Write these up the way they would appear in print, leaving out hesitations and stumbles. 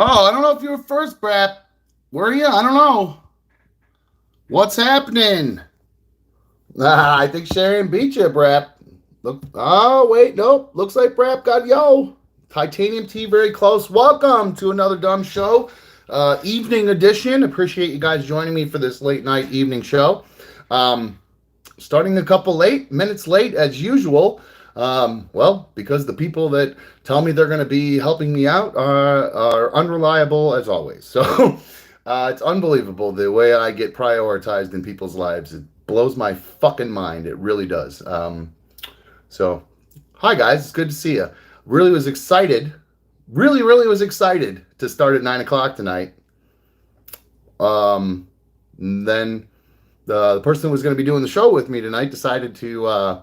Oh, I don't know if you were first, Brap. Were you? I don't know. What's happening? I think Sharon beat you, Brap. Look. Oh, wait, nope. Looks like Brap got yo. Titanium Tea very close. Welcome to another dumb show, evening edition. Appreciate you guys joining me for this late night evening show. Um, Starting a couple minutes late as usual. Well, because the people that tell me they're going to be helping me out are unreliable as always. So it's unbelievable the way I get prioritized in people's lives. It blows my fucking mind. It really does. So, hi guys, it's good to see you. Really was excited. Really was excited to start at 9 o'clock tonight. Then the person who was going to be doing the show with me tonight decided to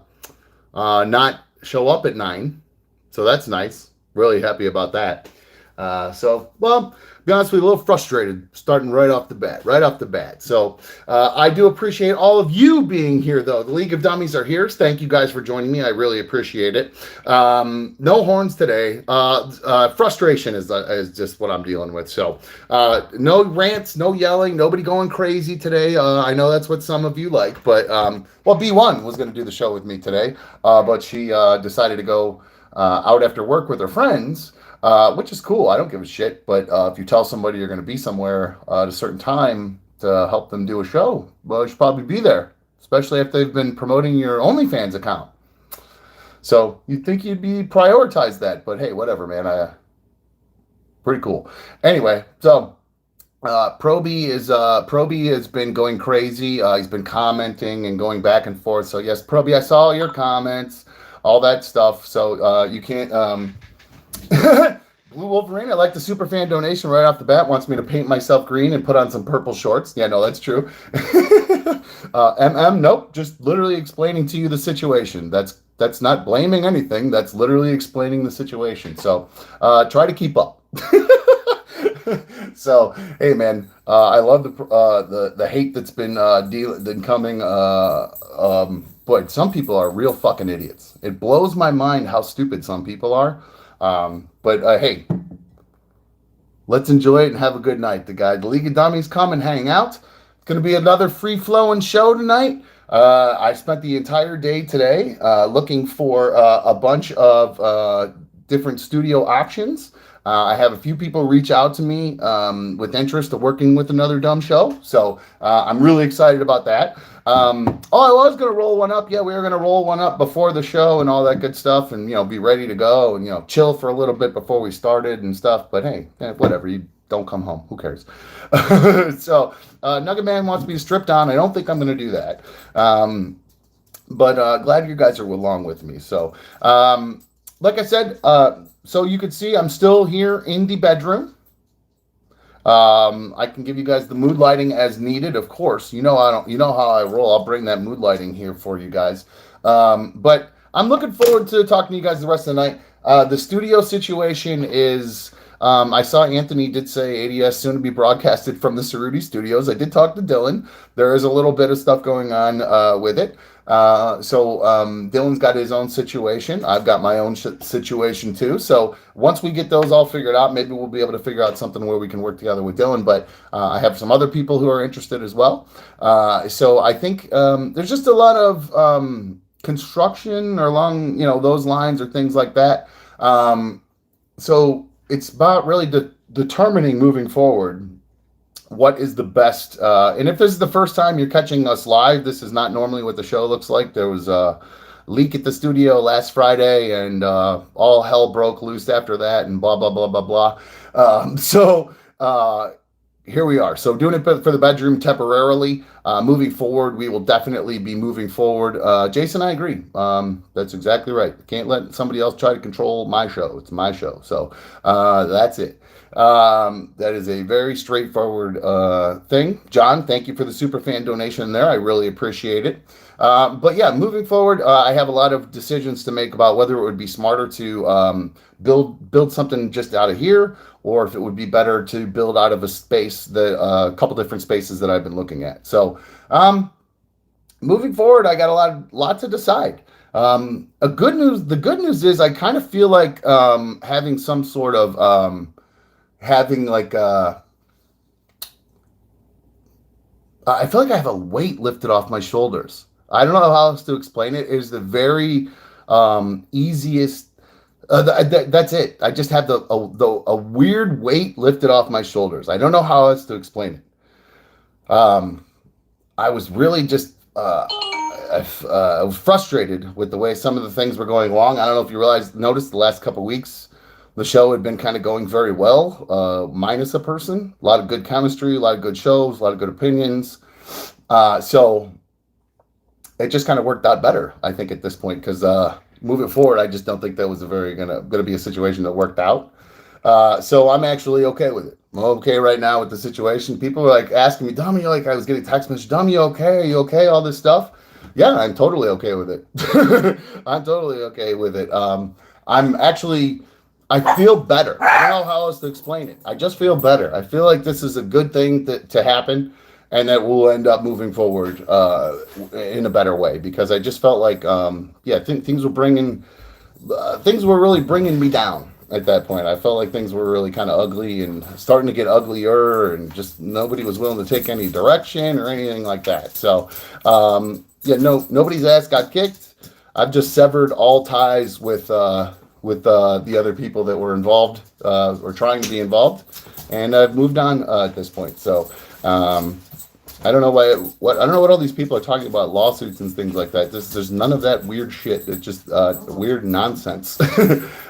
not show up at 9. So that's nice. Really happy about that. Well, be honest with you, a little frustrated starting right off the bat. So I do appreciate all of you being here, though. The League of Dummies are here. Thank you guys for joining me. I really appreciate it. No horns today. Frustration is just what I'm dealing with. So no rants, no yelling, nobody going crazy today. I know that's what some of you like, but well, B1 was going to do the show with me today, but she decided to go out after work with her friends. Which is cool. I don't give a shit. But if you tell somebody you're going to be somewhere at a certain time to help them do a show, well, you should probably be there, especially if they've been promoting your OnlyFans account. So you'd think you'd be prioritized that, but hey, whatever, man. Pretty cool. Anyway, so Proby has been going crazy. He's been commenting and going back and forth. So yes, Proby, I saw your comments, all that stuff. So you can't. Blue Wolverine, I like the super fan donation right off the bat. Wants me to paint myself green and put on some purple shorts. Yeah, no, that's true. Nope, just literally explaining to you the situation. That's not blaming anything. That's literally explaining the situation. So try to keep up. So hey, man, I love the hate that's been coming. Boy, some people are real fucking idiots. It blows my mind how stupid some people are. But hey, let's enjoy it and have a good night. The League of Dummies, come and hang out. It's going to be another free-flowing show tonight. I spent the entire day today looking for a bunch of different studio options. I have a few people reach out to me with interest of working with another dumb show. So I'm really excited about that. I was going to roll one up. Yeah, we were going to roll one up before the show and all that good stuff and, be ready to go and, chill for a little bit before we started and stuff. But hey, whatever. You don't come home. Who cares? So Nugget Man wants me to strip down. I don't think I'm going to do that. But glad you guys are along with me. So like I said, so you can see I'm still here in the bedroom. I can give you guys the mood lighting as needed, of course. You know how I roll. I'll bring that mood lighting here for you guys. But I'm looking forward to talking to you guys the rest of the night. The studio situation is, I saw Anthony did say ADS soon to be broadcasted from the Cerruti Studios. I did talk to Dylan. There is a little bit of stuff going on with it. So Dylan's got his own situation. I've got my own situation too. So once we get those all figured out, maybe we'll be able to figure out something where we can work together with Dylan. But I have some other people who are interested as well. So I think there's just a lot of construction or along those lines or things like that. So it's about really determining moving forward what is the best, and if this is the first time you're catching us live, this is not normally what the show looks like. There was a leak at the studio last Friday, and all hell broke loose after that, and blah, blah, blah, blah, blah. So here we are. So doing it for the bedroom temporarily. Moving forward, we will definitely be moving forward. Jason, I agree. That's exactly right. Can't let somebody else try to control my show. It's my show. So that's it. That is a very straightforward thing. John, thank you for the super fan donation there. I really appreciate it. But yeah, moving forward, I have a lot of decisions to make about whether it would be smarter to build something just out of here, or if it would be better to build out of a space that a couple different spaces that I've been looking at. So moving forward, I got a lot to decide. The good news is I kind of feel like having some sort of having like I feel like I have a weight lifted off my shoulders. I don't know how else to explain it. It is the very easiest. That's it. I just have a weird weight lifted off my shoulders. I don't know how else to explain it. I was really just I was frustrated with the way some of the things were going along. I don't know if you noticed the last couple of weeks, the show had been kind of going very well, minus a person. A lot of good chemistry, a lot of good shows, a lot of good opinions. So it just kind of worked out better, I think, at this point, because moving forward, I just don't think that was gonna be a situation that worked out. So I'm actually okay with it. I'm okay right now with the situation. People were like asking me, Dom, you like, I was getting text messages, Dom, you okay? Are you okay? All this stuff. Yeah, I'm totally okay with it. I'm totally okay with it. I'm actually, I feel better. I don't know how else to explain it. I just feel better. I feel like this is a good thing to happen, and that we'll end up moving forward in a better way, because I just felt like, things were really bringing me down at that point. I felt like things were really kind of ugly and starting to get uglier, and just nobody was willing to take any direction or anything like that. So, nobody's ass got kicked. I've just severed all ties with the other people that were involved or trying to be involved, and I've moved on at this point. So I don't know what all these people are talking about, lawsuits and things like that. There's none of that weird shit. It's just weird nonsense.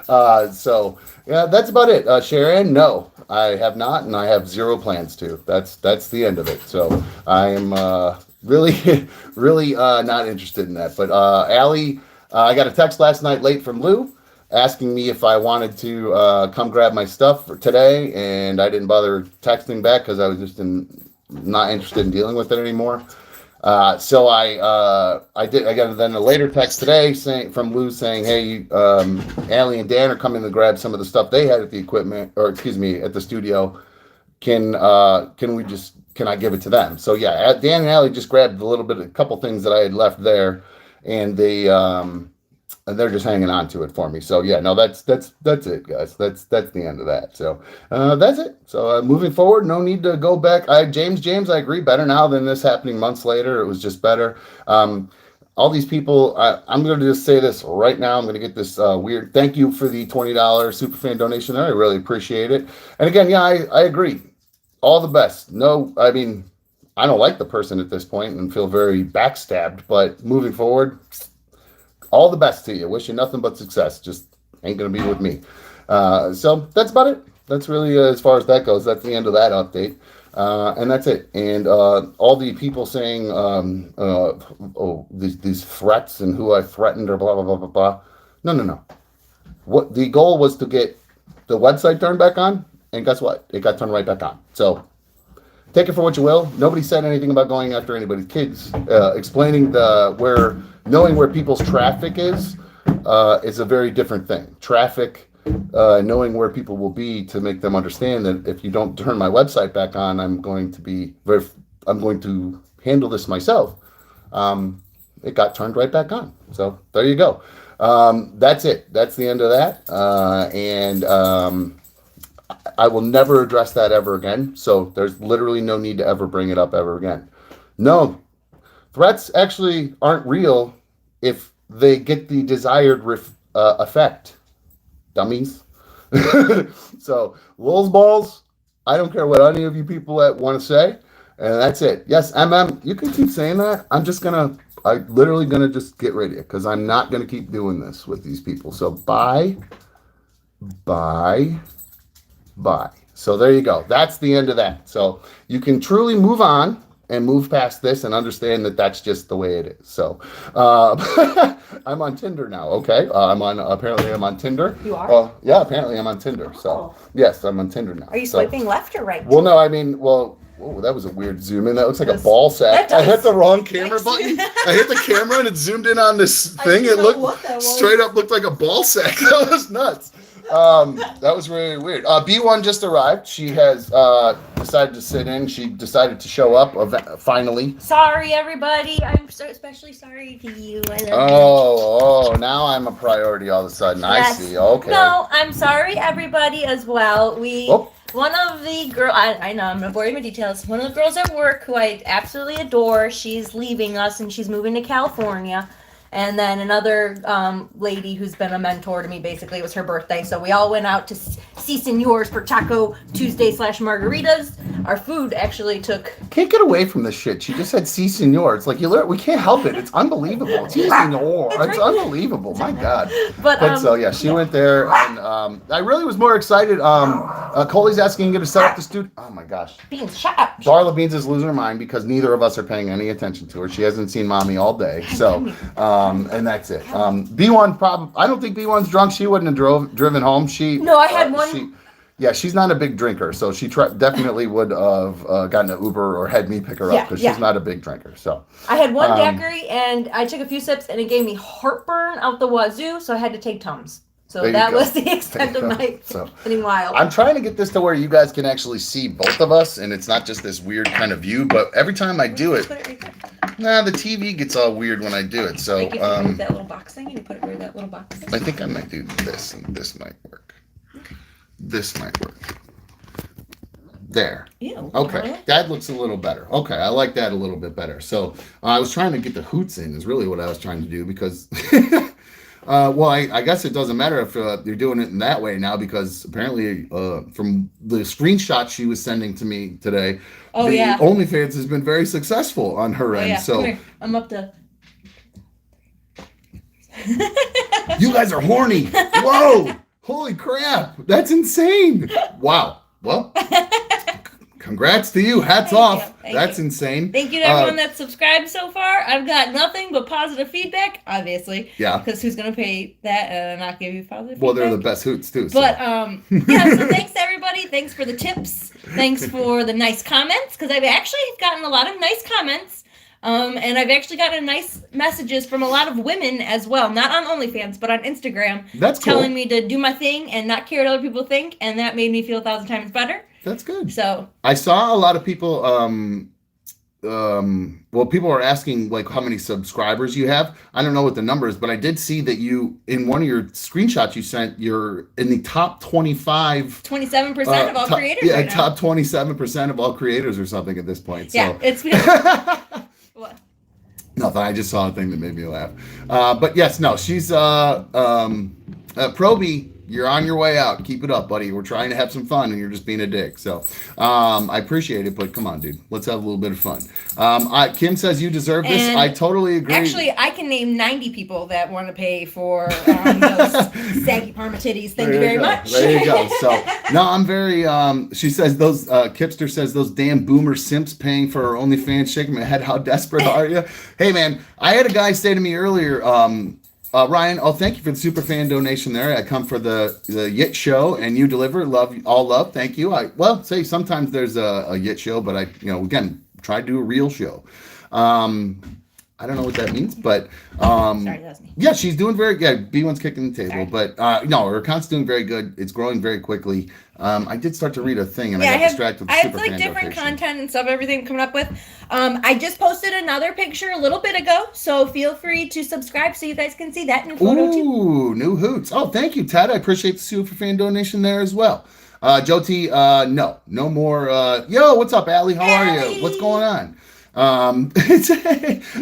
So yeah, that's about it. Sharon, no, I have not, and I have zero plans to. That's the end of it. So I am really not interested in that. But Allie, I got a text last night late from Lou asking me if I wanted to come grab my stuff for today, and I didn't bother texting back because I was just not interested in dealing with it anymore. So I did. I got then a later text today from Lou saying, "Hey, Allie and Dan are coming to grab some of the stuff they had at the equipment, or excuse me, at the studio. Can I give it to them?" So yeah, Dan and Allie just grabbed a couple things that I had left there, and they're just hanging on to it for me. So yeah, no, that's it, guys. That's the end of that. So that's it. So moving forward, no need to go back. James, I agree. Better now than this happening months later. It was just better. All these people, I'm going to just say this right now. I'm going to get this weird. Thank you for the $20 superfan donation there. I really appreciate it. And again, yeah, I agree. All the best. No, I mean, I don't like the person at this point and feel very backstabbed, but moving forward, all the best to you. Wish you nothing but success. Just ain't going to be with me. So that's about it. That's really, as far as that goes, that's the end of that update. And that's it. And all the people saying, these threats and who I threatened or blah, blah, blah, blah, blah. No. What the goal was to get the website turned back on. And guess what? It got turned right back on. So take it for what you will. Nobody said anything about going after anybody's kids. Explaining knowing where people's traffic is a very different thing. Traffic, knowing where people will be to make them understand that if you don't turn my website back on, I'm going to handle this myself. It got turned right back on. So there you go. That's it. That's the end of that. And I will never address that ever again. So there's literally no need to ever bring it up ever again. No, threats actually aren't real if they get the desired effect. Dummies. So, Lulz balls, I don't care what any of you people want to say. And that's it. Yes, you can keep saying that. I'm literally going to just get rid of it because I'm not going to keep doing this with these people. So, bye. So there you go. That's the end of that. So you can truly move on and move past this and understand that that's just the way it is. So I'm on Tinder now. Okay. Apparently I'm on Tinder. You are? Yeah, apparently I'm on Tinder. So yes, I'm on Tinder now. Are you swiping left or right? Well, no, I mean, whoa, that was a weird zoom in. That looks like a ball sack. I hit the wrong camera button. I hit the camera and it zoomed in on this thing. It looked straight up looked like a ball sack. That was nuts. That was really weird. B1 just arrived. She has decided to sit in. She decided to show up finally. Sorry, everybody. I'm so especially sorry to you. I love you. Oh, now I'm a priority all of a sudden. Yes. I see. Okay. No, I'm sorry, everybody, as well. Oh. One of the girls, I know, I'm avoiding the details. One of the girls at work who I absolutely adore, she's leaving us and she's moving to California. And then another lady who's been a mentor to me, basically, it was her birthday. So we all went out to see Senors for Taco Tuesday / margaritas. Our food actually took... Can't get away from this shit. She just said si senor. It's like, we can't help it. It's unbelievable. Si senor. It's unbelievable. My God. But so, yeah, she went there. And I really was more excited. Coley's asking you to set up the studio. Oh, my gosh. Beans, shut up. Darla Beans is losing her mind because neither of us are paying any attention to her. She hasn't seen Mommy all day. So... and that's it. B1 I don't think B1's drunk. She wouldn't have driven home. No, I had one. She's not a big drinker, so she definitely would have gotten an Uber or had me pick her up because she's not a big drinker. So I had one daiquiri and I took a few sips and it gave me heartburn out the wazoo, so I had to take Tums. So that was the extent of my getting wild. I'm trying to get this to where you guys can actually see both of us, and it's not just this weird kind of view. But every time I do it, the TV gets all weird when I do it. So like if you move that little box thing and you put it where that little box is. I think I might do this, and this might work. This might work. There. Ew. Okay, that looks a little better. Okay, I like that a little bit better. So I was trying to get the hoots in. Is really what I was trying to do because. Well, I guess it doesn't matter if you're doing it in that way now because apparently from the screenshot she was sending to me today, OnlyFans has been very successful on her end. Yeah. So I'm up to. You guys are horny. Whoa! Holy crap! That's insane. Wow. Well. Congrats to you. Hats off. That's insane. Thank you to everyone that's subscribed so far. I've got nothing but positive feedback, obviously. Yeah. Because who's going to pay that and not give you positive feedback? Well, they're the best hoots, too. So. But, so thanks, everybody. Thanks for the tips. Thanks for the nice comments. Because I've actually gotten a lot of nice comments. And I've actually gotten nice messages from a lot of women as well. Not on OnlyFans, but on Instagram. That's cool. Telling me to do my thing and not care what other people think. And that made me feel 1,000 times better. That's good. So I saw a lot of people. People are asking like how many subscribers you have. I don't know what the number is, but I did see that you in one of your screenshots you sent. You're in the top 25. 27% of all creators. Yeah, right top 27% of all creators or something at this point. So. Yeah, it's what? Nothing. I just saw a thing that made me laugh. But yes, no, she's Proby. You're on your way out. Keep it up, buddy. We're trying to have some fun, and you're just being a dick. So, I appreciate it, but come on, dude. Let's have a little bit of fun. Kim says you deserve this. And I totally agree. Actually, I can name 90 people that want to pay for those saggy Parma titties. Thank you very much. There you go. So, no, I'm very. She says those. Kipster says those damn boomer simps paying for her OnlyFans. Shaking my head. How desperate are you? Hey, man. I had a guy say to me earlier. Ryan, thank you for the super fan donation there. I come for the Yit show and you deliver love. Thank you. Sometimes there's a Yit show, but again, try to do a real show. I don't know what that means, but sorry, that's me. Yeah, she's doing very good. B1's kicking the table, but no, her account's doing very good. It's growing very quickly. I did start to read a thing and I got distracted with I have like different content and stuff, everything coming up with. I just posted another picture a little bit ago, so feel free to subscribe so you guys can see that new photo too. Ooh, new hoots. Oh, thank you, Ted. I appreciate the super fan donation there as well. Joti, no more. Yo, what's up, Allie? How are you? What's going on?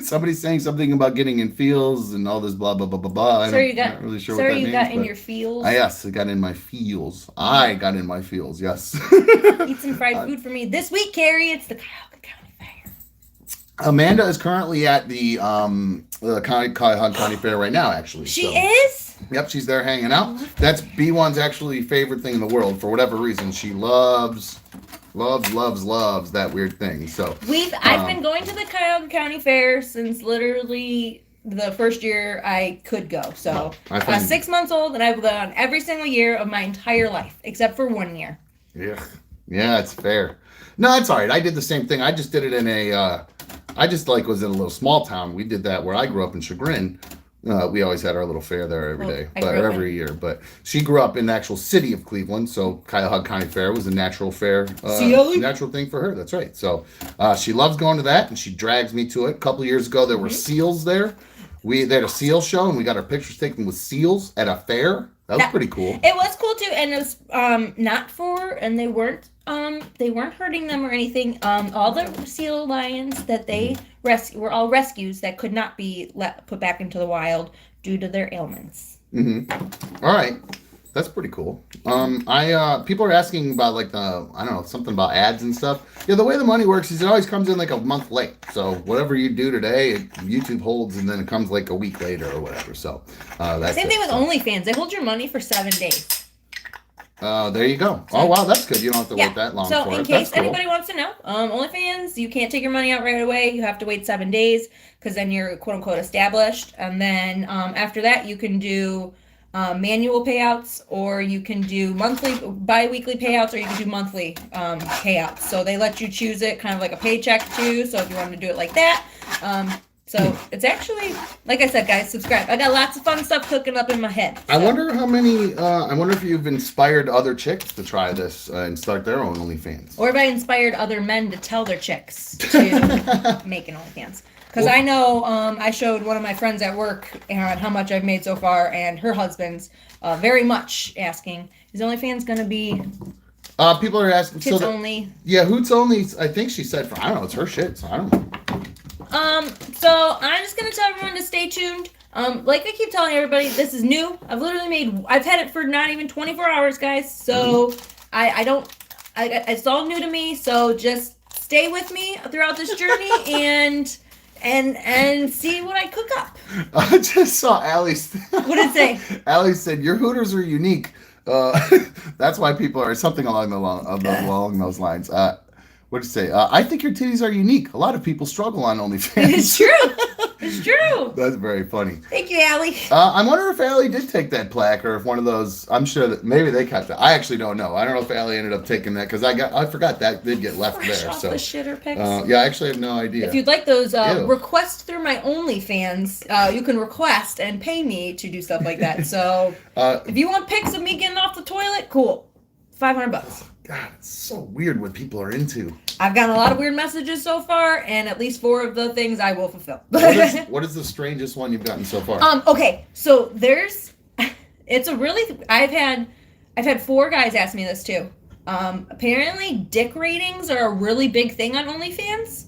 Somebody's saying something about getting in feels and all this blah blah blah blah blah. I'm not really sure what that means. So you got in your feels? Yes, I got in my feels. I got in my feels. Yes. Eat some fried food for me this week, Carrie. It's the Kal-El County Fair. Amanda is currently at the Kal-El County Fair right now. Actually, she is. Yep, she's there hanging out. That's B1's actually favorite thing in the world for whatever reason. She loves that weird thing. So I've been going to the Kal-El County Fair since literally the first year I could go. So I was 6 months old and I've gone every single year of my entire life except for 1 year. Yeah, it's fair. No, it's all right. I did the same thing. I just did it in was in a little small town. We did that where I grew up in Chagrin. We always had our little fair there every day, I but grew up every year. But she grew up in the actual city of Cleveland, so Cuyahoga County Fair was a natural fair, natural thing for her. That's right. So she loves going to that, and she drags me to it. A couple of years ago, there were seals there. They had a seal show, and we got our pictures taken with seals at a fair. That was pretty cool. It was cool too, and it was not for, and they weren't hurting them or anything. All the seal lions that they rescue were all rescues that could not be put back into the wild due to their ailments. Mm-hmm. All right, that's pretty cool. People are asking about like I don't know, something about ads and stuff. Yeah, the way the money works is it always comes in like a month late. So whatever you do today, YouTube holds, and then it comes like a week later or whatever. So that's same thing with OnlyFans. They hold your money for 7 days. There you go. Oh wow, that's good. You don't have to wait that long so for it. So in case anybody wants to know, OnlyFans, you can't take your money out right away. You have to wait 7 days because then you're quote unquote established, and then after that you can do manual payouts, or you can do monthly, bi-weekly payouts, or you can do monthly payouts. So they let you choose it, kind of like a paycheck too. So if you want to do it like that. So it's actually, like I said, guys, subscribe. I got lots of fun stuff cooking up in my head. So. I wonder how many, I wonder if you've inspired other chicks to try this and start their own OnlyFans. Or if I inspired other men to tell their chicks to make an OnlyFans. Because I know I showed one of my friends at work and how much I've made so far, and her husband's very much asking, is OnlyFans going to be people are asking. Tits only? Yeah, Hoots only, I think she said, I don't know, it's her shit, so I don't know. So I'm just going to tell everyone to stay tuned. Like I keep telling everybody, this is new. I've had it for not even 24 hours, guys. So it's all new to me. So just stay with me throughout this journey and see what I cook up. I just saw Allie. What did it say? Allie said, your Hooters are unique. That's why people are something along those lines. What did you say? I think your titties are unique. A lot of people struggle on OnlyFans. It's true. It's true. That's very funny. Thank you, Allie. I wonder if Allie did take that plaque, or if one of those. I'm sure that maybe they kept it. I actually don't know. I don't know if Allie ended up taking that because I forgot that did get left there. Off so the shitter pics. Yeah, I actually have no idea. If you'd like those, request through my OnlyFans. You can request and pay me to do stuff like that. So if you want pics of me getting off the toilet, cool. $500. God, it's so weird what people are into. I've gotten a lot of weird messages so far, and at least 4 of the things I will fulfill. What is the strangest one you've gotten so far? Okay, so I've had 4 guys ask me this too. Apparently dick ratings are a really big thing on OnlyFans,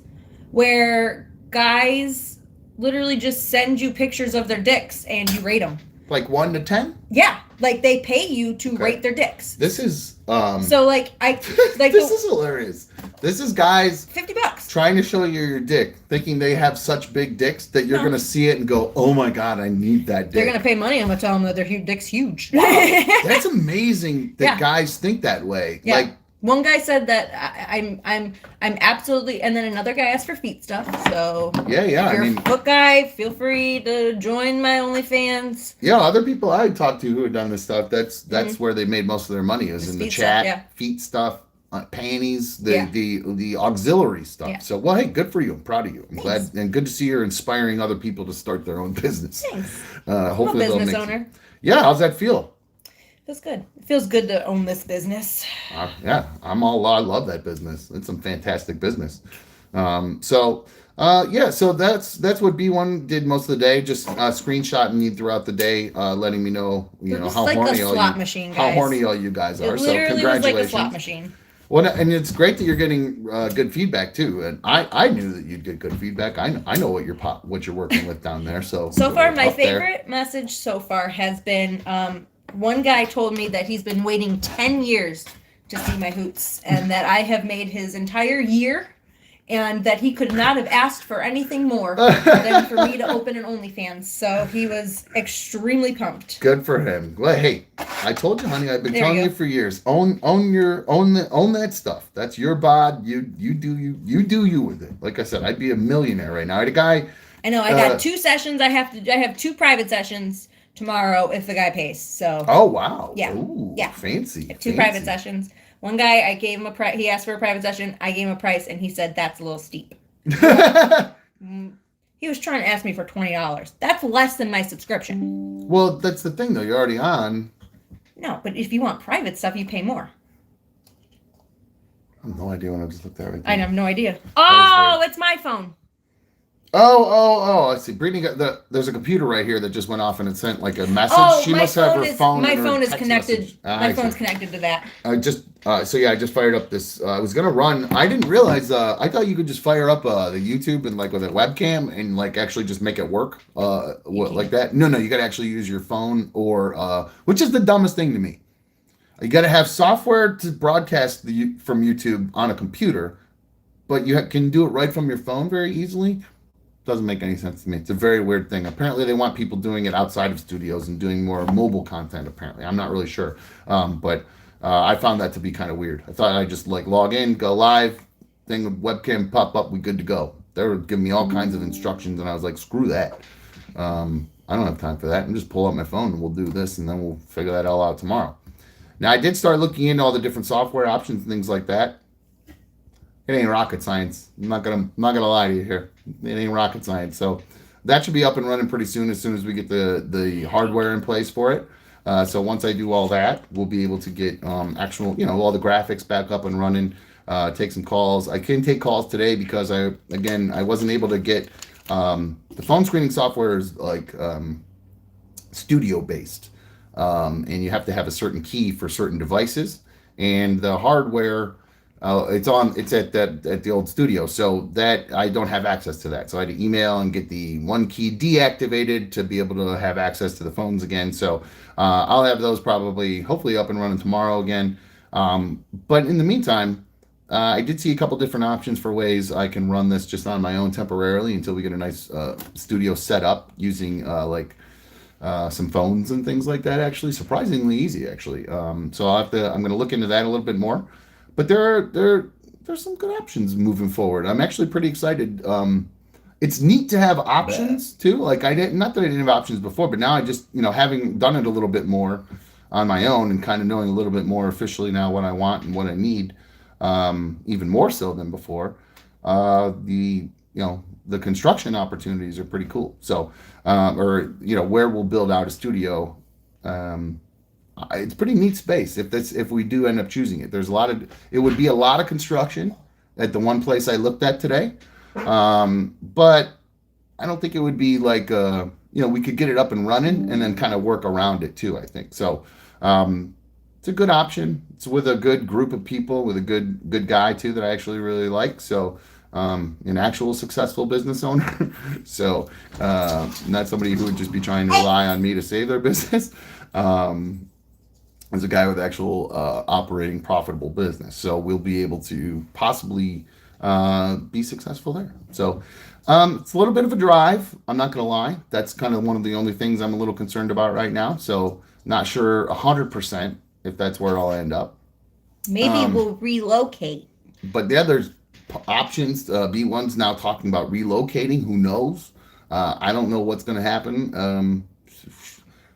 where guys literally just send you pictures of their dicks and you rate them. Like 1 to 10? Yeah, like they pay you to rate their dicks. This is so like this is hilarious. This is guys $50 trying to show you your dick, thinking they have such big dicks that you're gonna see it and go, "Oh my god, I need that dick." They're gonna pay money. I'm gonna tell them that their dick's huge. Wow, that's amazing that guys think that way. Yeah. Like one guy said that I'm absolutely, and then another guy asked for feet stuff. So yeah. If you're a foot guy, feel free to join my OnlyFans. Yeah, other people I talked to who had done this stuff, that's where they made most of their money is in the chat, stuff, feet stuff, panties, the auxiliary stuff. Yeah. So well, hey, good for you. I'm proud of you. I'm glad, and good to see you're inspiring other people to start their own business. Thanks. Hopefully I'm a business owner. Yeah, how's that feel? Feels good. It feels good to own this business. Yeah, I love that business. It's some fantastic business. So that's what B1 did most of the day, just screenshotting me throughout the day, letting me know, how like horny how horny all you guys are. It So literally congratulations. was like a slot machine. Well, and it's great that you're getting good feedback too. And I knew that you'd get good feedback. I know what you're working with down there. So far, my favorite message so far has been one guy told me that he's been waiting 10 years to see my hoots, and that I have made his entire year, and that he could not have asked for anything more than for me to open an OnlyFans. So he was extremely pumped. Good for him. Well, hey, I told you, honey. I've been telling you for years. Own that stuff. That's your bod. You do you with it. Like I said, I'd be a millionaire right now. I had a guy. I know. I got 2 sessions. I have 2 private sessions tomorrow if the guy pays. So. Oh wow. Yeah. Ooh, yeah. Fancy. 2 private sessions. One guy, I gave him a price. He asked for a private session. I gave him a price, and he said that's a little steep. He was trying to ask me for $20. That's less than my subscription. Well, that's the thing, though. You're already on. No, but if you want private stuff, you pay more. I have no idea when I just looked at everything. I have no idea. Oh, it's my phone. Oh! I see. Brittany got there's a computer right here that just went off and it sent like a message. Oh, she must have her phone. My phone is text connected. Message. My phone's connected to that. I just I just fired up this. I was gonna run. I didn't realize. I thought you could just fire up the YouTube and like with a webcam and like actually just make it work. Like that. No, you got to actually use your phone or which is the dumbest thing to me. You got to have software to broadcast from YouTube on a computer, but you can do it right from your phone very easily. Doesn't make any sense to me. It's a very weird thing. Apparently, they want people doing it outside of studios and doing more mobile content. Apparently, I'm not really sure, but I found that to be kind of weird. I thought I'd just like log in, go live, thing with webcam pop up, we good to go. They were giving me all kinds of instructions, and I was like, screw that. I don't have time for that. I'm just pull out my phone and we'll do this, and then we'll figure that all out tomorrow. Now, I did start looking into all the different software options and things like that. It ain't rocket science. I'm not gonna lie to you here. It ain't rocket science. So that should be up and running pretty soon. As soon as we get the hardware in place for it. So once I do all that, we'll be able to get actual, all the graphics back up and running. Take some calls. I couldn't take calls today because I wasn't able to get the phone screening software is like studio based, and you have to have a certain key for certain devices, and the hardware. It's at the old studio, so that I don't have access to that. So I had to email and get the one key deactivated to be able to have access to the phones again. So I'll have those hopefully up and running tomorrow again. But in the meantime, I did see a couple different options for ways I can run this just on my own temporarily until we get a nice studio set up using some phones and things like that. Actually, surprisingly easy. Actually, so I'm going to look into that a little bit more. But there's some good options moving forward. I'm actually pretty excited. It's neat to have options too. Like not that I didn't have options before, but now I just, having done it a little bit more on my own and kind of knowing a little bit more officially now what I want and what I need, even more so than before. The construction opportunities are pretty cool. So, where we'll build out a studio. It's pretty neat space if we do end up choosing it. It would be a lot of construction at the one place I looked at today, but I don't think it would be like we could get it up and running and then kind of work around it too. I think so. It's a good option. It's with a good group of people, with a good guy too that I actually really like. So an actual successful business owner. So not somebody who would just be trying to rely on me to save their business. As a guy with actual operating profitable business. So we'll be able to possibly be successful there. So it's a little bit of a drive. I'm not going to lie. That's kind of one of the only things I'm a little concerned about right now. So not sure 100% if that's where I'll end up. Maybe we'll relocate. But yeah, there's options. B1's now talking about relocating. Who knows? I don't know what's going to happen.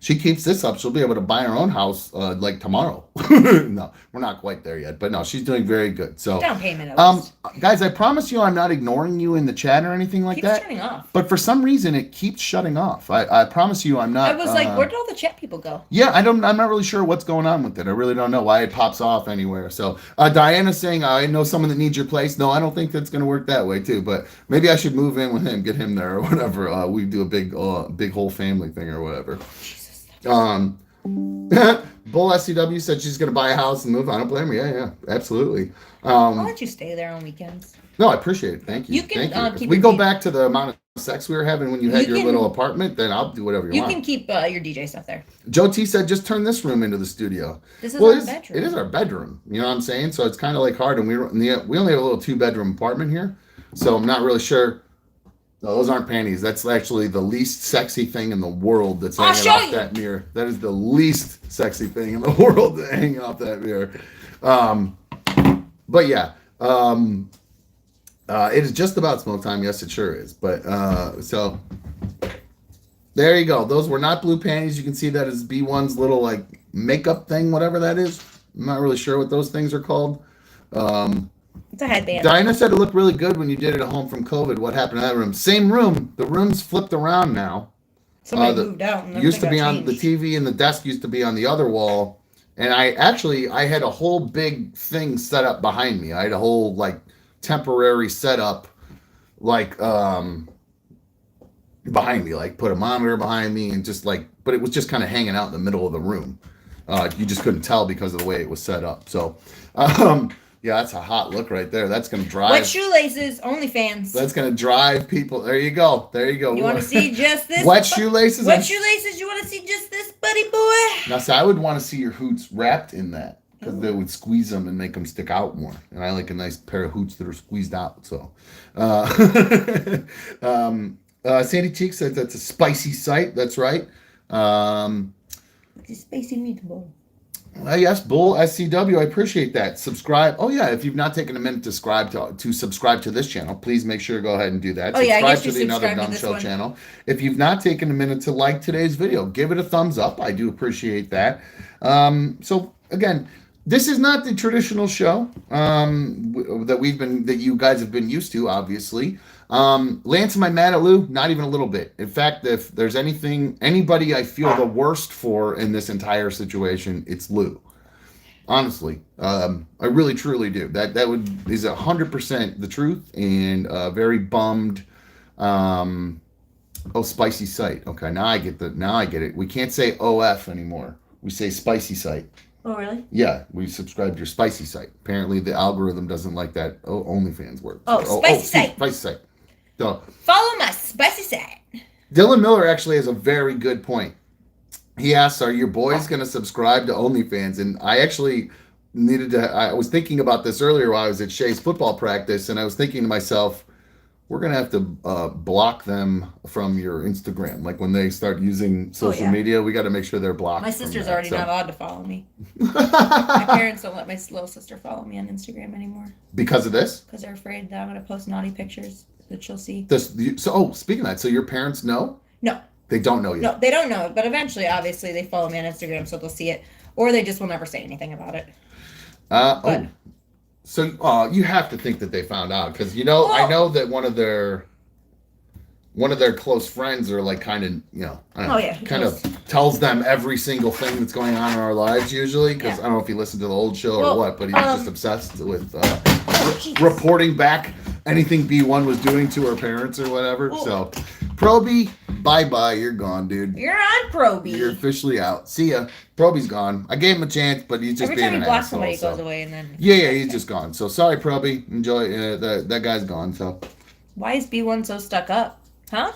She keeps this up, she'll be able to buy her own house like tomorrow. No, we're not quite there yet, but no, she's doing very good. So down payment. Guys, I promise you, I'm not ignoring you in the chat or anything like that. Keeps turning off. But for some reason, it keeps shutting off. I promise you, I'm not. I was like, where did all the chat people go? Yeah, I'm not really sure what's going on with it. I really don't know why it pops off anywhere. So Diana's saying, I know someone that needs your place. No, I don't think that's going to work that way too. But maybe I should move in with him, get him there or whatever. We do a big whole family thing or whatever. Bull SCW said she's going to buy a house and move. I don't blame her. Yeah, absolutely. I'll let you stay there on weekends. No, I appreciate it. Thank you. You can Thank you. If we go back to the amount of sex we were having when you had your little apartment, then I'll do whatever you want. You can keep your DJ stuff there. Joe T said, just turn this room into the studio. This is our bedroom. It is our bedroom. You know what I'm saying? So it's kind of like hard. And we only have a little 2-bedroom apartment here. So I'm not really sure. No, those aren't panties. That's actually the least sexy thing in the world that's hanging off that mirror. That is the least sexy thing in the world that's hanging off that mirror. But yeah, it is just about smoke time. Yes, it sure is. But so there you go. Those were not blue panties. You can see that as B1's little like makeup thing, whatever that is. I'm not really sure what those things are called. It's a headband. Dinah said it looked really good when you did it at home from COVID. What happened to that room? Same room. The room's flipped around now. Somebody moved out. And used to be on changed. the TV and the desk used to be on the other wall, and I had a whole big thing set up behind me. I had a whole like temporary setup, like behind me, like put a monitor behind me and just like, but it was just kind of hanging out in the middle of the room. You just couldn't tell because of the way it was set up. So, yeah, that's a hot look right there. That's going to drive. Wet shoelaces, OnlyFans. That's going to drive people. There you go. There you go. You want to see just this? Wet shoelaces? Wet shoelaces, you want to see just this, buddy boy? Now, see, I would want to see your hoots wrapped in that because they would squeeze them and make them stick out more. And I like a nice pair of hoots that are squeezed out. So, Sandy Cheek says that's a spicy sight. That's right. It's a spicy meatball. Yes, Bull SCW. I appreciate that. Subscribe. Oh yeah, if you've not taken a minute to subscribe to this channel, please make sure to go ahead and do that. Oh yeah, subscribe I guess to the Another Dumb Show channel. If you've not taken a minute to like today's video, give it a thumbs up. I do appreciate that. So again, this is not the traditional show that you guys have been used to, obviously. Lance, am I mad at Lou? Not even a little bit. In fact, if there's anybody I feel the worst for in this entire situation, it's Lou. Honestly, I really truly do. That is 100% the truth, and very bummed. Spicy sight. Okay, now I get it. We can't say OF anymore. We say spicy sight. Oh, really? Yeah, we subscribed to your spicy site. Apparently, the algorithm doesn't like that OnlyFans word. Spicy site. Spicy site. So, follow my spicy site. Dylan Miller actually has a very good point. He asks, "Are your boys going to subscribe to OnlyFans?" And I actually I was thinking about this earlier while I was at Shay's football practice, and I was thinking to myself, we're going to have to block them from your Instagram. Like when they start using social media, we got to make sure they're blocked. My sister's already not allowed to follow me. My parents don't let my little sister follow me on Instagram anymore. Because of this? Because they're afraid that I'm going to post naughty pictures that she'll see. Speaking of that, so your parents know? No. They don't know yet? No, they don't know. But eventually, obviously, they follow me on Instagram, so they'll see it. Or they just will never say anything about it. So you have to think that they found out because I know that one of their close friends are like kind of tells them every single thing that's going on in our lives usually because I don't know if he listened to the old show or what, but he's just obsessed with reporting back anything B1 was doing to her parents or whatever. So Proby, bye, you're gone, dude. You're on Proby. You're officially out. See ya. Proby's gone. I gave him a chance, but he's just being an asshole. Every time he blocks somebody, he goes away, and then... Yeah, he's just gone. So, sorry, Proby. Enjoy. That guy's gone, so... Why is B1 so stuck up? Huh?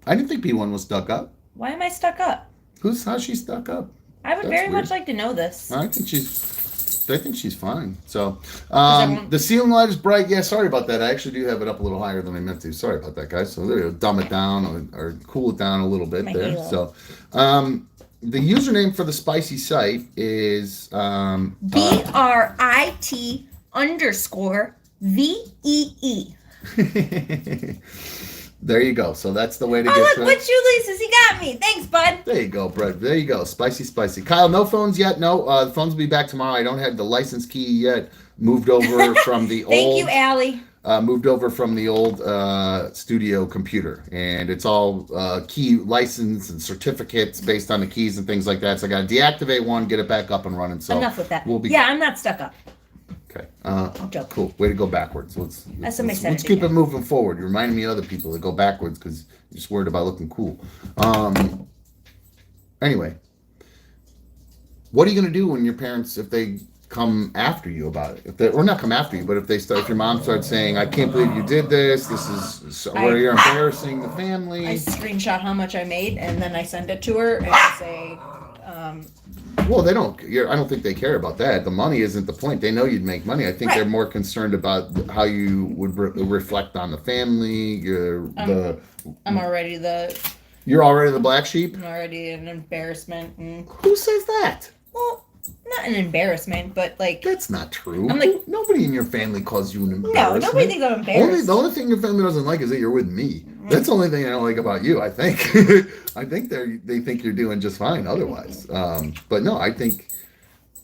I didn't think B1 was stuck up. Why am I stuck up? How's she stuck up? I would very much like to know this. I think she's fine. So, the ceiling light is bright. Yeah, sorry about that. I actually do have it up a little higher than I meant to. Sorry about that, guys. So there we go. Dumb it down or cool it down a little bit there. Halo. So, the username for the spicy site is BRIT_VEE. There you go. So that's the way to get look, what shoelaces he got me. Thanks, bud. There you go, Brett. There you go. Spicy. Kyle, no phones yet? No. The phones will be back tomorrow. I don't have the license key yet. Moved over from the old... Thank you, Allie. Moved over from the old studio computer. And it's all key license and certificates based on the keys and things like that. So I got to deactivate one, get it back up and running. So enough with that. I'm not stuck up. Okay. Cool. Way to go backwards. Let's keep it moving forward. You're reminding me of other people that go backwards because you're just worried about looking cool. Anyway, what are you going to do when your parents, if they come after you about it? Or not come after you, but if your mom starts saying, I can't believe you did this. This is where you're embarrassing the family. I screenshot how much I made and then I send it to her and I say, well, they don't. I don't think they care about that. The money isn't the point. They know you'd make money. I think they're more concerned about how you would reflect on the family. I'm already the. You're already the black sheep. I'm already an embarrassment. Who says that? Well, not an embarrassment, but like. That's not true. Nobody in your family calls you an embarrassment. No, nobody thinks I'm embarrassed. The only thing your family doesn't like is that you're with me. That's the only thing I don't like about you, I think. I think they think you're doing just fine otherwise. But no, I think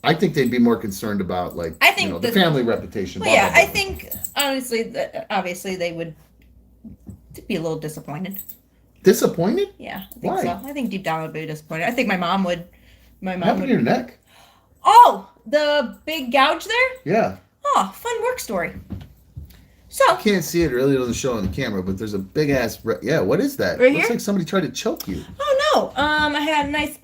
I think they'd be more concerned about like I think the family reputation. Well, yeah, I think honestly, obviously they would be a little disappointed. Disappointed? Yeah, I think Why? so. I think deep down would be disappointed. I think my mom would. What happened to your neck? Oh, the big gouge there? Yeah. Oh, fun work story. So I can't see it. It really doesn't show on the camera, but there's a big ass. Yeah, what is that? Right Looks here? like somebody tried to choke you. Oh no. I had a nice.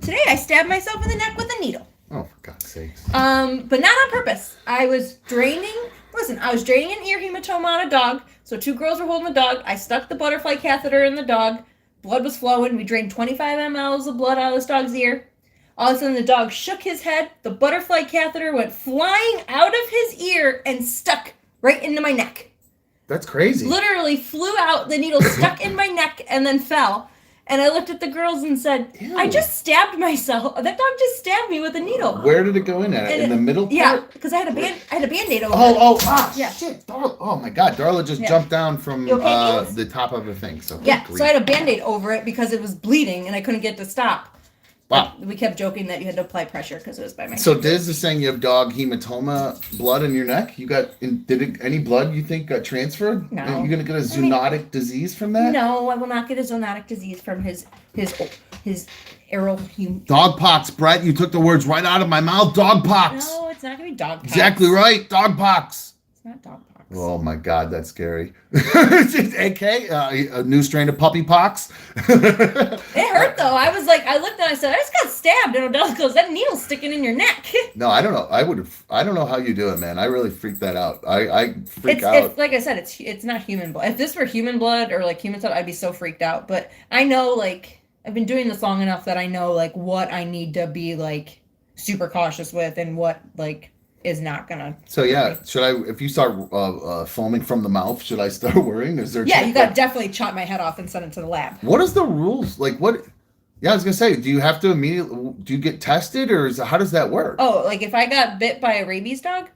Today I stabbed myself in the neck with a needle. Oh, for God's sakes. But not on purpose. I was draining. Listen, I was draining an ear hematoma on a dog. So 2 girls were holding the dog. I stuck the butterfly catheter in the dog. Blood was flowing. We drained 25 mLs of blood out of this dog's ear. All of a sudden, the dog shook his head. The butterfly catheter went flying out of his ear and stuck right into my neck. That's crazy. Literally flew out. The needle stuck in my neck and then fell. And I looked at the girls and said, Ew. I just stabbed myself. That dog just stabbed me with a needle. Where did it go in at? In the middle part? Yeah, because I had a Band-Aid over it. Yeah. Shit. Darla, oh my God, Darla just jumped down from You okay, the top of the thing. So so I had a Band-Aid over it because it was bleeding and I couldn't get it to stop. Wow. We kept joking that you had to apply pressure because it was by my So Diz is saying you have dog hematoma blood in your neck. You got any blood you think got transferred? No. Are you gonna get a zoonotic disease from that? No, I will not get a zoonotic disease from his aerial human. Dog pox, Brett. You took the words right out of my mouth. Dog pox. No, it's not gonna be dog pox. Exactly right. Dog pox. It's not dog pox. Oh my God, that's scary. AK, a new strain of puppy pox. It hurt though. I was like, I looked and I said, I just got stabbed. And Odell goes, that needle's sticking in your neck. No, I don't know. I don't know how you do it, man. I really freak that out. I freak out. It's like I said, it's not human blood. If this were human blood or like human blood, I'd be so freaked out. But I know, like, I've been doing this long enough that I know like what I need to be like super cautious with and what like is not gonna. So yeah, should I? If you start foaming from the mouth, should I start worrying? Is there? Yeah, you got to definitely chop my head off and send it to the lab. What is the rules? Like what? Yeah, I was gonna say, do you have to immediately? Do you get tested, or how does that work? Oh, like if I got bit by a rabies dog,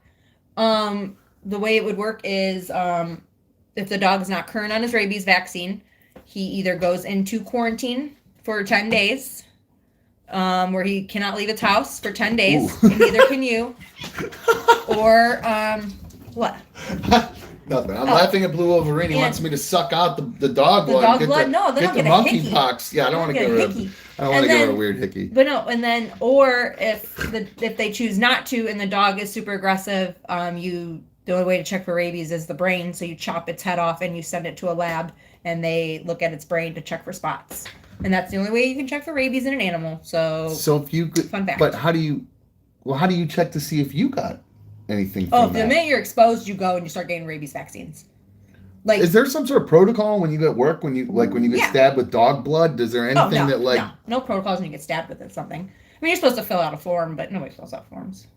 the way it would work is if the dog is not current on his rabies vaccine, he either goes into quarantine for 10 days. Where he cannot leave his house for 10 days, and neither can you. Or, what? Nothing. I'm laughing at Blue Wolverine. He wants me to suck out the dog blood. Dog blood? No, they don't get get the a monkey hickey. pox. Yeah, I don't want to get rid of. I don't want to get rid of a weird hickey. But no, and then, or if they choose not to, and the dog is super aggressive, the only way to check for rabies is the brain. So you chop its head off and you send it to a lab, and they look at its brain to check for spots. And that's the only way you can check for rabies in an animal. So if you could, fun fact. But how do you check to see if you got anything? The minute you're exposed, you go and you start getting rabies vaccines. Like, is there some sort of protocol when you get work when you get stabbed with dog blood? Is there anything no protocols when you get stabbed with something? I mean, you're supposed to fill out a form, but nobody fills out forms.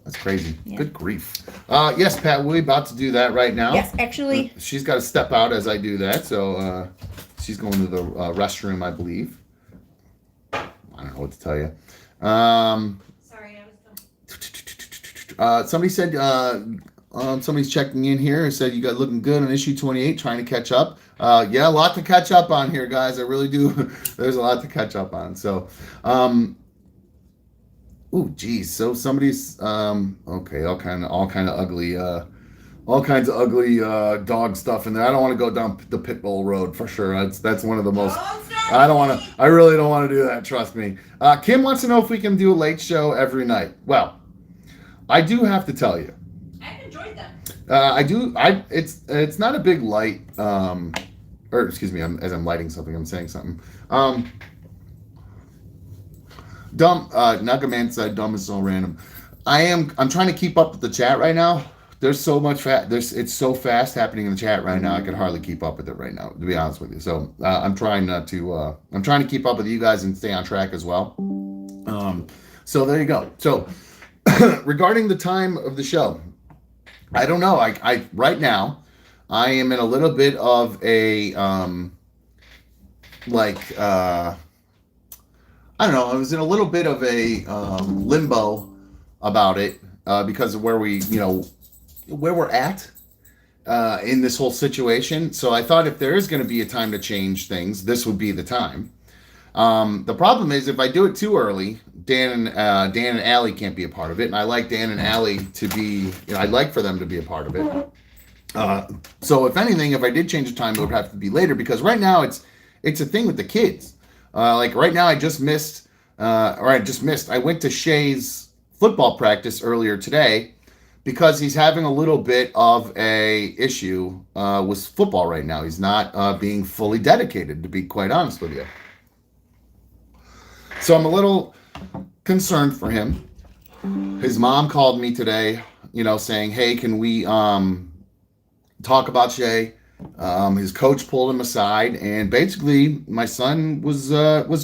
That's crazy. Yeah. Good grief. Yes, Pat, we're about to do don't right now. Yes, actually. She's got to step out as I do that, so she's going to the restroom, I believe. I don't know what to tell you. Sorry, I was somebody said, somebody's checking in here and said you got looking good on issue 28, trying to catch up. Yeah, a lot to catch up on here, guys. I really do. There's a lot to catch up on. So, ooh, geez. So somebody's okay. All kind of ugly. All kinds of ugly dog stuff in there. I don't want to go down the pit bull road for sure. That's one of the most. I really don't want to do that. Trust me. Kim wants to know if we can do a late show every night. Well, I do have to tell you. I've enjoyed them. I do. It's not a big light. Or excuse me. As I'm lighting something, I'm saying something. Dumb. Nuggaman said, "Dumb is so random." I'm trying to keep up with the chat right now. There's so much it's so fast happening in the chat right now. I can hardly keep up with it right now, to be honest with you. So I'm trying to keep up with you guys and stay on track as well. So there you go. So regarding the time of the show, I don't know. I right now I am in a little bit of a I don't know. I was in a little bit of a limbo about it because of where we're at in this whole situation. So I thought if there is going to be a time to change things, this would be the time. The problem is if I do it too early, Dan and Allie can't be a part of it, and I like Dan and Allie to be. I'd like for them to be a part of it. So if anything, if I did change the time, it would have to be later because right now it's a thing with the kids. Like right now, I missed. I went to Shay's football practice earlier today because he's having a little bit of a issue with football right now. He's not being fully dedicated, to be quite honest with you. So I'm a little concerned for him. His mom called me today, saying, "Hey, can we talk about Shay?" His coach pulled him aside, and basically, my son was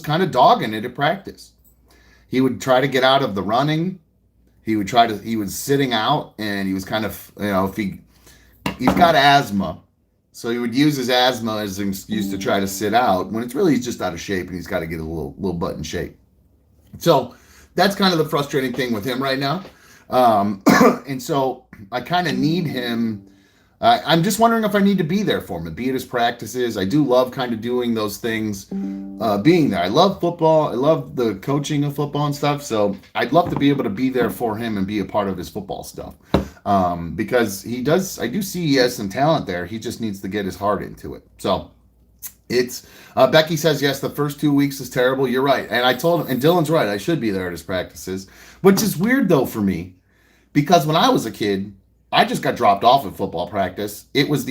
kind of dogging it at practice. He would try to get out of the running. He was sitting out, and he was kind of, if he's got asthma, so he would use his asthma as an excuse to try to sit out when it's really he's just out of shape and he's got to get a little butt in shape. So that's kind of the frustrating thing with him right now. And so I kind of need him. I'm just wondering if I need to be there for him and be at his practices. I do love kind of doing those things, being there. I love football. I love the coaching of football and stuff. So I'd love to be able to be there for him and be a part of his football stuff. Because I do see he has some talent there. He just needs to get his heart into it. So it's, Becky says, yes, the first 2 weeks is terrible. You're right. And I told him, and Dylan's right, I should be there at his practices, which is weird though for me, because when I was a kid, I just got dropped off at football practice. It was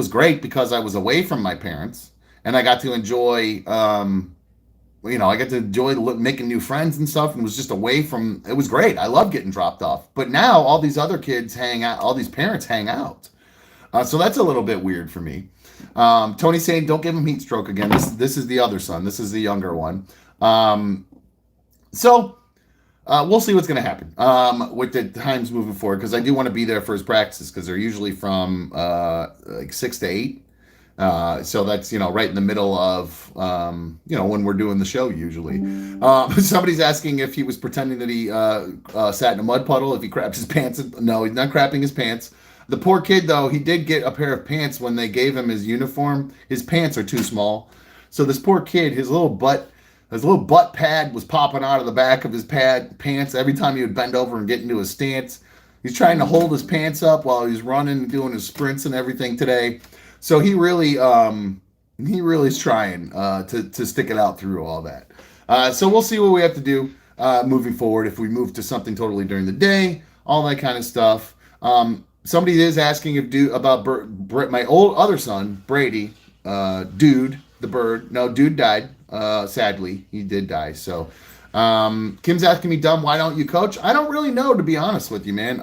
great because I was away from my parents and I got to enjoy, making new friends and stuff and was just away from, it was great. I love getting dropped off. But now all these other kids hang out, all these parents hang out. So that's a little bit weird for me. Tony's saying, don't give him heat stroke again. This is the other son. This is the younger one. We'll see what's going to happen with the times moving forward because I do want to be there for his practices because they're usually from 6 to 8. So that's, right in the middle of, when we're doing the show usually. Somebody's asking if he was pretending that he sat in a mud puddle, if he crapped his pants. No, he's not crapping his pants. The poor kid, though, he did get a pair of pants when they gave him his uniform. His pants are too small. So this poor kid, his little butt pad was popping out of the back of his pants every time he would bend over and get into his stance. He's trying to hold his pants up while he's running and doing his sprints and everything today. So he really is trying to stick it out through all that. So we'll see what we have to do moving forward. If we move to something totally during the day, all that kind of stuff. Somebody is asking about my old other son, Brady, Dude, the bird. No, Dude died. Sadly, he did die. So, Kim's asking me, Dumb, why don't you coach? I don't really know, to be honest with you, man.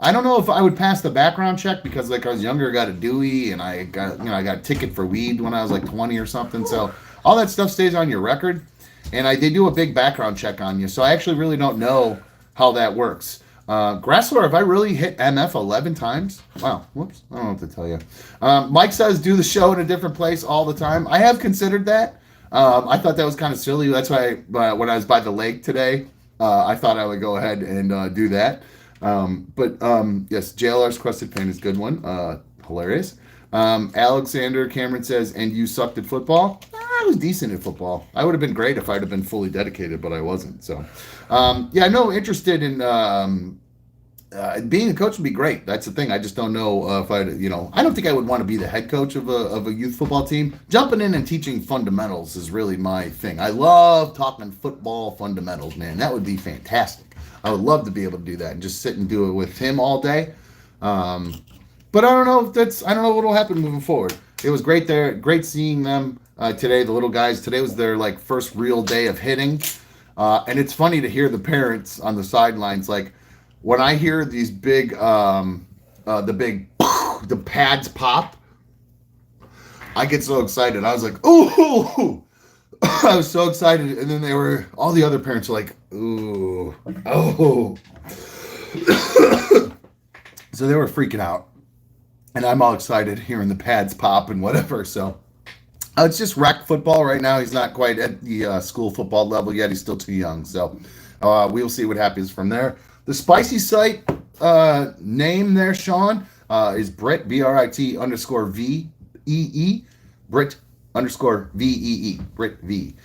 I don't know if I would pass the background check because, I was younger, I got a Dewey, and I got a ticket for weed when I was 20 or something. So all that stuff stays on your record, and they do a big background check on you. So I actually really don't know how that works. Grassler, have I really hit MF 11 times? Wow, whoops, I don't know what to tell you. Mike says, do the show in a different place all the time. I have considered that. I thought that was kind of silly. That's why when I was by the lake today, I thought I would go ahead and do that. Yes, JLR's Crusted Pain is a good one. Hilarious. Alexander Cameron says, and you sucked at football? I was decent at football. I would have been great if I'd have been fully dedicated, but I wasn't. So, interested in being a coach would be great. That's the thing. I just don't know if I don't think I would want to be the head coach of a youth football team. Jumping in and teaching fundamentals is really my thing. I love talking football fundamentals, man. That would be fantastic. I would love to be able to do that and just sit and do it with him all day. But I don't know I don't know what will happen moving forward. It was great there. Great seeing them today, the little guys. Today was their first real day of hitting. And it's funny to hear the parents on the sidelines. When I hear these big, the pads pop, I get so excited. I was like, ooh, I was so excited. And then all the other parents were like, ooh, oh. So they were freaking out. And I'm all excited hearing the pads pop and whatever. So it's just rec football right now. He's not quite at the school football level yet. He's still too young. So we'll see what happens from there. The spicy site name there, Sean, is Brit, BRIT _VEE. Brit _VEE. Brit V.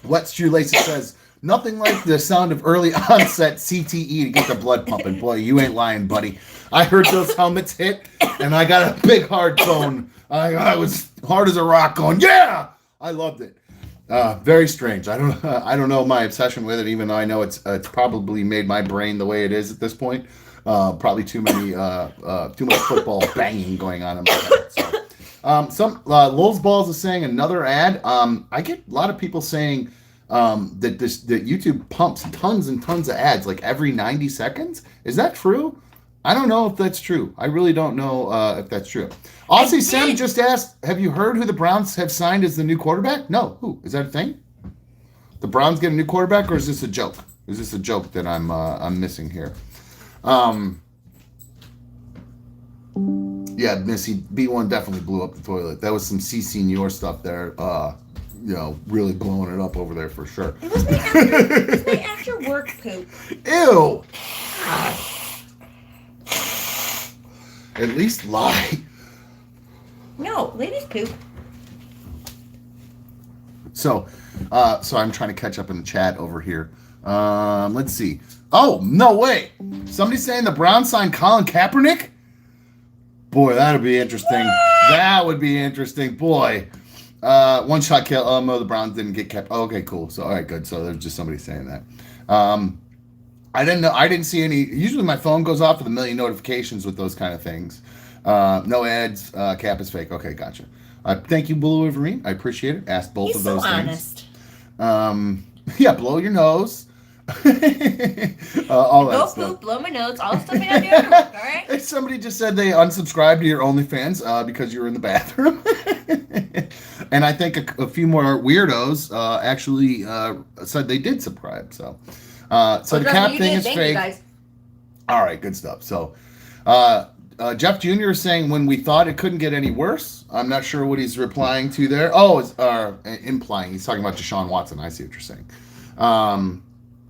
Wet Shoelaces says, nothing like the sound of early onset CTE to get the blood pumping. Boy, you ain't lying, buddy. I heard those helmets hit, and I got a big hard tone. I was hard as a rock going, yeah! I loved it. Very strange. I don't know my obsession with it, even though I know it's probably made my brain the way it is at this point. Probably too much football banging going on in my head. So. Lulz Balls is saying another ad. I get a lot of people saying that YouTube pumps tons and tons of ads like every 90 seconds. Is that true? I don't know if that's true. I really don't know if that's true. Aussie Sam just asked, have you heard who the Browns have signed as the new quarterback? No. Who? Is that a thing? The Browns get a new quarterback, or is this a joke? Is this a joke that I'm missing here? Yeah, Missy B1 definitely blew up the toilet. That was some C Senior stuff there. Really blowing it up over there for sure. It was my after work poop. Ew. At least lie. No, ladies poop. So I'm trying to catch up in the chat over here. Let's see. Oh, no way. Somebody's saying the Browns signed Colin Kaepernick? Boy, that'd be interesting. That would be interesting. Boy. One shot kill. Oh, no, the Browns didn't get kept. Oh, okay, cool. So, all right, good. So there's just somebody saying that. I didn't know. I didn't see any. Usually my phone goes off with a million notifications with those kind of things. No ads. Cap is fake. Okay, gotcha. Thank you, Blue Wolverine. I appreciate it. Asked both of those things. Honest. Yeah, blow your nose. All that stuff. Poop, blow my nose, all stuff you have to do. All right. Somebody just said they unsubscribed to your OnlyFans because you were in the bathroom. And I think a few more weirdos actually said they did subscribe. So the cap thing is fake. Guys. All right, good stuff. So Jeff Jr. is saying when we thought it couldn't get any worse. I'm not sure what he's replying to there. Oh, it's implying. He's talking about Deshaun Watson. I see what you're saying.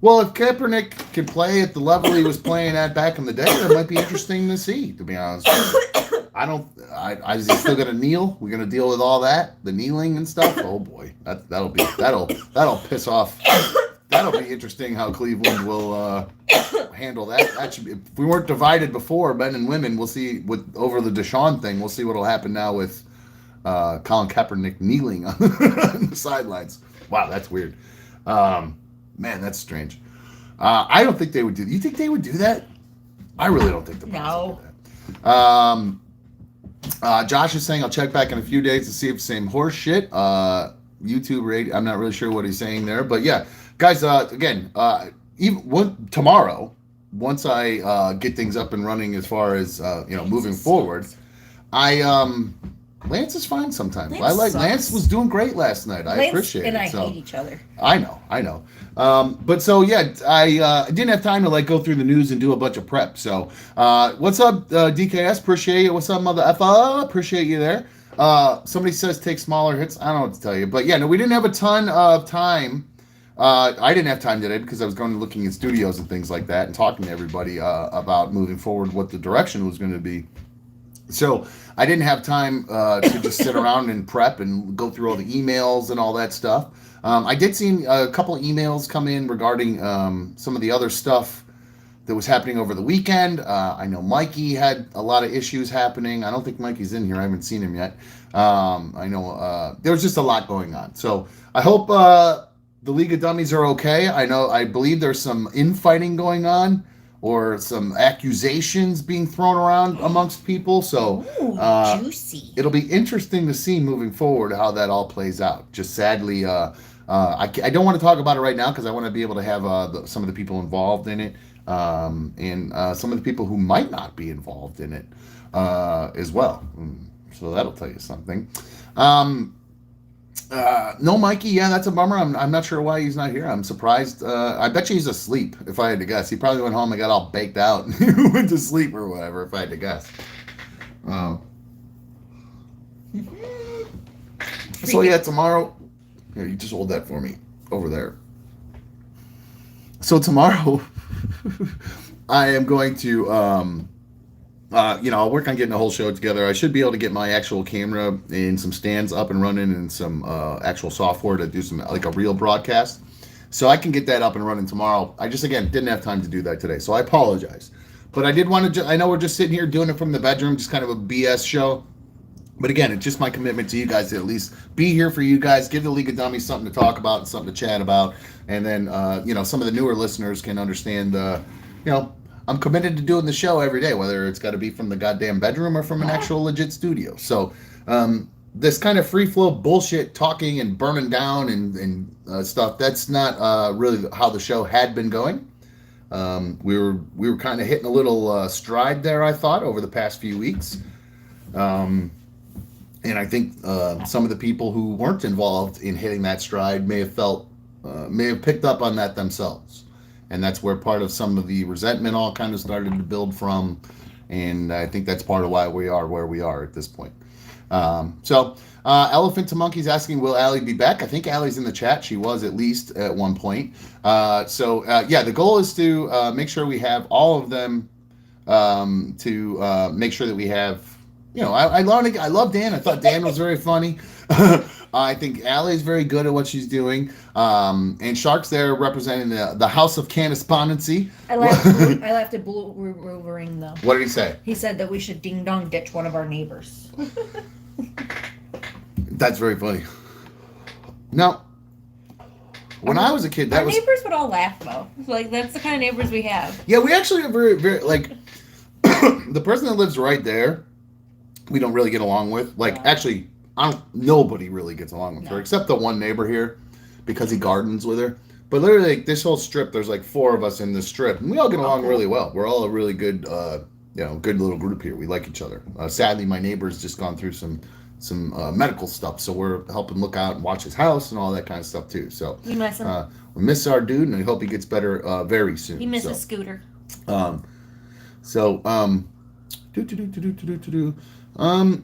Well, if Kaepernick can play at the level he was playing at back in the day, that might be interesting to see, to be honest with you. Is he still gonna kneel? We're gonna deal with all that, the kneeling and stuff. Oh boy, that'll piss off. That'll be interesting how Cleveland will handle that. That should be, if we weren't divided before, men and women, we'll see over the Deshaun thing. We'll see what'll happen now with Colin Kaepernick kneeling on the sidelines. Wow, that's weird. Man, that's strange. I don't think they would do. You think they would do that? I really don't think the Browns would do that. Josh is saying I'll check back in a few days to see if the same horse shit. YouTube radio. I'm not really sure what he's saying there, but yeah, guys. Again, tomorrow, once I get things up and running as far as moving forward, Lance is fine sometimes. Lance was doing great last night. I appreciate it. Lance and I hate each other. I know. But so yeah, I didn't have time to go through the news and do a bunch of prep. So what's up, DKS? Appreciate you. What's up, mother effa? Appreciate you there. Somebody says take smaller hits. I don't know what to tell you, but yeah, no, we didn't have a ton of time. I didn't have time today because I was going to looking at studios and things like that and talking to everybody about moving forward, what the direction was going to be. So I didn't have time to just sit around and prep and go through all the emails and all that stuff. I did see a couple of emails come in regarding some of the other stuff that was happening over the weekend. I know Mikey had a lot of issues happening. I don't think Mikey's in here. I haven't seen him yet. I know there was just a lot going on. So I hope the League of Dummies are okay. I believe there's some infighting going on, or some accusations being thrown around amongst people. So juicy. It'll be interesting to see moving forward how that all plays out. Just sadly, I don't want to talk about it right now because I want to be able to have some of the people involved in it and some of the people who might not be involved in it as well. So that'll tell you something. No, Mikey. Yeah, that's a bummer. I'm not sure why he's not here. I'm surprised. I bet you he's asleep. If I had to guess, he probably went home and got all baked out and went to sleep or whatever. If I had to guess. So yeah, tomorrow. Here, you just hold that for me over there. So tomorrow, I am going to. I'll work on getting the whole show together. I should be able to get my actual camera and some stands up and running and some actual software to do some like a real broadcast. So I can get that up and running tomorrow. I just, again, didn't have time to do that today. So I apologize. But I did want to, I know we're just sitting here doing it from the bedroom, just kind of a BS show. But again, it's just my commitment to you guys to at least be here for you guys, give the League of Dummies something to talk about and something to chat about. And then, some of the newer listeners can understand, I'm committed to doing the show every day, whether it's got to be from the goddamn bedroom or from an actual legit studio. So this kind of free flow bullshit talking and burning down and stuff, that's not really how the show had been going. We were kind of hitting a little stride there, I thought, over the past few weeks. And I think some of the people who weren't involved in hitting that stride may have picked up on that themselves. And that's where part of some of the resentment all kind of started to build from. And I think that's part of why we are where we are at this point. Elephant to Monkey's asking, will Allie be back? I think Allie's in the chat. She was at least at one point. The goal is to make sure we have all of them to make sure that we have, I love Dan. I thought Dan was very funny. I think Allie's very good at what she's doing. And Shark's there representing the House of Canispondency. I laughed at Wolverine, though. What did he say? He said that we should ding-dong ditch one of our neighbors. That's very funny. Now, when I was a kid, our neighbors would all laugh, though. Like, that's the kind of neighbors we have. Yeah, we actually are very, very, like, the person that lives right there, we don't really get along with. Like, actually, nobody really gets along with her, except the one neighbor here, because he gardens with her. But literally, like, this whole strip, there's like 4 of us in this strip, and we all get along really well. We're all a really good, good little group here. We like each other. Sadly, my neighbor's just gone through some medical stuff, so we're helping look out and watch his house and all that kind of stuff too. So you miss him. We miss our dude, and I hope he gets better very soon. He misses Scooter.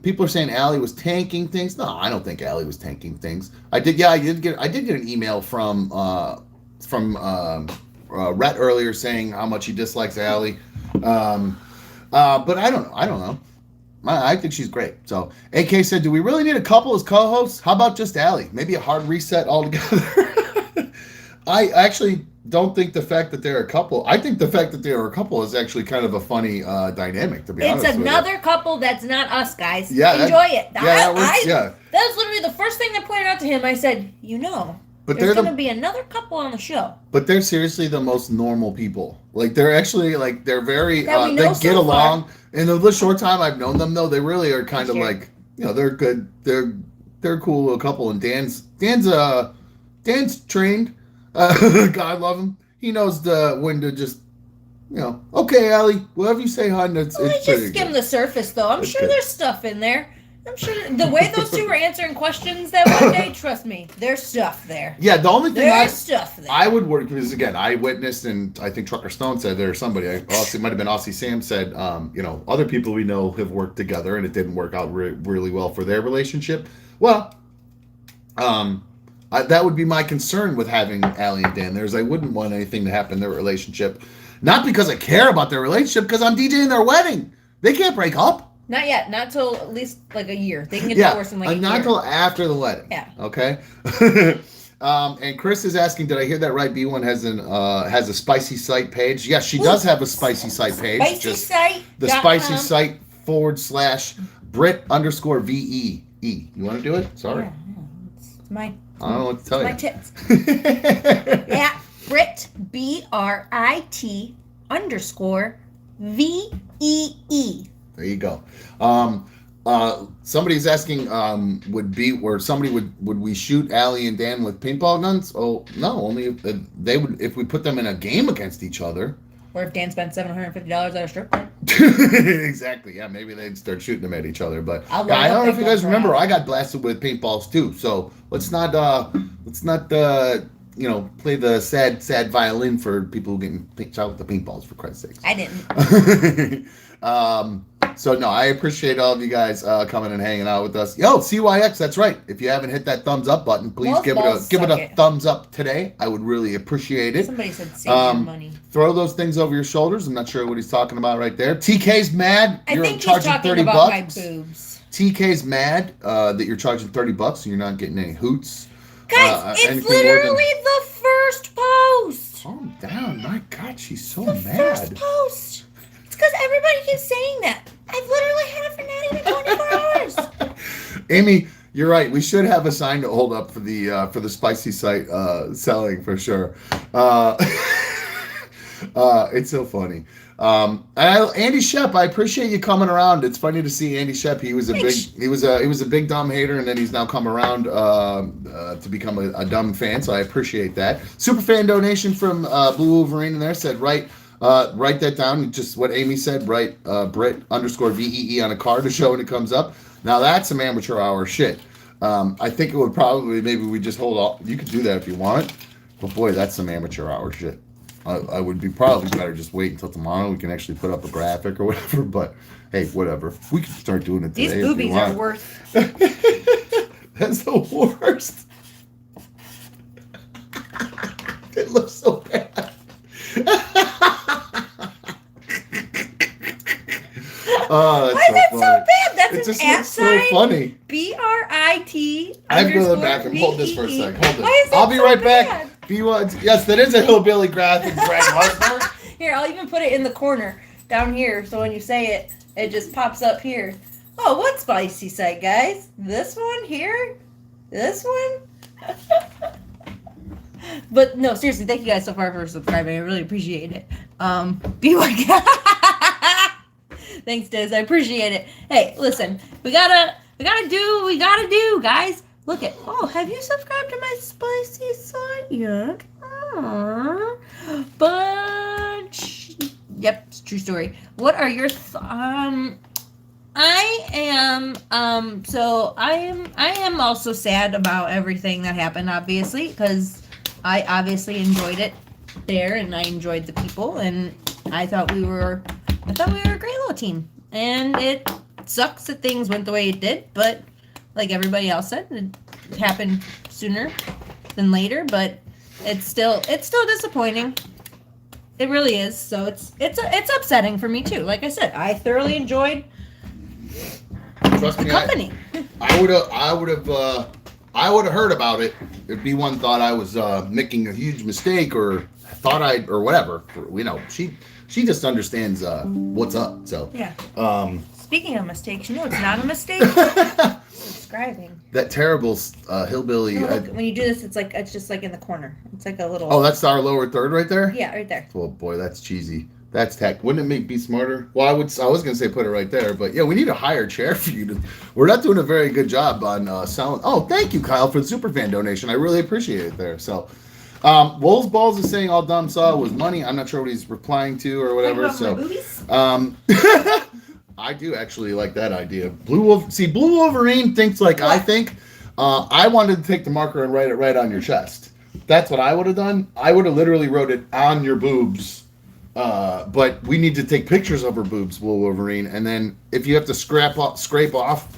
People are saying Allie was tanking things. No, I don't think Allie was tanking things. I did get an email from Rhett earlier saying how much he dislikes Allie. But I don't know. I think she's great. So AK said, do we really need a couple as co-hosts? How about just Allie? Maybe a hard reset altogether. I actually don't think the fact that they're a couple. I think the fact that they're a couple is actually kind of a funny dynamic, to be honest with you. It's another couple that's not us, guys. Yeah, enjoy it. That was literally the first thing I pointed out to him. I said, but there's going to be another couple on the show. But they're seriously the most normal people. Like, they're actually, like, they're very, they get along. In the short time I've known them, though, they really are kind of like, they're good. They're a cool little couple. And Dan's trained. God love him. He knows when to just, okay, Allie, whatever you say, hon. It's just skim the surface, though. I'm sure there's stuff in there. I'm sure the way those two were answering questions that one day, trust me, there's stuff there. Yeah, the only thing stuff there. I would work, because again, I witnessed, and I think Trucker Stone said there, or somebody, it might have been Aussie Sam said, other people we know have worked together and it didn't work out really well for their relationship. Well, that would be my concern with having Allie and Dan. I wouldn't want anything to happen in their relationship. Not because I care about their relationship, because I'm DJing their wedding. They can't break up. Not yet. Not till at least like a year. They can get divorced in like a year. Not till after the wedding. Yeah. Okay. And Chris is asking, did I hear that right? B1 has a spicy site page. Yes, she does have a spicy site page. Spicy site. The spicy site /Brit_VE. You want to do it? Sorry. Yeah, it's my. I don't know what to tell you. My tits. At Brit BRIT_VEE. There you go. Somebody's asking, would we shoot Allie and Dan with paintball guns? Oh no, only if we put them in a game against each other. Or if Dan spent $750 at a strip club. Exactly. Yeah, maybe they'd start shooting them at each other. But I don't know if you guys remember, I got blasted with paintballs too. So let's not play the sad violin for people who getting shot with the paintballs, for Christ's sake. I didn't. So no, I appreciate all of you guys coming and hanging out with us. Yo, CYX, that's right. If you haven't hit that thumbs up button, please give it a thumbs up today. I would really appreciate it. Somebody said save your money. Throw those things over your shoulders. I'm not sure what he's talking about right there. TK's mad. I think he's talking about my boobs. TK's mad that you're charging $30 and you're not getting any hoots. Guys, it's literally the first post. Calm down. My God, she's so the mad. First post. It's because everybody keeps saying that. I've literally had it for not even 24 hours. Amy, you're right. We should have a sign to hold up for the spicy site selling for sure. It's so funny. Andy Shep, I appreciate you coming around. It's funny to see Andy Shep. He was a big dumb hater, and then he's now come around to become a dumb fan. So I appreciate that. Super fan donation from Blue Wolverine in there said write that down. Just what Amy said. Write Brit_VEE on a card to show when it comes up. Now that's some amateur hour shit. I think it would probably maybe we just hold off. You could do that if you want, but boy, that's some amateur hour shit. I would be probably better just wait until tomorrow. We can actually put up a graphic or whatever. But hey, whatever. We can start doing it today. These boobies are worth. That's the worst. It looks so bad. Oh, why is that so bad? That's it just an looks so funny. BRIT. I have to go back and hold this for a sec. Hold this. Why is that I'll be so right bad? back. Yes, that is a hillbilly graphic. Here, I'll even put it in the corner down here, so when you say it, it just pops up here. Oh, what spicy site, guys? This one here? This one? But no, seriously, thank you guys so far for subscribing. I really appreciate it. BYK. Thanks, Des. I appreciate it. Hey, listen, we gotta do what we gotta do, guys. Look at, have you subscribed to my spicy site yet? Yep, it's a true story. What are your I am also sad about everything that happened, obviously, because I obviously enjoyed it there, and I enjoyed the people, and I thought we were a great little team. And it sucks that things went the way it did, but like everybody else said, it happened sooner than later, but it's still disappointing. It really is. So it's upsetting for me too. Like I said, I thoroughly enjoyed the company. I would have heard about it if B1 thought I was making a huge mistake or or whatever. She just understands what's up. So yeah. Speaking of mistakes, it's not a mistake. Subscribing. That terrible hillbilly. When you do this, it's just like in the corner. It's like a little. Oh, that's our lower third right there. Yeah, right there. Oh boy, that's cheesy. That's tech. Wouldn't it be smarter? Well, I was gonna say put it right there, but yeah, we need a higher chair for you to. We're not doing a very good job on selling. Oh, thank you, Kyle, for the superfan donation. I really appreciate it there. So. Wolves Balls is saying all Dom saw was money. I'm not sure what he's replying to or whatever. So, I do actually like that idea. Blue Wolverine thinks like I think. I wanted to take the marker and write it right on your chest. That's what I would have done. I would have literally wrote it on your boobs. But we need to take pictures of her boobs, Blue Wolverine, and then if you have to scrape off,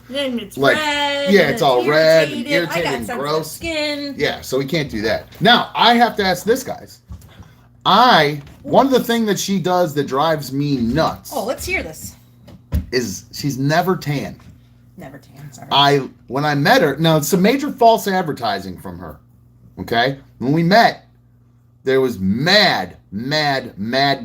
then it's red. Yeah, it's all red and irritated and gross. Skin. Yeah, so we can't do that. Now I have to ask this, guys. One of the things that she does that drives me nuts. Oh, let's hear this. Is she's never tan. Never tan. Sorry. When I met her, now it's some major false advertising from her. Okay, when we met, there was mad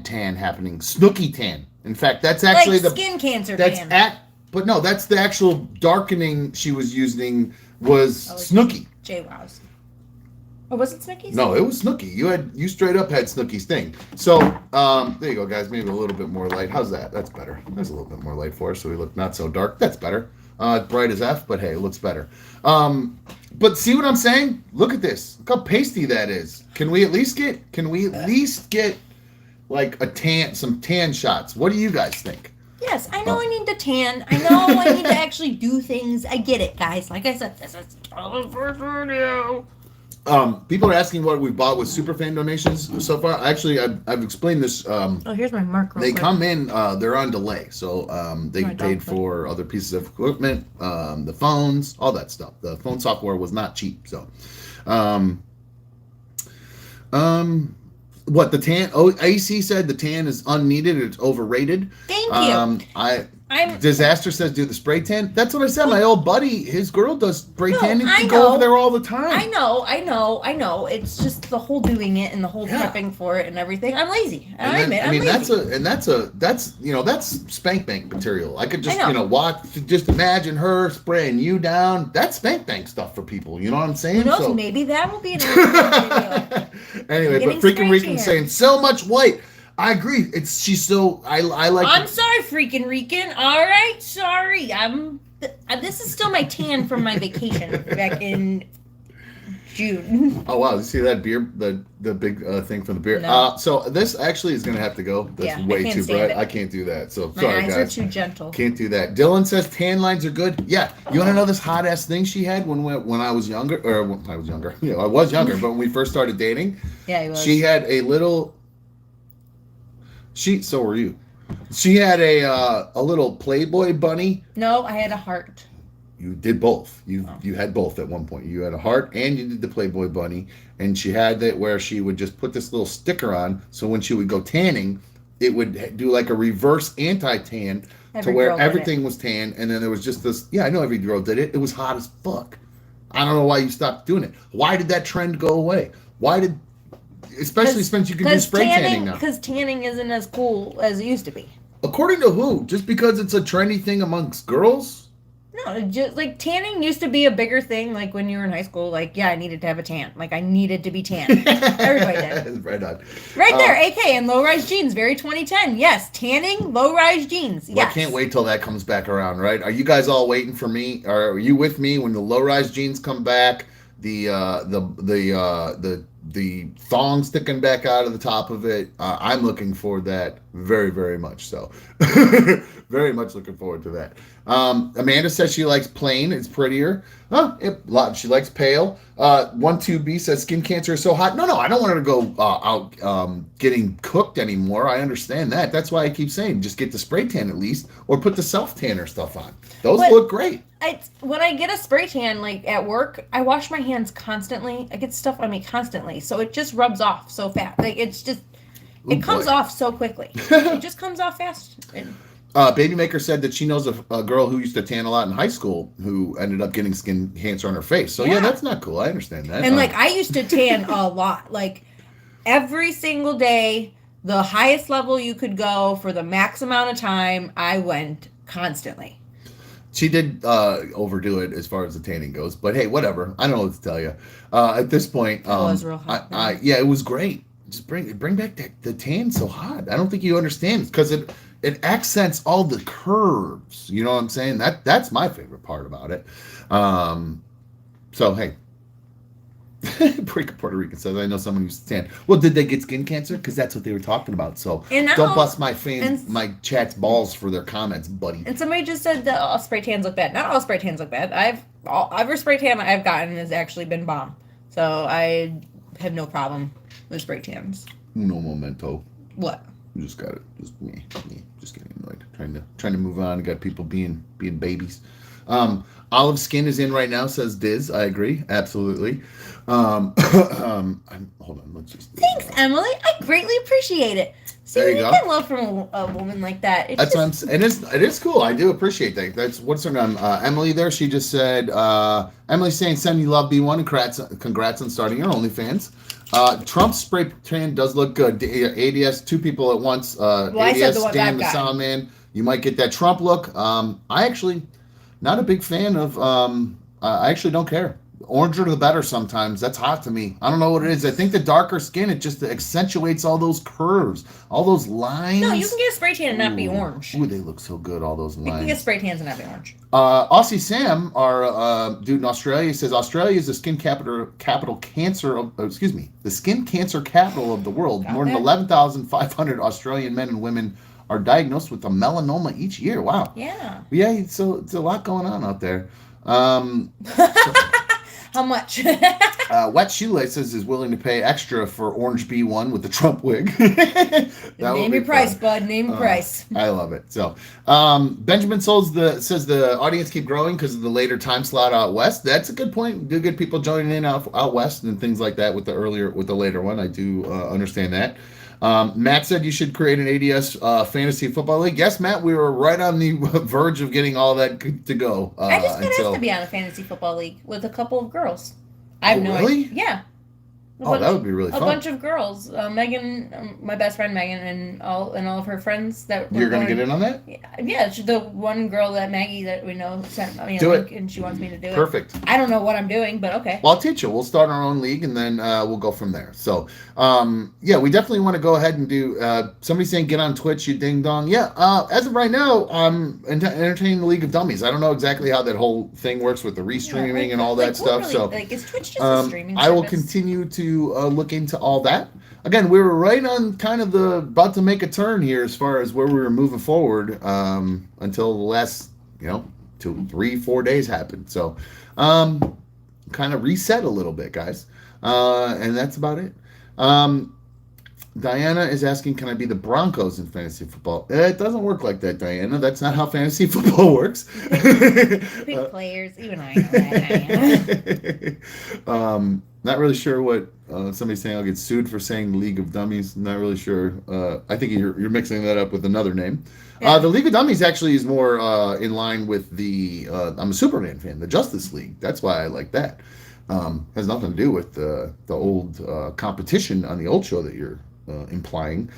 tan happening. Snooky tan. In fact, that's actually like skin cancer tan. But no, that's the actual darkening she was using was Snooky. JWowws. Oh, was it Snooky's? No, it was Snooky. You straight up had Snooky's thing. So, there you go, guys. Maybe a little bit more light. How's that? That's better. There's a little bit more light for us, so we look not so dark. That's better. Bright as F, but hey, it looks better. But see what I'm saying? Look at this. Look how pasty that is. Can we at least get like some tan shots? What do you guys think? Yes, I know I need to tan. I know I need to actually do things. I get it, guys. Like I said, this is the first video. People are asking what we bought with superfan donations so far. Actually, I've explained this. Oh, here's my mark. They come in. They're on delay, so they paid for other pieces of equipment, the phones, all that stuff. The phone software was not cheap. So, what the tan? Oh, AC said the tan is unneeded. It's overrated. Thank you. Disaster says do the spray tan. That's what I said. My old buddy, his girl does spray tanning. I We go over there all the time. I know. It's just the whole doing it and the whole prepping for it and everything. I'm lazy. I'm lazy. That's spank bank material. I could just just imagine her spraying you down. That's spank bank stuff for people. You know what I'm saying? Who knows? Maybe that will be an video. Anyway, but freaking Rican saying so much white. I agree. She's so I like. I'm sorry, freaking Rican. All right, sorry. This is still my tan from my vacation back in June. Oh wow! You see that beer? The big thing from the beer. No. So this actually is going to have to go. That's way too bright. I can't do that. So sorry, guys. My eyes are too gentle. Can't do that. Dylan says tan lines are good. Yeah. You want to know this hot ass thing she had when I was younger, or when I was younger? I was younger, but when we first started dating, he was. She had a little. So were you. She had a little Playboy bunny. No, I had a heart. You did both. You had both at one point. You had a heart and you did the Playboy bunny. And she had that where she would just put this little sticker on. So when she would go tanning, it would do like a reverse anti-tan to where everything was tan. And then there was just this. Yeah, I know every girl did it. It was hot as fuck. I don't know why you stopped doing it. Why did that trend go away? Especially since you can do spray tanning now. Because tanning isn't as cool as it used to be. According to who? Just because it's a trendy thing amongst girls? No, just like tanning used to be a bigger thing. Like when you were in high school, like I needed to have a tan. Like I needed to be tan. Everybody did. Right on. Right there, AK and low-rise jeans, very 2010. Yes, tanning, low-rise jeans. Yes. Well, I can't wait till that comes back around. Right? Are you guys all waiting for me? Or are you with me when the low-rise jeans come back? The thong sticking back out of the top of it. I'm looking forward to that very, very much so. Very much looking forward to that. Amanda says she likes plain. It's prettier. She likes pale. 12B says skin cancer is so hot. No, I don't want her to go out getting cooked anymore. I understand that. That's why I keep saying just get the spray tan at least, or put the self tanner stuff on. Those look great. When I get a spray tan, like at work, I wash my hands constantly. I get stuff on me constantly, so it just rubs off so fast. Like it comes off so quickly. It just comes off fast. Baby Maker said that she knows a girl who used to tan a lot in high school who ended up getting skin cancer on her face. So yeah, that's not cool. I understand that. And I used to tan a lot, like every single day, the highest level you could go for the max amount of time. I went constantly. She did overdo it as far as the tanning goes, but hey, whatever. I don't know what to tell you. At this point, it was real hot. It was great. Just bring back the tan so hot. I don't think you understand because it accents all the curves. You know what I'm saying? That's my favorite part about it. So hey. Puerto Rican says, I know someone who's tan. Well, did they get skin cancer? Because that's what they were talking about. So don't bust my chat's balls for their comments, buddy. And somebody just said that all spray tans look bad. Not all spray tans look bad. Every spray tan I've gotten has actually been bomb. So I have no problem with spray tans. No momento. What? You just got it. Just me. Just getting annoyed. Trying to move on. Got people being babies. Olive skin is in right now, says Diz. I agree. Absolutely. Hold on. Let's just. Thanks, Emily. I greatly appreciate it. See, there you go. Get love from a woman like that. That's what I'm saying. It is cool. I do appreciate that. That's what's her name? Emily there. She just said, Emily's saying, send you love, B1, and congrats on starting your OnlyFans. Trump's spray tan does look good. ADS, two people at once. ADS, Dan, the sound man. You might get that Trump look. I actually, not a big fan of, I actually don't care. Oranger the better sometimes. That's hot to me. I don't know what it is. I think the darker skin, it just accentuates all those curves, all those lines. No, you can get a spray tan and not be orange. Ooh, they look so good, all those lines. You can get spray tans and not be orange. Aussie Sam, our dude in Australia, says Australia is the skin capital cancer of, the skin cancer capital of the world. More than 11,500 Australian men and women are diagnosed with a melanoma each year. Wow. Yeah. Yeah, so it's a lot going on out there. How much? Wet Shoelaces is willing to pay extra for Orange B1 with the Trump wig. Name your price, bud. Name your price. I love it. So, Benjamin says the audience keep growing because of the later time slot out west. That's a good point. Good people joining in out west and things like that with the later one. I do understand that. Matt said you should create an ADS fantasy football league. Yes, Matt, we were right on the verge of getting all that to go. I just got asked to be on a fantasy football league with a couple of girls. I have no really? idea. Yeah. That would be really fun. A bunch of girls. Megan, my best friend Megan, and all of her friends that You're going to get in on that? Yeah, the one girl that Maggie that we know sent me a link, and she wants me to do it. Perfect. I don't know what I'm doing, but okay. Well, I'll teach you. We'll start our own league, and then we'll go from there. So, we definitely want to go ahead and do. Somebody saying get on Twitch, you ding dong. Yeah. As of right now, I'm entertaining the League of Dummies. I don't know exactly how that whole thing works with the restreaming and all that stuff. Really, so, is Twitch just a streaming service? I will continue to look into all that. Again, we were right on kind of about to make a turn here as far as where we were moving forward until the last 2, 3, 4 days happened. So kind of reset a little bit, guys, and that's about it. Diana is asking, can I be the Broncos in fantasy football? It doesn't work like that, Diana. That's not how fantasy football works. Big players, even I know that. Not really sure what somebody's saying. I'll get sued for saying League of Dummies. Not really sure. I think you're mixing that up with another name. Yeah. The League of Dummies actually is more in line with the. I'm a Superman fan. The Justice League. That's why I like that. Has nothing to do with the old competition on the old show that you're implying.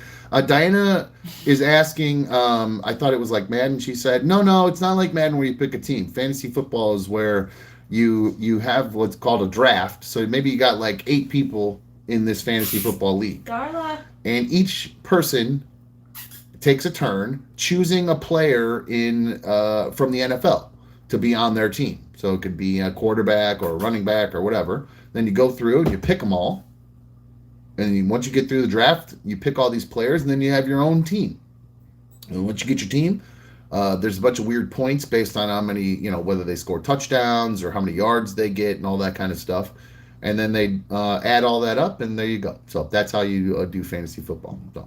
Diana is asking. I thought it was like Madden. She said, no, it's not like Madden where you pick a team. Fantasy football is where you have what's called a draft. So maybe you got like 8 people in this fantasy football league. Darla. And each person takes a turn choosing a player from the NFL to be on their team. So it could be a quarterback or a running back or whatever. Then you go through and you pick them all. And once you get through the draft, you pick all these players, and then you have your own team. And once you get your team, there's a bunch of weird points based on how many, whether they score touchdowns or how many yards they get and all that kind of stuff. And then they add all that up, and there you go. So that's how you do fantasy football. So,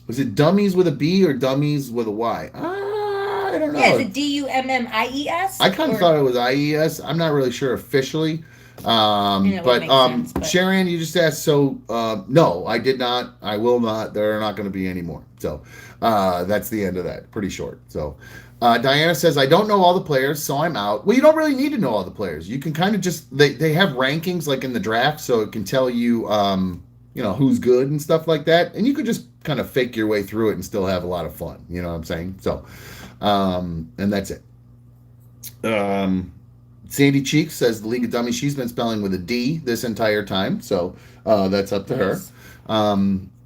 was it dummies with a B or dummies with a Y? I don't know. Yeah, is it DUMMIES? I kind of thought it was IES. I'm not really sure officially. But Sharon, you just asked. So no, I did not. I will not. There are not going to be any more. So that's the end of that. Pretty short. So Diana says, I don't know all the players, so I'm out. Well, you don't really need to know all the players. You can kind of just they have rankings like in the draft, so it can tell you who's good and stuff like that, and you could just kind of fake your way through it and still have a lot of fun. You know what I'm saying? So and that's it. Sandy Cheeks says the League of Dummies, she's been spelling with a D this entire time, so that's up to her.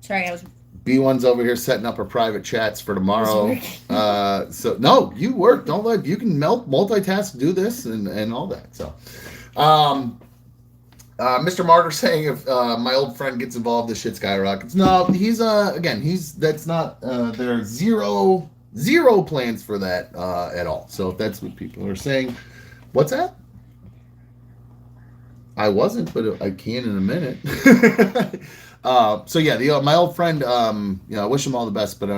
Sorry, I was... B1's over here setting up her private chats for tomorrow. So no, you work. Don't let you can multitask, do this and all that. So, Mr. Martyr saying if my old friend gets involved, the shit skyrockets. No, he's that's not there are zero plans for that at all. So if that's what people are saying. What's that? I wasn't, but I can in a minute. So yeah, my old friend. I wish him all the best, but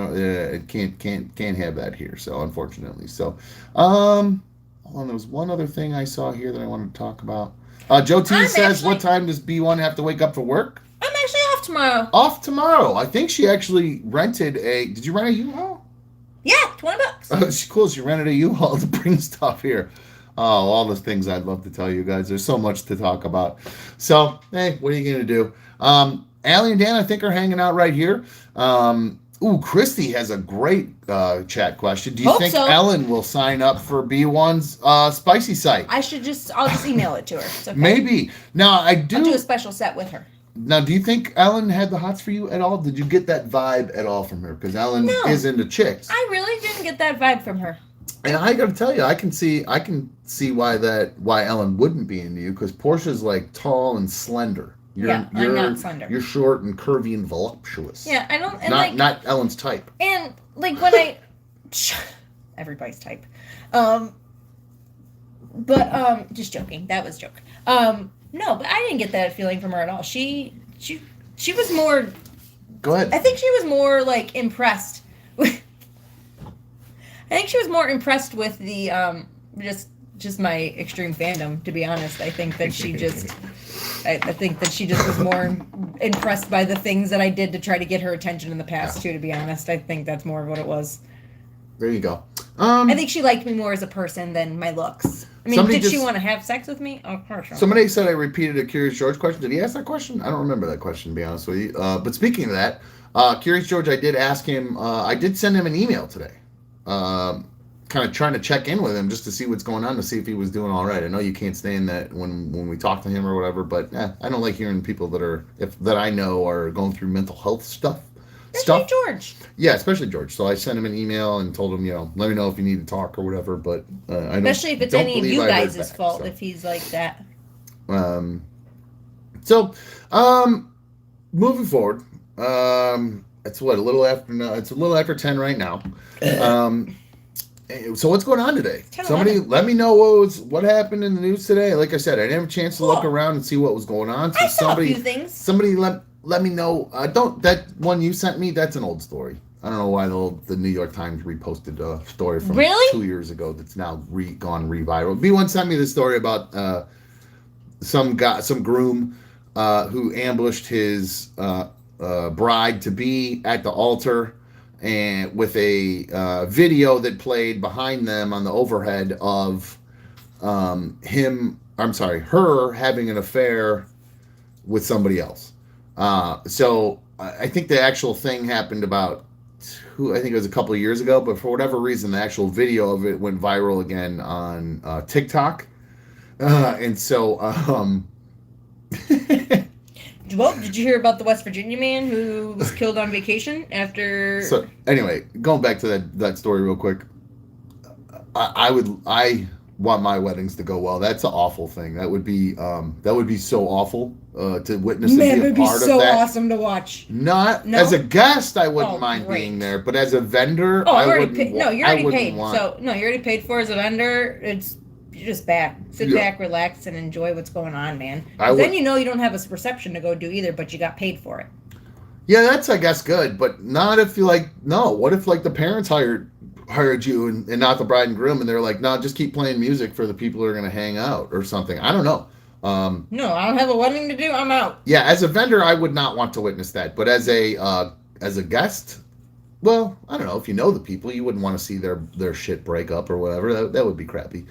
can't have that here. So unfortunately, so hold on. There was one other thing I saw here that I wanted to talk about. Joe T says, "What time does B1 have to wake up for work?" I'm actually off tomorrow. Off tomorrow. I think she actually rented a. Did you rent a U-Haul? Yeah, $20. Cool. She rented a U-Haul to bring stuff here. Oh, all the things I'd love to tell you guys. There's so much to talk about. So, hey, what are you going to do? Allie and Dan, I think, are hanging out right here. Christy has a great chat question. Do you think Ellen will sign up for B1's spicy site? I'll just email it to her. It's okay. Maybe. Now, I'll do a special set with her. Now, do you think Ellen had the hots for you at all? Did you get that vibe at all from her? Because Ellen is into chicks. I really didn't get that vibe from her. And I got to tell you, I can see why Ellen wouldn't be into you, because Portia's like tall and slender. I'm not slender. You're short and curvy and voluptuous. Yeah, I don't. And not Ellen's type. And like when everybody's type. But just joking. That was a joke. No, but I didn't get that feeling from her at all. She was more. Go ahead. I think she was more like impressed with. I think she was more impressed with the just my extreme fandom. To be honest, I think that she just. I think that she just was more impressed by the things that I did to try to get her attention in the past too. To be honest, I think that's more of what it was. There you go. I think she liked me more as a person than my looks. I mean, did she want to have sex with me? Oh, of course. Somebody said I repeated a Curious George question. Did he ask that question? I don't remember that question, to be honest with you. But speaking of that, Curious George, I did ask him, I did send him an email today. Kind of trying to check in with him just to see what's going on, to see if he was doing all right. I know you can't stand that when we talk to him or whatever, but I don't like hearing people that I know are going through mental health stuff. Especially George. Yeah, especially George. So I sent him an email and told him, let me know if you need to talk or whatever. But I especially if it's any of you guys' fault, if he's like that. So, moving forward, it's a little after 10 right now. So what's going on today? Somebody let me know what happened in the news today. Like I said, I didn't have a chance to look around and see what was going on. So I saw a few things. Somebody let me know. That one you sent me, that's an old story. I don't know why the New York Times reposted a story from 2 years ago that's now gone re-viral. B1 sent me the story about some groom who ambushed his bride to be at the altar, and with a video that played behind them on the overhead of her having an affair with somebody else. So I think the actual thing happened I think it was a couple of years ago, but for whatever reason, the actual video of it went viral again on TikTok. And so, well, did you hear about the West Virginia man who was killed on vacation after? So anyway, going back to that story real quick, I want my weddings to go well. That's an awful thing. That would be so awful to witness and be a part of that. It would be so awesome to watch. As a guest, I wouldn't mind being there, but as a vendor, I wouldn't. You're already paid. You're already paid for as a vendor. You're just sit back, relax, and enjoy what's going on, man. Then you don't have a reception to go do either, but you got paid for it. Yeah, that's, I guess, good, but not if you what if the parents hired you and not the bride and groom, and they're like, no, just keep playing music for the people who are going to hang out or something. I don't know. No, I don't have a wedding to do. I'm out. Yeah, as a vendor, I would not want to witness that, but as a guest, well, I don't know. If you know the people, you wouldn't want to see their shit break up or whatever. That would be crappy.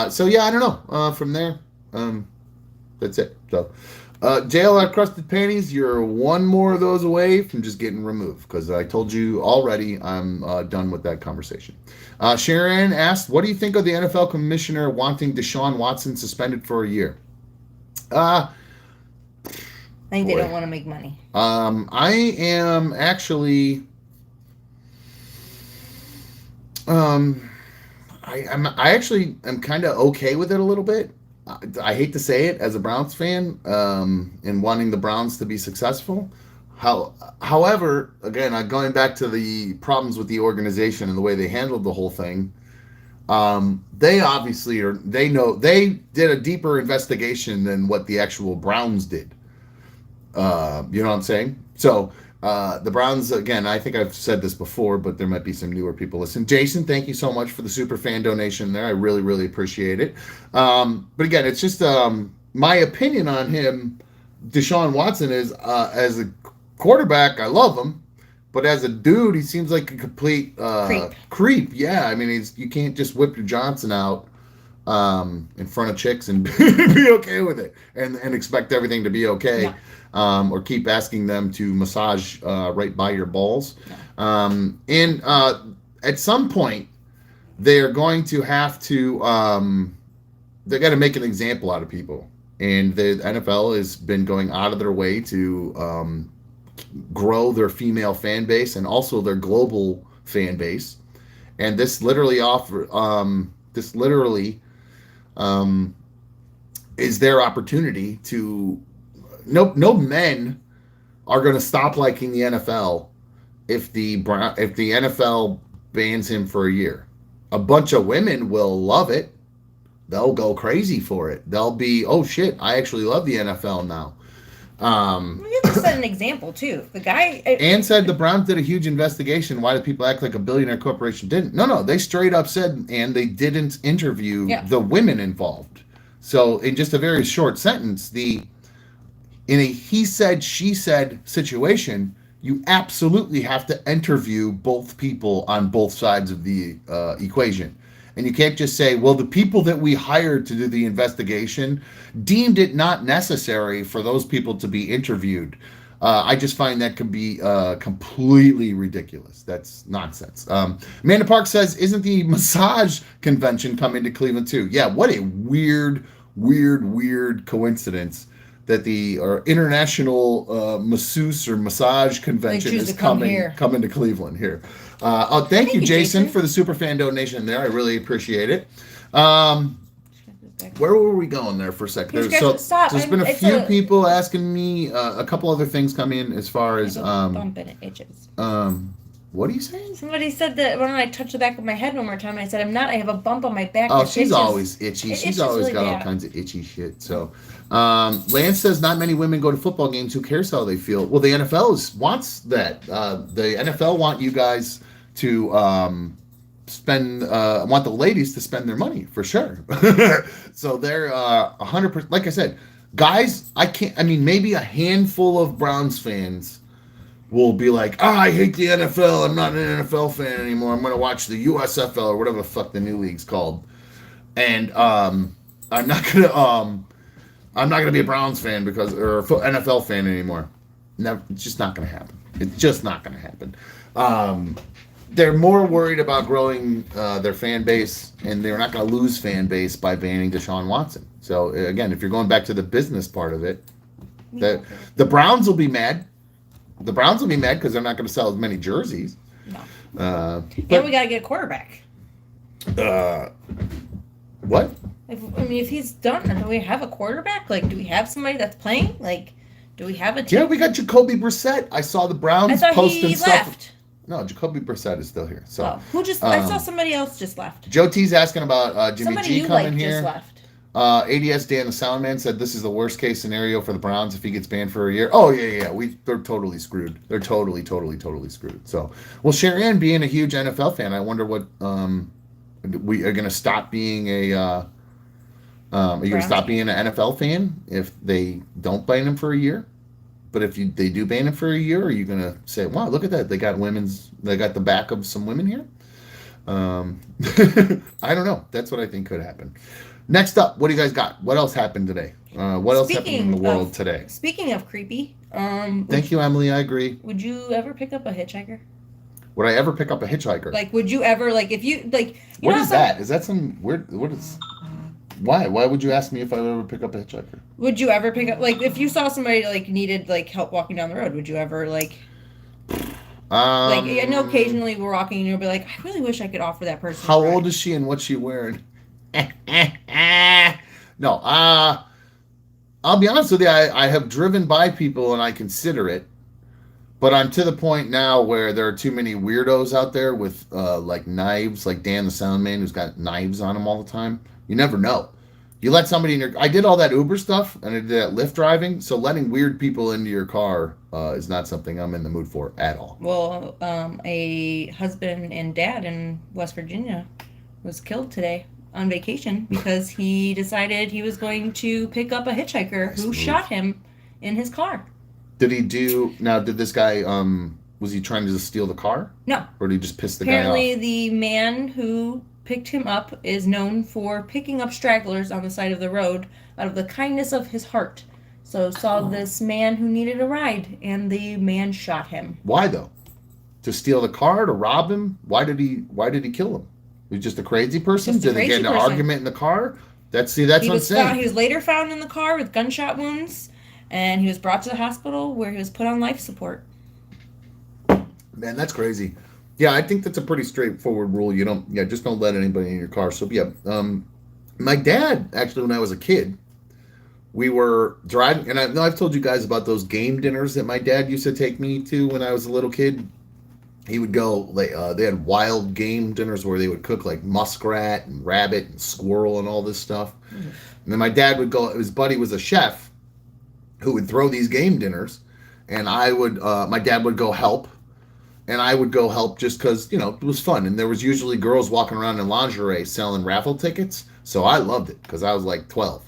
So yeah, I don't know. From there, that's it. So, JLR Crusted Panties, you're one more of those away from just getting removed, because I told you already I'm done with that conversation. Sharon asked, what do you think of the NFL commissioner wanting Deshaun Watson suspended for a year? I think they don't want to make money. I am actually... I actually am kind of okay with it a little bit. I hate to say it as a Browns fan, and wanting the Browns to be successful. However, again, going back to the problems with the organization and the way they handled the whole thing, they obviously they did a deeper investigation than what the actual Browns did. You know what I'm saying? So the Browns, again, I think I've said this before, but there might be some newer people listening. Jason, thank you so much for the super fan donation there. I really, really appreciate it. But again, it's just my opinion on him. Deshaun Watson is, as a quarterback, I love him, but as a dude, he seems like a complete creep. Yeah, I mean, you can't just whip your Johnson out in front of chicks and be okay with it and expect everything to be okay. Yeah. Or keep asking them to massage right by your balls. And at some point, they're going to have to, they got to make an example out of people. And the NFL has been going out of their way to grow their female fan base and also their global fan base. And this literally is their opportunity to. No men are going to stop liking the NFL if the NFL bans him for a year. A bunch of women will love it. they'll go crazy for it. They'll be, oh shit, I actually love the NFL now. You have to set an example too. The guy And said the Browns did a huge investigation. Why do people act like a billionaire corporation didn't? No, they straight up said, and they didn't interview the women involved. So in just a very short sentence, in a he said, she said situation, you absolutely have to interview both people on both sides of the equation. And you can't just say, well, the people that we hired to do the investigation deemed it not necessary for those people to be interviewed. I just find that could be completely ridiculous. That's nonsense. Amanda Park says, isn't the massage convention coming to Cleveland too? Yeah, what a weird coincidence that the international masseuse or massage convention is coming to Cleveland here. Thank you, Jason, for the super fan donation there. I really appreciate it. Where were we going there for a second? There's been a few people asking me a couple other things come in as far as bump and it itches. What are you saying? Somebody said that when I touch the back of my head one more time, I said I have a bump on my back. Oh, she's always itchy. She's always really got all kinds of itchy shit. So Lance says not many women go to football games. Who cares how they feel? Well, the NFL wants that. The NFL want you guys to want the ladies to spend their money for sure. So they're 100%. Like I said, guys, maybe a handful of Browns fans will be like, I hate the NFL. I'm not an NFL fan anymore. I'm going to watch the USFL or whatever the fuck the new league's called. And I'm not gonna be a Browns fan or a NFL fan anymore. Never, it's just not gonna happen. It's just not gonna happen. They're more worried about growing their fan base, and they're not gonna lose fan base by banning Deshaun Watson. So again, if you're going back to the business part of it, the Browns will be mad. The Browns will be mad because they're not going to sell as many jerseys. No. And we got to get a quarterback. What? If he's done, do we have a quarterback? Like, do we have somebody that's playing? Like, do we have a team? Yeah, we got Jacoby Brissett. I saw the Browns posting stuff. Left. No, Jacoby Brissett is still here. So who just? I saw somebody else just left. Joe T's asking about Jimmy G coming here. Just left. ADS Dan the Sound Man said this is the worst case scenario for the Browns if he gets banned for a year. Oh yeah. They're totally screwed. They're totally screwed. So, well, Sharon being a huge NFL fan, I wonder what we are going to stop being a. Are you going to stop being an NFL fan if they don't ban him for a year? But if they do ban him for a year, are you going to say, "Wow, look at that! They got the back of some women here"? I don't know. That's what I think could happen. Next up, what do you guys got? What else happened today? What else happened in the world today? Speaking of creepy, thank you, Emily. I agree. Would you ever pick up a hitchhiker? Would I ever pick up a hitchhiker? Like, would you ever, like, if you, like... What is that? Is that some weird... What is... Why? Why would you ask me if I would ever pick up a hitchhiker? Would you ever pick up... Like, if you saw somebody, like, needed, like, help walking down the road, would you ever, like... like, I know occasionally we're walking and you'll be like, I really wish I could offer that person How old is she and what's she wearing? No, I'll be honest with you. I have driven by people and I consider it, but I'm to the point now where there are too many weirdos out there with like knives, like Dan the Sound Man, who's got knives on him all the time. You never know. You let somebody in your... I did all that Uber stuff and I did that Lyft driving, so letting weird people into your car is not something I'm in the mood for at all. Well, a husband and dad in West Virginia was killed today on vacation because he decided he was going to pick up a hitchhiker who shot him in his car. Did this guy, was he trying to steal the car? No. Or did he just piss the guy off? Apparently the man who picked him up is known for picking up stragglers on the side of the road out of the kindness of his heart. So saw this man who needed a ride and the man shot him. Why though? To steal the car? To rob him? Why did he kill him? He was just a crazy person? Did they get in an argument in the car? That's what I'm saying. He was later found in the car with gunshot wounds, and he was brought to the hospital where he was put on life support. Man, that's crazy. Yeah, I think that's a pretty straightforward rule. Just don't let anybody in your car. So yeah, my dad, actually, when I was a kid, we were driving, and I've told you guys about those game dinners that my dad used to take me to when I was a little kid. he would go, like, they had wild game dinners where they would cook like muskrat and rabbit and squirrel and all this stuff. And then my dad would go, his buddy was a chef who would throw these game dinners, and my dad would go help, and I would go help just because, it was fun. And there was usually girls walking around in lingerie selling raffle tickets, so I loved it because I was like 12.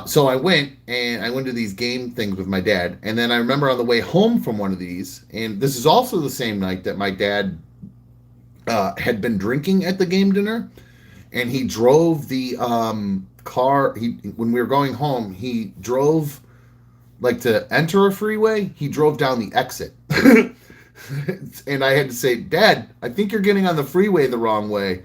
So I went to these game things with my dad, and then I remember on the way home from one of these, and this is also the same night that my dad had been drinking at the game dinner, and he drove the car. When we were going home, he drove, like, to enter a freeway. He drove down the exit, and I had to say, "Dad, I think you're getting on the freeway the wrong way,"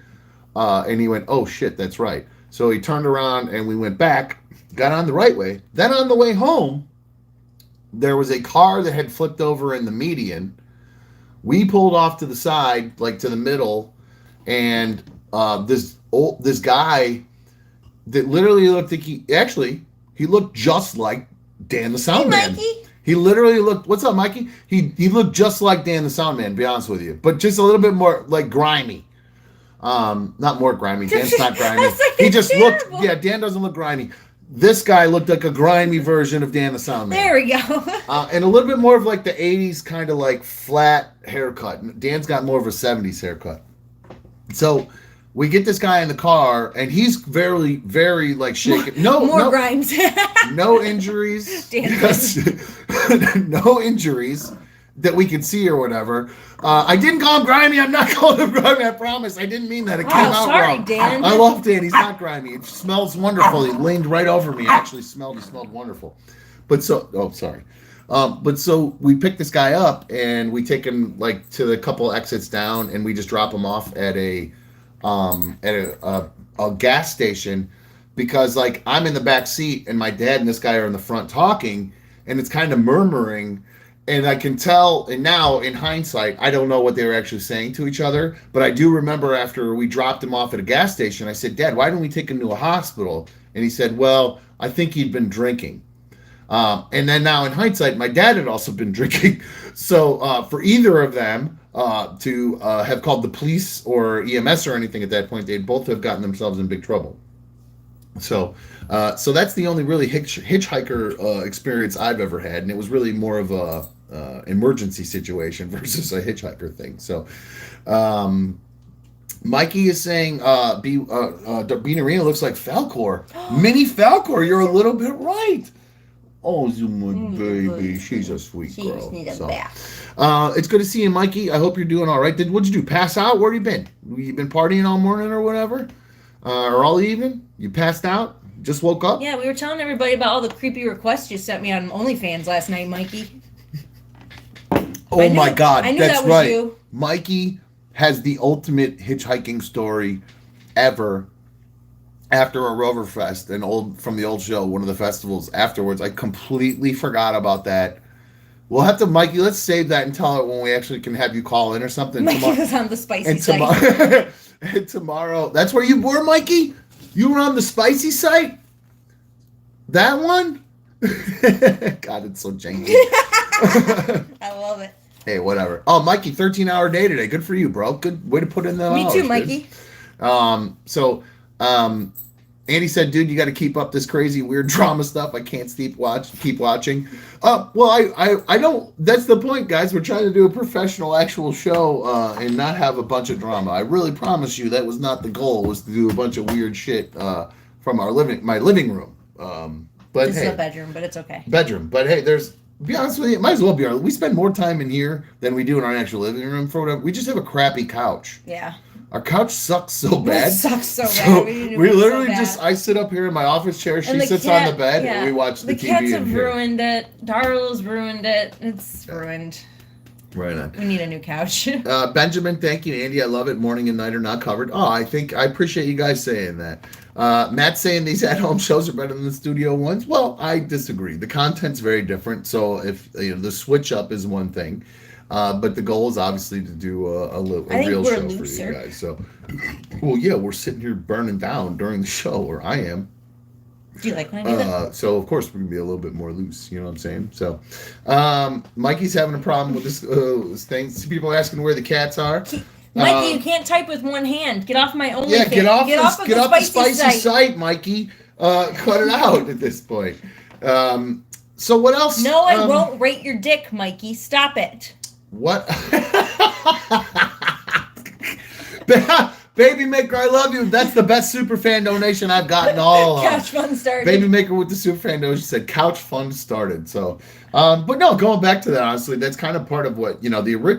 and he went, "Oh shit, that's right." So he turned around and we went back. Got on the right way. Then on the way home, there was a car that had flipped over in the median. We pulled off to the side, like to the middle, and this guy that literally looked like he looked just like Dan the Sound Man. Mikey. He literally looked. What's up, Mikey? He looked just like Dan the Sound Man. To be honest with you, but just a little bit more like grimy. Not more grimy. Dan's not grimy. He just looked. Yeah, Dan doesn't look grimy. This guy looked like a grimy version of Dan the Sound Man. There we go. And a little bit more of like the 80s kind of like flat haircut. Dan's got more of a 70s haircut. So we get this guy in the car, and he's very, very like shaken. More Grimes. No injuries. Yes. No injuries that we could see or whatever. I didn't call him grimy. I'm not calling him grimy. I promise. I didn't mean that. It came out wrong. Dan. I love Dan. He's not grimy. It smells wonderful. He leaned right over me. Actually, he smelled wonderful. But so we pick this guy up, and we take him like to the couple exits down, and we just drop him off at a gas station, because like I'm in the back seat and my dad and this guy are in the front talking, and it's kind of murmuring. And I can tell, and now in hindsight, I don't know what they were actually saying to each other, but I do remember after we dropped him off at a gas station, I said, "Dad, why don't we take him to a hospital?" And he said, "Well, I think he'd been drinking." And then now in hindsight, my dad had also been drinking. So for either of them to have called the police or EMS or anything at that point, they'd both have gotten themselves in big trouble. So that's the only really hitchhiker experience I've ever had, and it was really more of a emergency situation versus a hitchhiker thing. So Mikey is saying Bean Arena looks like Falcor. Mini Falcor, you're a little bit right. Oh, my baby, she's a sweet girl. She just needs a bath. It's good to see you, Mikey. I hope you're doing all right. What'd you do? Pass out? Where have you been? You been partying all morning or whatever? Or all evening? You passed out? Just woke up? Yeah, we were telling everybody about all the creepy requests you sent me on OnlyFans last night, Mikey. Oh my God, I knew that's that was right. you. Mikey has the ultimate hitchhiking story ever. After a Rover Fest, from the old show, one of the festivals afterwards, I completely forgot about that. We'll have to, Mikey, let's save that and tell it when we actually can have you call in or something. Mikey was on the spicy site. And tomorrow, that's where you were, Mikey? You were on the spicy site? That one? God, it's so janky. I love it. Hey, whatever. Oh, Mikey, 13-hour day today. Good for you, bro. Good way to put in the hours. Me too, Mikey. Andy said, "Dude, you got to keep up this crazy, weird drama stuff. I can't keep watching." Well, I don't. That's the point, guys. We're trying to do a professional, actual show and not have a bunch of drama. I really promise you that was not the goal. Was to do a bunch of weird shit from my living room. But this is a bedroom, but it's okay. Bedroom, but hey, to be honest with you, it might as well be we spend more time in here than we do in our actual living room for whatever. We just have a crappy couch. Yeah. Our couch sucks so bad. It sucks so bad. We literally I sit up here in my office chair, she sits on the bed, and we watch the TV. The cats have ruined it. Darla's ruined it. It's ruined. Right on. We need a new couch. Benjamin, thank you. Andy, I love it. Morning and night are not covered. Oh, I appreciate you guys saying that. Matt's saying these at-home shows are better than the studio ones. Well, I disagree. The content's very different. So if the switch up is one thing. But the goal is obviously to do a real show for you guys. So, well, yeah, we're sitting here burning down during the show, or I am. Do you like when I do that? So of course we're gonna be a little bit more loose. You know what I'm saying? So, Mikey's having a problem with this thing. See people asking where the cats are. Mikey, you can't type with one hand. Get off my OnlyFans. Yeah, get off the spicy site. site, Mikey. Cut it out at this point. So what else? No, I won't rate your dick, Mikey. Stop it. What? Baby Maker, I love you. That's the best super fan donation I've gotten all of. Couch fund started. Baby Maker with the super fan donation said couch fund started. So, but no, going back to that, honestly, that's kind of part of what,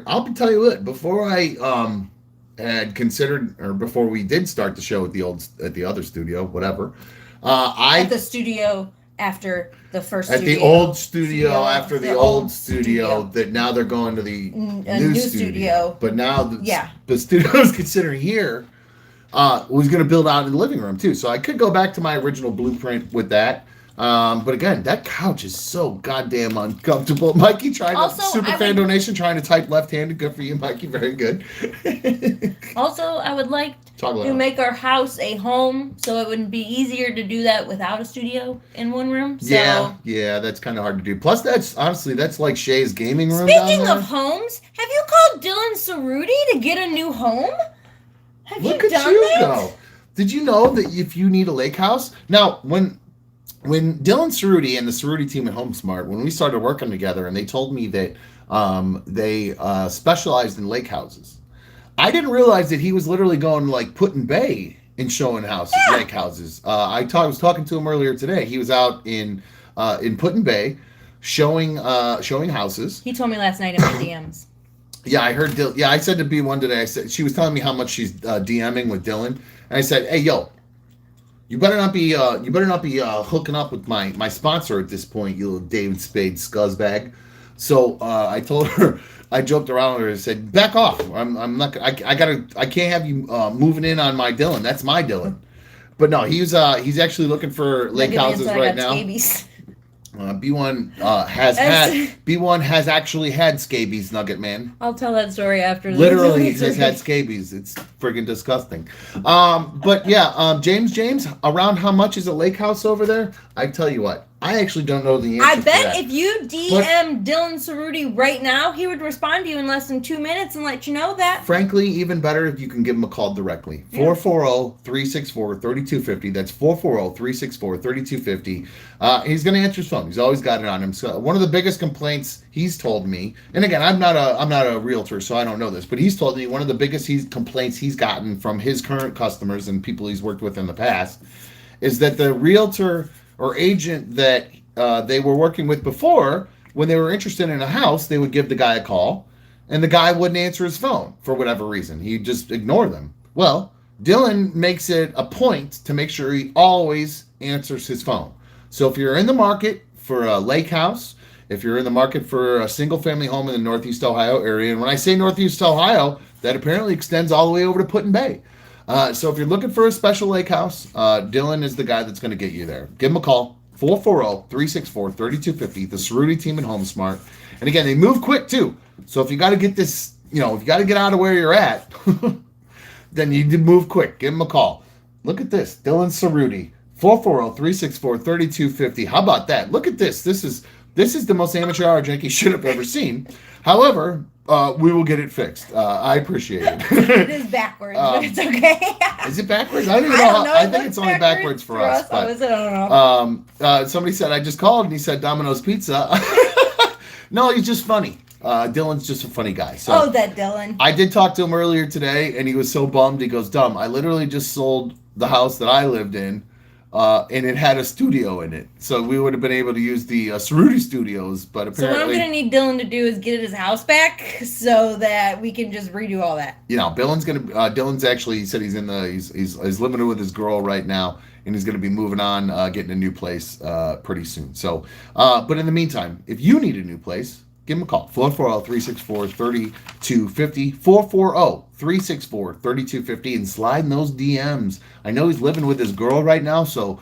I'll tell you what, before I had considered, or before we did start the show at the other studio, whatever, at the studio after the first at studio. the old studio after the old studio that now they're going to the new studio. But now the studio I was considering here was going to build out in the living room too. So I could go back to my original blueprint with that. But again, that couch is so goddamn uncomfortable. Mikey trying donation, trying to type left-handed. Good for you, Mikey. Very good. Also, I would like to make our house a home, so it would be easier to do that without a studio in one room. So. Yeah, that's kind of hard to do. Plus, that's like Shay's gaming room. Speaking of homes, have you called Dylan Cerruti to get a new home? Look at you go. Did you know that if you need a lake house now when Dylan Cerruti and the Cerruti team at HomeSmart, when we started working together, and they told me that they specialized in lake houses, I didn't realize that he was literally going like Put-in-Bay and showing lake houses. I was talking to him earlier today. He was out in Put-in-Bay showing houses. He told me last night in my DMs. Yeah, I heard. I said to B1 today. I said she was telling me how much she's DMing with Dylan, and I said, "Hey, yo. You better not be hooking up with my sponsor at this point, you little David Spade scuzzbag." So I told her, I joked around with her and said, "Back off! I'm not. I can't have you moving in on my Dylan. That's my Dylan." But no, he's actually looking for lake houses right now. B1 has actually had scabies, Nugget Man. I'll tell that story after. Literally, has had scabies. It's friggin' disgusting. But yeah, James, around how much is a lake house over there? I tell you what, I actually don't know the answer. I bet if you DM Dylan Cerruti right now, he would respond to you in less than 2 minutes and let you know that. Frankly, even better if you can give him a call directly. 440-364-3250. That's 440-364-3250. He's going to answer his phone. He's always got it on him. So one of the biggest complaints he's told me, and again, I'm not a realtor, so I don't know this, but he's told me one of the biggest complaints he's gotten from his current customers and people he's worked with in the past is that the realtor or agent that they were working with before, when they were interested in a house, they would give the guy a call, and the guy wouldn't answer his phone for whatever reason. He'd just ignore them. Well, Dylan makes it a point to make sure he always answers his phone. So if you're in the market for a lake house, if you're in the market for a single-family home in the Northeast Ohio area, and when I say Northeast Ohio, that apparently extends all the way over to Put-in-Bay. So if you're looking for a special lake house, Dylan is the guy that's going to get you there. Give him a call, 440-364-3250, the Cerruti team at HomeSmart. And again, they move quick too. So if you got to get this, if you got to get out of where you're at, then you need to move quick. Give him a call. Look at this, Dylan Cerruti, 440-364-3250. How about that? Look at this. This is the most amateur hour Jenky should have ever seen. However, we will get it fixed. I appreciate it. It is backwards, but it's okay. Is it backwards? I don't even know. I think it's only backwards for us. But, I don't know. Somebody said, I just called, and he said Domino's Pizza. No, he's just funny. Dylan's just a funny guy. So that Dylan. I did talk to him earlier today, and he was so bummed. He goes, "Dumb, I literally just sold the house that I lived in, and it had a studio in it. So we would have been able to use the Cerruti studios, but apparently..." So what I'm going to need Dylan to do is get his house back so that we can just redo all that. Dylan's actually, he said he's living with his girl right now, and he's going to be moving on, getting a new place pretty soon. So, but in the meantime, if you need a new place, give him a call, 440-364-3250, 440-364-3250, and slide in those DMs. I know he's living with his girl right now, so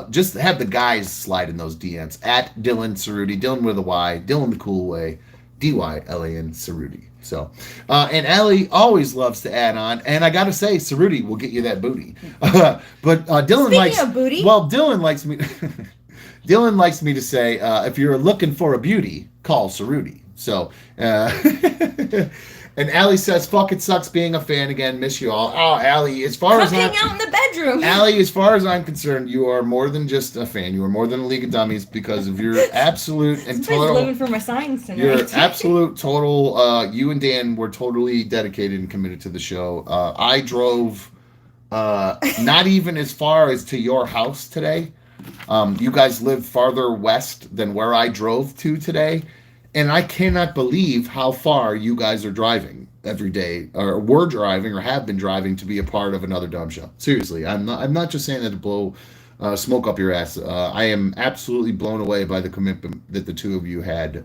just have the guys slide in those DMs, at Dylan Cerruti, Dylan with a Y, Dylan the cool way. DYLAN Cerruti. So, and Allie always loves to add on, and I gotta say, Cerruti will get you that booty. But Dylan Speaking likes of booty, well, Dylan likes me. Dylan likes me to say, if you're looking for a beauty, call Cerruti. So, and Allie says, "Fuck, it sucks being a fan again. Miss you all." Oh, Allie, as far as hang out in the bedroom. Allie, as far as I'm concerned, you are more than just a fan. You are more than a League of Dummies because of your absolute and Somebody's total. living for my signs tonight. Your absolute total. You and Dan were totally dedicated and committed to the show. I drove not even as far as to your house today. You guys live farther west than where I drove to today. And I cannot believe how far you guys are driving every day, or were driving, or have been driving to be a part of another dumb show. Seriously, I'm not just saying that to blow smoke up your ass. I am absolutely blown away by the commitment that the two of you had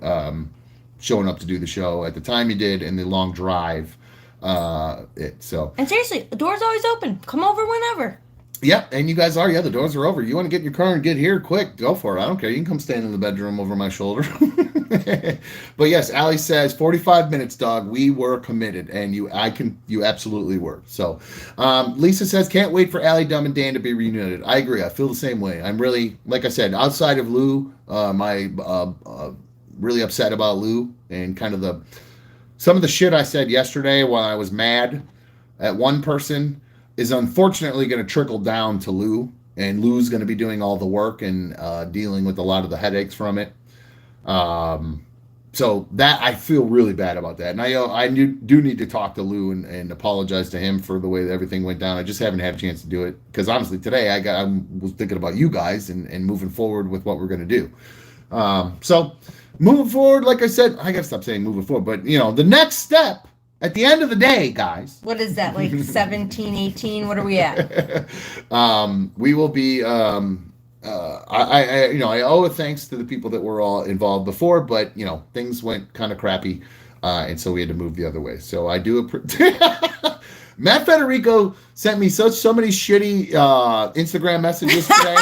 showing up to do the show at the time you did, and the long drive. And seriously, the door's always open. Come over whenever. Yeah, and you guys are. Yeah, the doors are over. You want to get in your car and get here quick, go for it. I don't care. You can come stand in the bedroom over my shoulder. But yes, Allie says 45 minutes, dog. We were committed, and you absolutely were. So, Lisa says can't wait for Allie, Dumb, and Dan to be reunited. I agree. I feel the same way. I'm really, like I said, outside of Lou, really upset about Lou and kind of some of the shit I said yesterday while I was mad at one person is unfortunately going to trickle down to Lou, and Lou's going to be doing all the work and dealing with a lot of the headaches from it. So that I feel really bad about that, and I do need to talk to Lou and apologize to him for the way that everything went down. I just haven't had a chance to do it because honestly today I was thinking about you guys and moving forward with what we're going to do. So moving forward, like I said, I got to stop saying moving forward, but the next step. At the end of the day, guys. What is that, like 17, 18? What are we at? We will be. I owe a thanks to the people that were all involved before, but things went kind of crappy, and so we had to move the other way. So I do. Matt Federico sent me so many shitty Instagram messages today.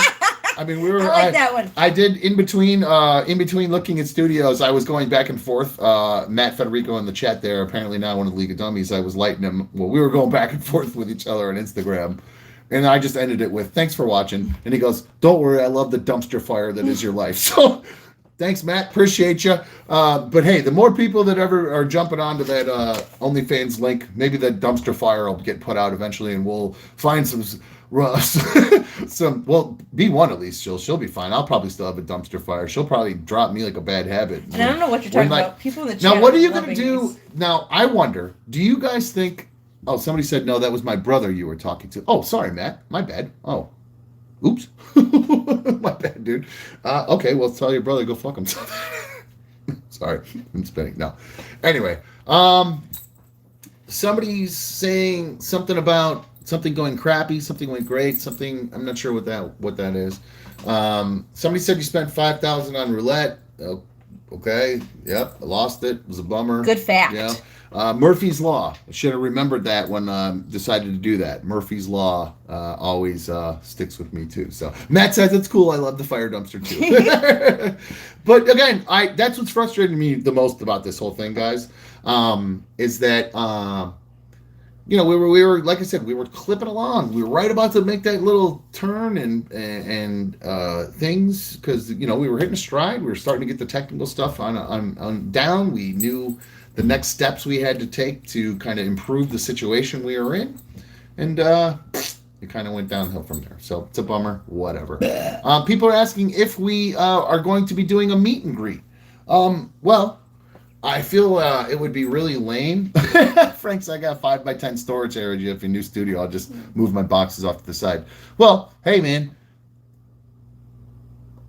I mean, I like that one. I did in between looking at studios. I was going back and forth. Matt Federico in the chat there, apparently now one of the League of Dummies. I was lighting him. Well, we were going back and forth with each other on Instagram, and I just ended it with "Thanks for watching." And he goes, "Don't worry, I love the dumpster fire that is your life." So, thanks, Matt. Appreciate you. But hey, the more people that ever are jumping onto that OnlyFans link, maybe that dumpster fire will get put out eventually, and we'll find some. Well, B1 at least she'll be fine. I'll probably still have a dumpster fire. She'll probably drop me like a bad habit. And I don't know what you're talking about. People in the chat. Now, what are you gonna do? These. Now, I wonder. Do you guys think? Oh, somebody said no. That was my brother you were talking to. Oh, sorry, Matt. My bad. Oh, oops. My bad, dude. Okay, well, tell your brother go fuck himself. Sorry, I'm spinning. No. Anyway, somebody's saying something about. Something going crappy, something went great, something I'm not sure what that is. Somebody said you spent $5,000 on roulette. Oh, okay, yep, I lost it. It was a bummer. Good fact. Yeah. Murphy's Law. I should have remembered that when decided to do that. Murphy's Law always sticks with me too. So Matt says it's cool. I love the fire dumpster too. But again, that's what's frustrating me the most about this whole thing, guys. Is that. We were like I said, we were clipping along. We were right about to make that little turn and things because we were hitting a stride. We were starting to get the technical stuff on down. We knew the next steps we had to take to kind of improve the situation we were in, and it kind of went downhill from there. So it's a bummer. Whatever. People are asking if we are going to be doing a meet and greet. Well. I feel it would be really lame. Frank's, I got 5x10 storage area. If a new studio, I'll just move my boxes off to the side. Well, hey man,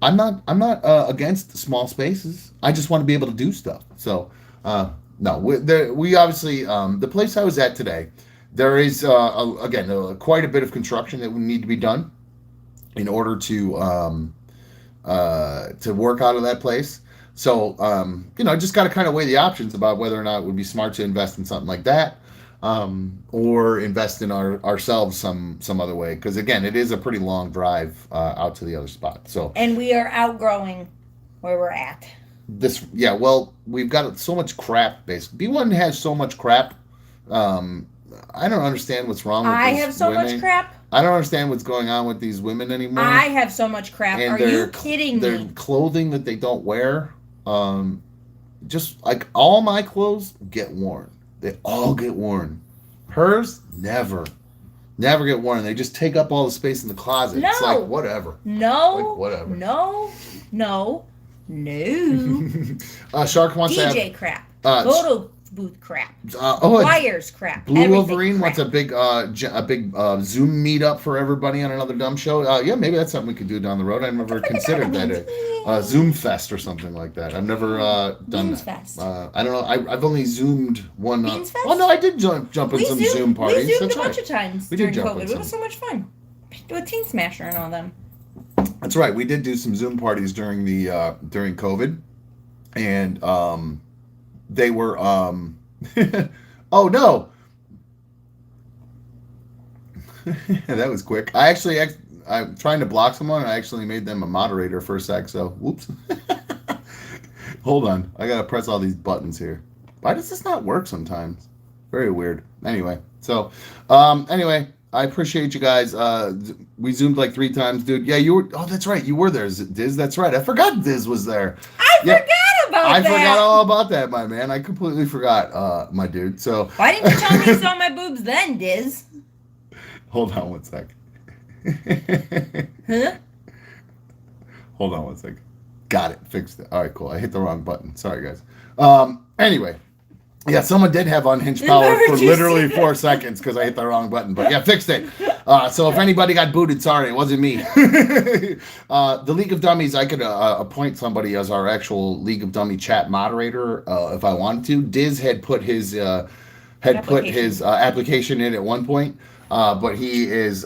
I'm not against small spaces. I just want to be able to do stuff. So no, we obviously the place I was at today, there is quite a bit of construction that would need to be done in order to work out of that place. So, just got to kind of weigh the options about whether or not it would be smart to invest in something like that, or invest in ourselves some other way. Because again, it is a pretty long drive out to the other spot. So, and we are outgrowing where we're at. Well, we've got so much crap. Basically, B1 has so much crap. Um, I don't understand what's wrong with I these have so women. much crap. I don't understand what's going on with these women anymore. I have so much crap. And Are you kidding their me? clothing that they don't wear, just like all my clothes get worn. They all get worn. Hers never get worn. They just take up all the space in the closet. No. It's like whatever. No. Like whatever. No. Shark wants to have DJ crap. uh, Photo booth crap. oh, Wires crap. Blue everything Wolverine crap. wants a big Zoom meetup for everybody on another dumb show. Yeah, maybe that's something we could do down the road. I've never considered that a Zoom Fest or something like that. I've never done Beans that. Fest. I don't know. I've only Zoomed one. Beans Fest? Well, no, I did jump in some Zoom parties. We Zoomed That's a bunch of times We did during jump in COVID. It was some. so much fun. With Teen Smasher and all them. That's right. We did do some Zoom parties during the during COVID, and they were oh no. That was quick. I'm trying to block someone, and I actually made them a moderator for a sec, so whoops. Hold on. I gotta press all these buttons here. Why does this not work sometimes? Very weird. Anyway, I appreciate you guys. We Zoomed like 3 times, dude. Yeah, you were. Oh, that's right. You were there, Diz. That's right. I forgot Diz was there. I forgot about that. I forgot all about that, my man. I completely forgot, my dude. So why didn't you tell me you saw my boobs then, Diz? hold on one sec. Huh? Hold on one sec. Got it. Fixed it. All right, cool. I hit the wrong button. Sorry, guys. Anyway. Yeah, someone did have unhinged power for literally 4 seconds because I hit the wrong button. But yeah, fixed it. So if anybody got booted, sorry, it wasn't me. The League of Dummies, I could appoint somebody as our actual League of Dummy chat moderator if I wanted to. Diz had put his application in at one point, but he is.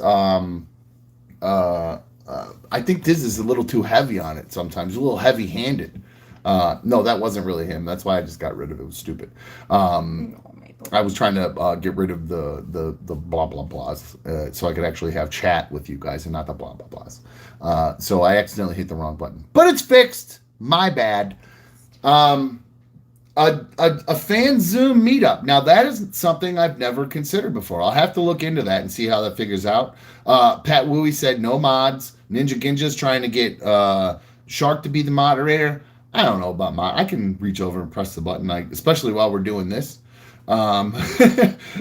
I think Diz is a little too heavy on it sometimes. A little heavy-handed. No, that wasn't really him. That's why I just got rid of it. It was stupid. I was trying to get rid of the blah blah blahs so I could actually have chat with you guys and not the blah blah blahs. So I accidentally hit the wrong button, but it's fixed. My bad. A fan Zoom meetup. Now that is something I've never considered before. I'll have to look into that and see how that figures out. Pat Wooey said no mods. Ninja Ginja's trying to get Shark to be the moderator. I don't know about I can reach over and press the button, especially while we're doing this.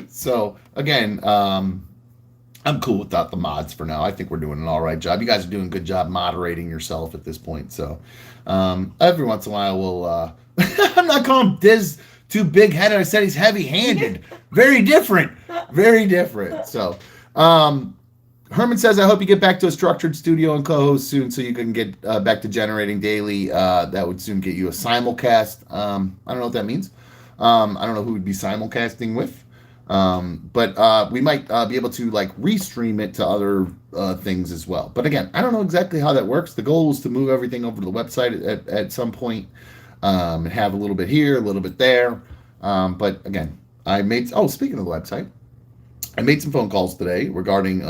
So again, I'm cool without the mods for now. I think we're doing an all right job. You guys are doing a good job moderating yourself at this point. So every once in a while we'll I'm not calling Diz too big-headed. I said he's heavy-handed. Very different. Very different. So Herman says, I hope you get back to a structured studio and co-host soon so you can get back to generating daily. That would soon get you a simulcast. I don't know what that means. I don't know who would be simulcasting with. But we might be able to like restream it to other things as well. But again, I don't know exactly how that works. The goal is to move everything over to the website at some point and have a little bit here, a little bit there. But again, speaking of the website, I made some phone calls today regarding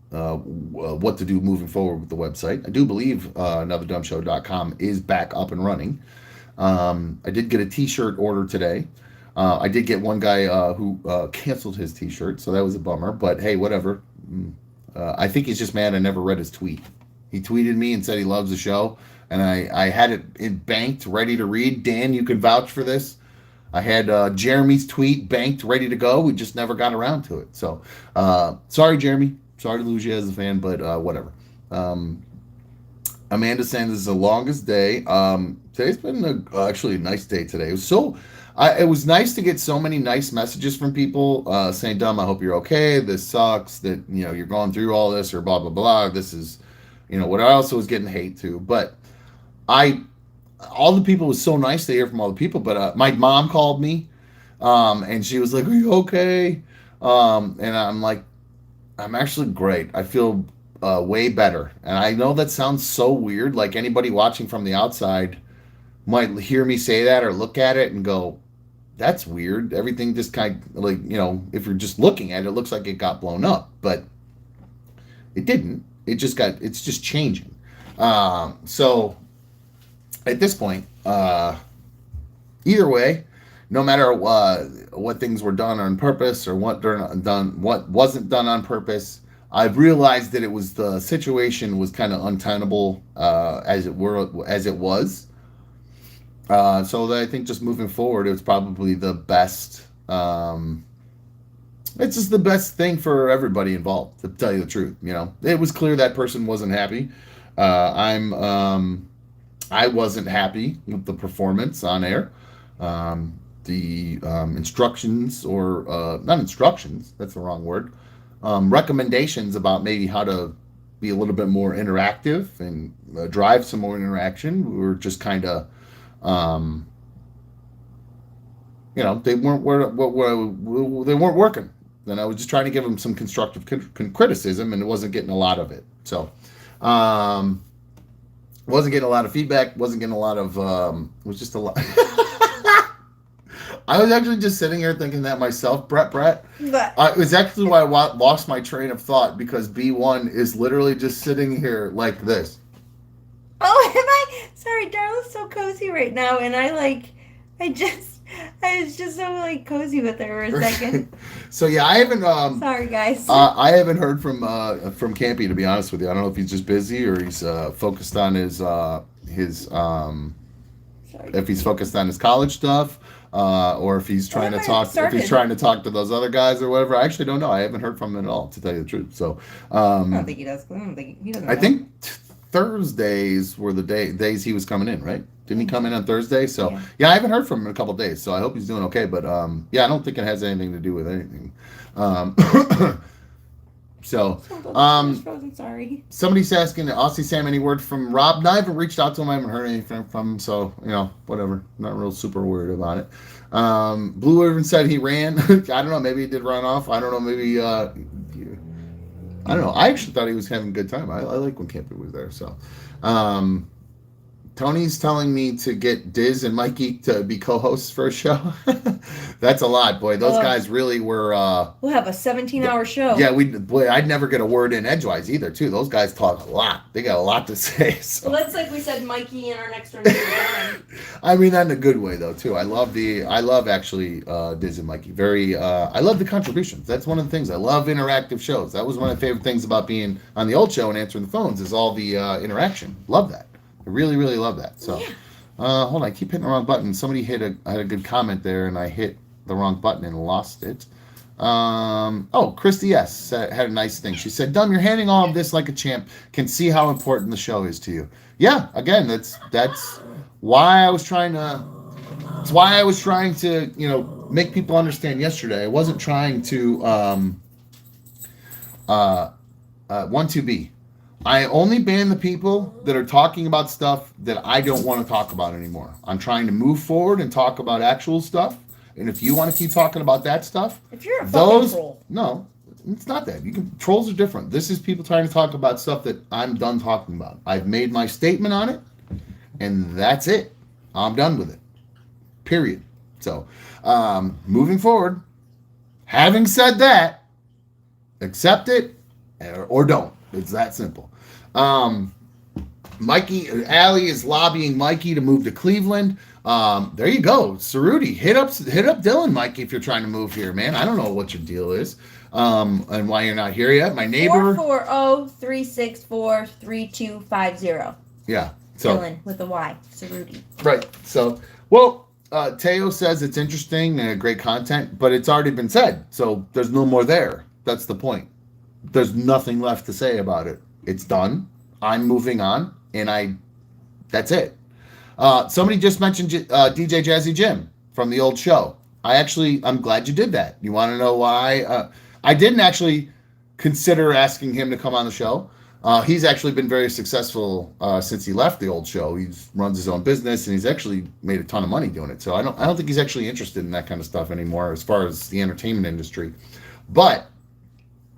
what to do moving forward with the website. I do believe anotherdumbshow.com is back up and running. I did get a t-shirt order today. I did get one guy who canceled his t-shirt, so that was a bummer. But hey, whatever. I think he's just mad I never read his tweet. He tweeted me and said he loves the show, and I had it banked, ready to read. Dan, you can vouch for this. I had Jeremy's tweet banked, ready to go. We just never got around to it. So, sorry, Jeremy. Sorry to lose you as a fan, but whatever. Amanda saying this is the longest day. Today's been actually a nice day today. It was nice to get so many nice messages from people saying, Dumb, I hope you're okay. This sucks that, you're going through all this or blah, blah, blah. This is, what I also was getting hate too. But all the people, was so nice to hear from all the people, but my mom called me and she was like, are you okay? And I'm like, I'm actually great. I feel way better. And I know that sounds so weird. Like anybody watching from the outside might hear me say that or look at it and go, that's weird. Everything just kind of like, if you're just looking at it, it looks like it got blown up, but it didn't. It's just changing. So at this point, either way, no matter what things were done on purpose or what wasn't done on purpose, I've realized that the situation was kind of untenable as it was. So that I think just moving forward, it's probably the best. It's just the best thing for everybody involved. To tell you the truth, it was clear that person wasn't happy. I wasn't happy with the performance on air. The instructions, or not instructions, that's the wrong word, recommendations about maybe how to be a little bit more interactive and drive some more interaction were just kind of, they weren't working. And I was just trying to give them some constructive criticism, and it wasn't getting a lot of it. So, wasn't getting a lot of feedback. Wasn't getting a lot of. It was just a lot. I was actually just sitting here thinking that myself, Brett. It was actually why I lost my train of thought, because B1 is literally just sitting here like this. Oh, am I? Sorry, Darla's so cozy right now, and I was just so cozy with her for a second. So yeah, I haven't. Sorry, guys. I haven't heard from Campy, to be honest with you. I don't know if he's just busy or he's focused on his if he's focused on his college stuff, or if he's trying to talk to those other guys or whatever. I actually don't know. I haven't heard from him at all, to tell you the truth. So I don't think he does. I don't think he doesn't. I think Thursdays were the days he was coming in, right? Didn't he come in on Thursday? So yeah, I haven't heard from him in a couple of days. So I hope he's doing okay. But yeah, I don't think it has anything to do with anything. Sorry. Somebody's asking Aussie Sam any word from Rob. No, I haven't reached out to him. I haven't heard anything from him. So whatever. Not real super worried about it. Blue Irvin said he ran. I don't know. Maybe he did run off. I don't know. Maybe. I don't know. I actually thought he was having a good time. I like when Campy was there. So, Tony's telling me to get Diz and Mikey to be co-hosts for a show. That's a lot, boy. Those guys really were. We'll have a 17-hour show. Yeah, I'd never get a word in edgewise either. Too. Those guys talk a lot. They got a lot to say. So. Well, that's like we said, Mikey in our next one. I mean that in a good way though too. I love actually Diz and Mikey. I love the contributions. That's one of the things. I love interactive shows. That was one of the favorite things about being on the old show and answering the phones is all the interaction. Love that. I really, really love that. So, hold on. I keep hitting the wrong button. Somebody had a good comment there, and I hit the wrong button and lost it. Christy S. had a nice thing. She said, Dumb, you're handling all of this like a champ. Can see how important the show is to you. Yeah, again, that's why I was trying to... It's why I was trying to, make people understand yesterday. I wasn't trying to... 1-2-B. I only ban the people that are talking about stuff that I don't want to talk about anymore. I'm trying to move forward and talk about actual stuff. And if you want to keep talking about that stuff, if you're a fucking troll. No, it's not that. Trolls are different. This is people trying to talk about stuff that I'm done talking about. I've made my statement on it, and that's it. I'm done with it. Period. So, moving forward, having said that, accept it or don't. It's that simple. Allie is lobbying Mikey to move to Cleveland. There you go. Cerruti, hit up Dylan, Mikey, if you're trying to move here, man. I don't know what your deal is, and why you're not here yet. My neighbor 440-364-3250. Yeah. So Dylan with a Y. Cerruti. Right. So, well, Teo says it's interesting and great content, but it's already been said, so there's no more there. That's the point. There's nothing left to say about it. It's done. I'm moving on, and that's it. Somebody just mentioned DJ Jazzy Jim from the old show. I'm glad you did that. You want to know why? I didn't actually consider asking him to come on the show. He's actually been very successful since he left the old show. He runs his own business, and he's actually made a ton of money doing it. So I don't think he's actually interested in that kind of stuff anymore as far as the entertainment industry. But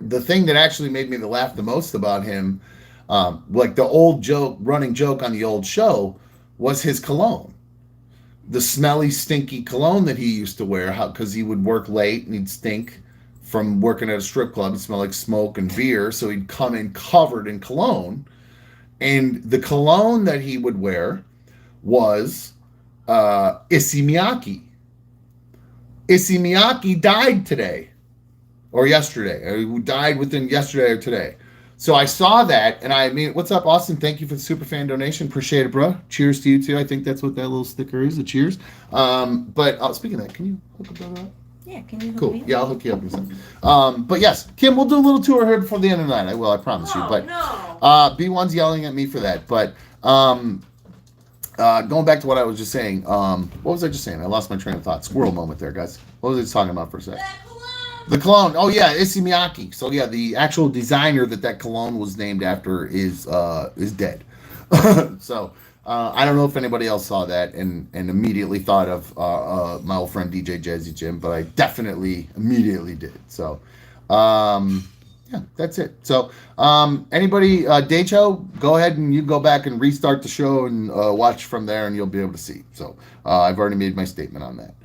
the thing that actually made me laugh the most about him, like the old running joke on the old show, was his cologne. The smelly, stinky cologne that he used to wear, because he would work late and he'd stink from working at a strip club. He'd smell like smoke and beer, so he'd come in covered in cologne. And the cologne that he would wear was Issey Miyake. Issey Miyake died today or yesterday. Or died within yesterday or today. So I saw that, and I mean, what's up, Austin? Thank you for the super fan donation. Appreciate it, bro. Cheers to you, too. I think that's what that little sticker is, the cheers. But speaking of that, can you hook up that up? Yeah, can you hook Cool. me up? Yeah, I'll hook you up in a second. But yes, Kim, we'll do a little tour here before the end of the night. I will, I promise you. But no. B1's yelling at me for that. But going back to what I was just saying, what was I just saying? I lost my train of thought. Squirrel moment there, guys. What was I just talking about for a second? The cologne. Oh yeah, Issey Miyake. So yeah, the actual designer that cologne was named after is dead. So I don't know if anybody else saw that and immediately thought of my old friend DJ Jazzy Jim, but I definitely immediately did. So yeah, that's it. So anybody, Decho, go ahead and you go back and restart the show and watch from there, and you'll be able to see. So I've already made my statement on that.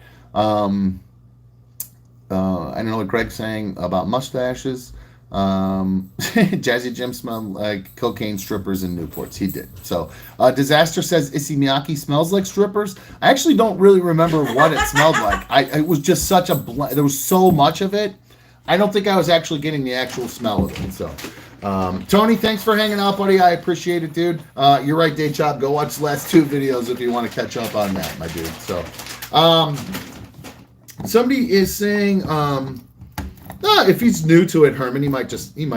I don't know what Greg's saying about mustaches. Jazzy Jim smelled like cocaine strippers in Newports. He did. So Disaster says Issey Miyake smells like strippers. I actually don't really remember what it smelled like. It was just such a there was so much of it. I don't think I was actually getting the actual smell of it. So Tony, thanks for hanging out, buddy. I appreciate it, dude. You're right, Day Chop. Go watch the last 2 videos if you want to catch up on that, my dude. So somebody is saying, if he's new to it, Herman, he might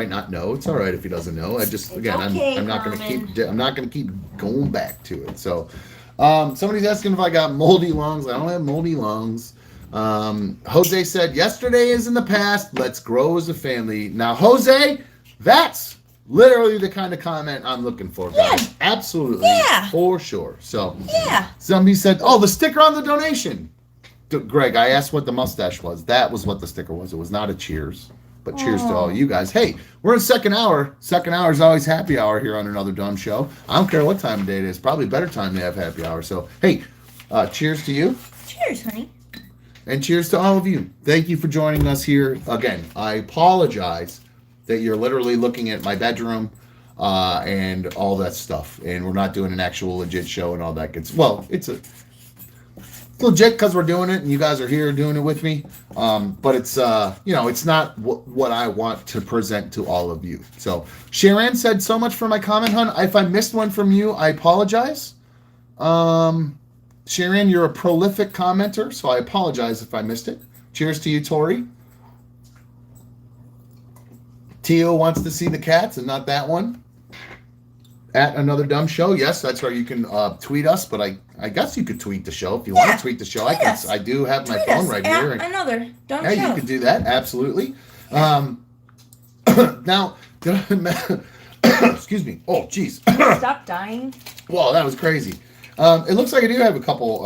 not know. It's all right if he doesn't know. I'm not going to keep going back to it. So, somebody's asking if I got moldy lungs. I don't have moldy lungs. Jose said, yesterday is in the past. Let's grow as a family. Now, Jose, that's literally the kind of comment I'm looking for, guys. Yeah. Absolutely. Yeah. For sure. So, yeah. Somebody said, the sticker on the donation. Greg, I asked what the mustache was. That was what the sticker was. It was not a cheers, but cheers to all you guys. Hey, we're in second hour. Second hour is always happy hour here on Another Dumb Show. I don't care what time of day it is. Probably better time to have happy hour. So, hey, cheers to you. Cheers, honey. And cheers to all of you. Thank you for joining us here. Again, I apologize that you're literally looking at my bedroom and all that stuff. And we're not doing an actual legit show and all that. It's legit because we're doing it and you guys are here doing it with me. But it's, it's not what I want to present to all of you. So Sharon said so much for my comment, hun. If I missed one from you, I apologize. Sharon, you're a prolific commenter, so I apologize if I missed it. Cheers to you, Tori. Tio wants to see the cats and not that one. At Another Dumb Show. Yes, that's right. You can tweet us, but I guess you could tweet the show if you want to tweet the show. I do have my phone right here. Another Dumb Show. Yeah, you could do that. Absolutely. Now, excuse me. Oh, geez. Stop dying. Well, that was crazy. It looks like I do have a couple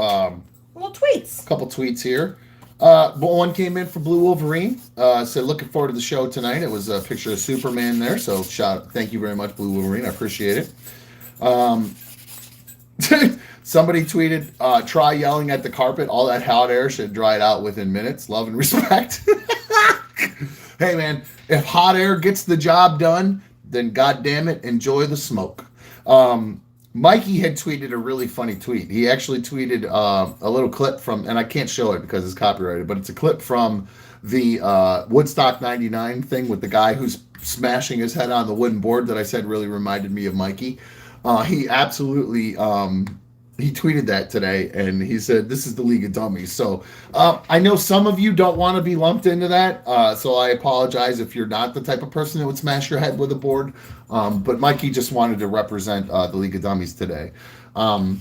little tweets. Couple tweets here. One came in for Blue Wolverine. Said looking forward to the show tonight. It was a picture of Superman there. So thank you very much, Blue Wolverine. I appreciate it. Somebody tweeted, try yelling at the carpet. All that hot air should dry it out within minutes. Love and respect. Hey man, if hot air gets the job done, then God damn it, enjoy the smoke. Mikey had tweeted a really funny tweet. He actually tweeted a little clip from, and I can't show it because it's copyrighted, but it's a clip from the Woodstock 99 thing with the guy who's smashing his head on the wooden board that I said really reminded me of Mikey. He absolutely, he tweeted that today, and he said, this is the League of Dummies. So I know some of you don't want to be lumped into that, so I apologize if you're not the type of person that would smash your head with a board. But Mikey just wanted to represent the League of Dummies today. So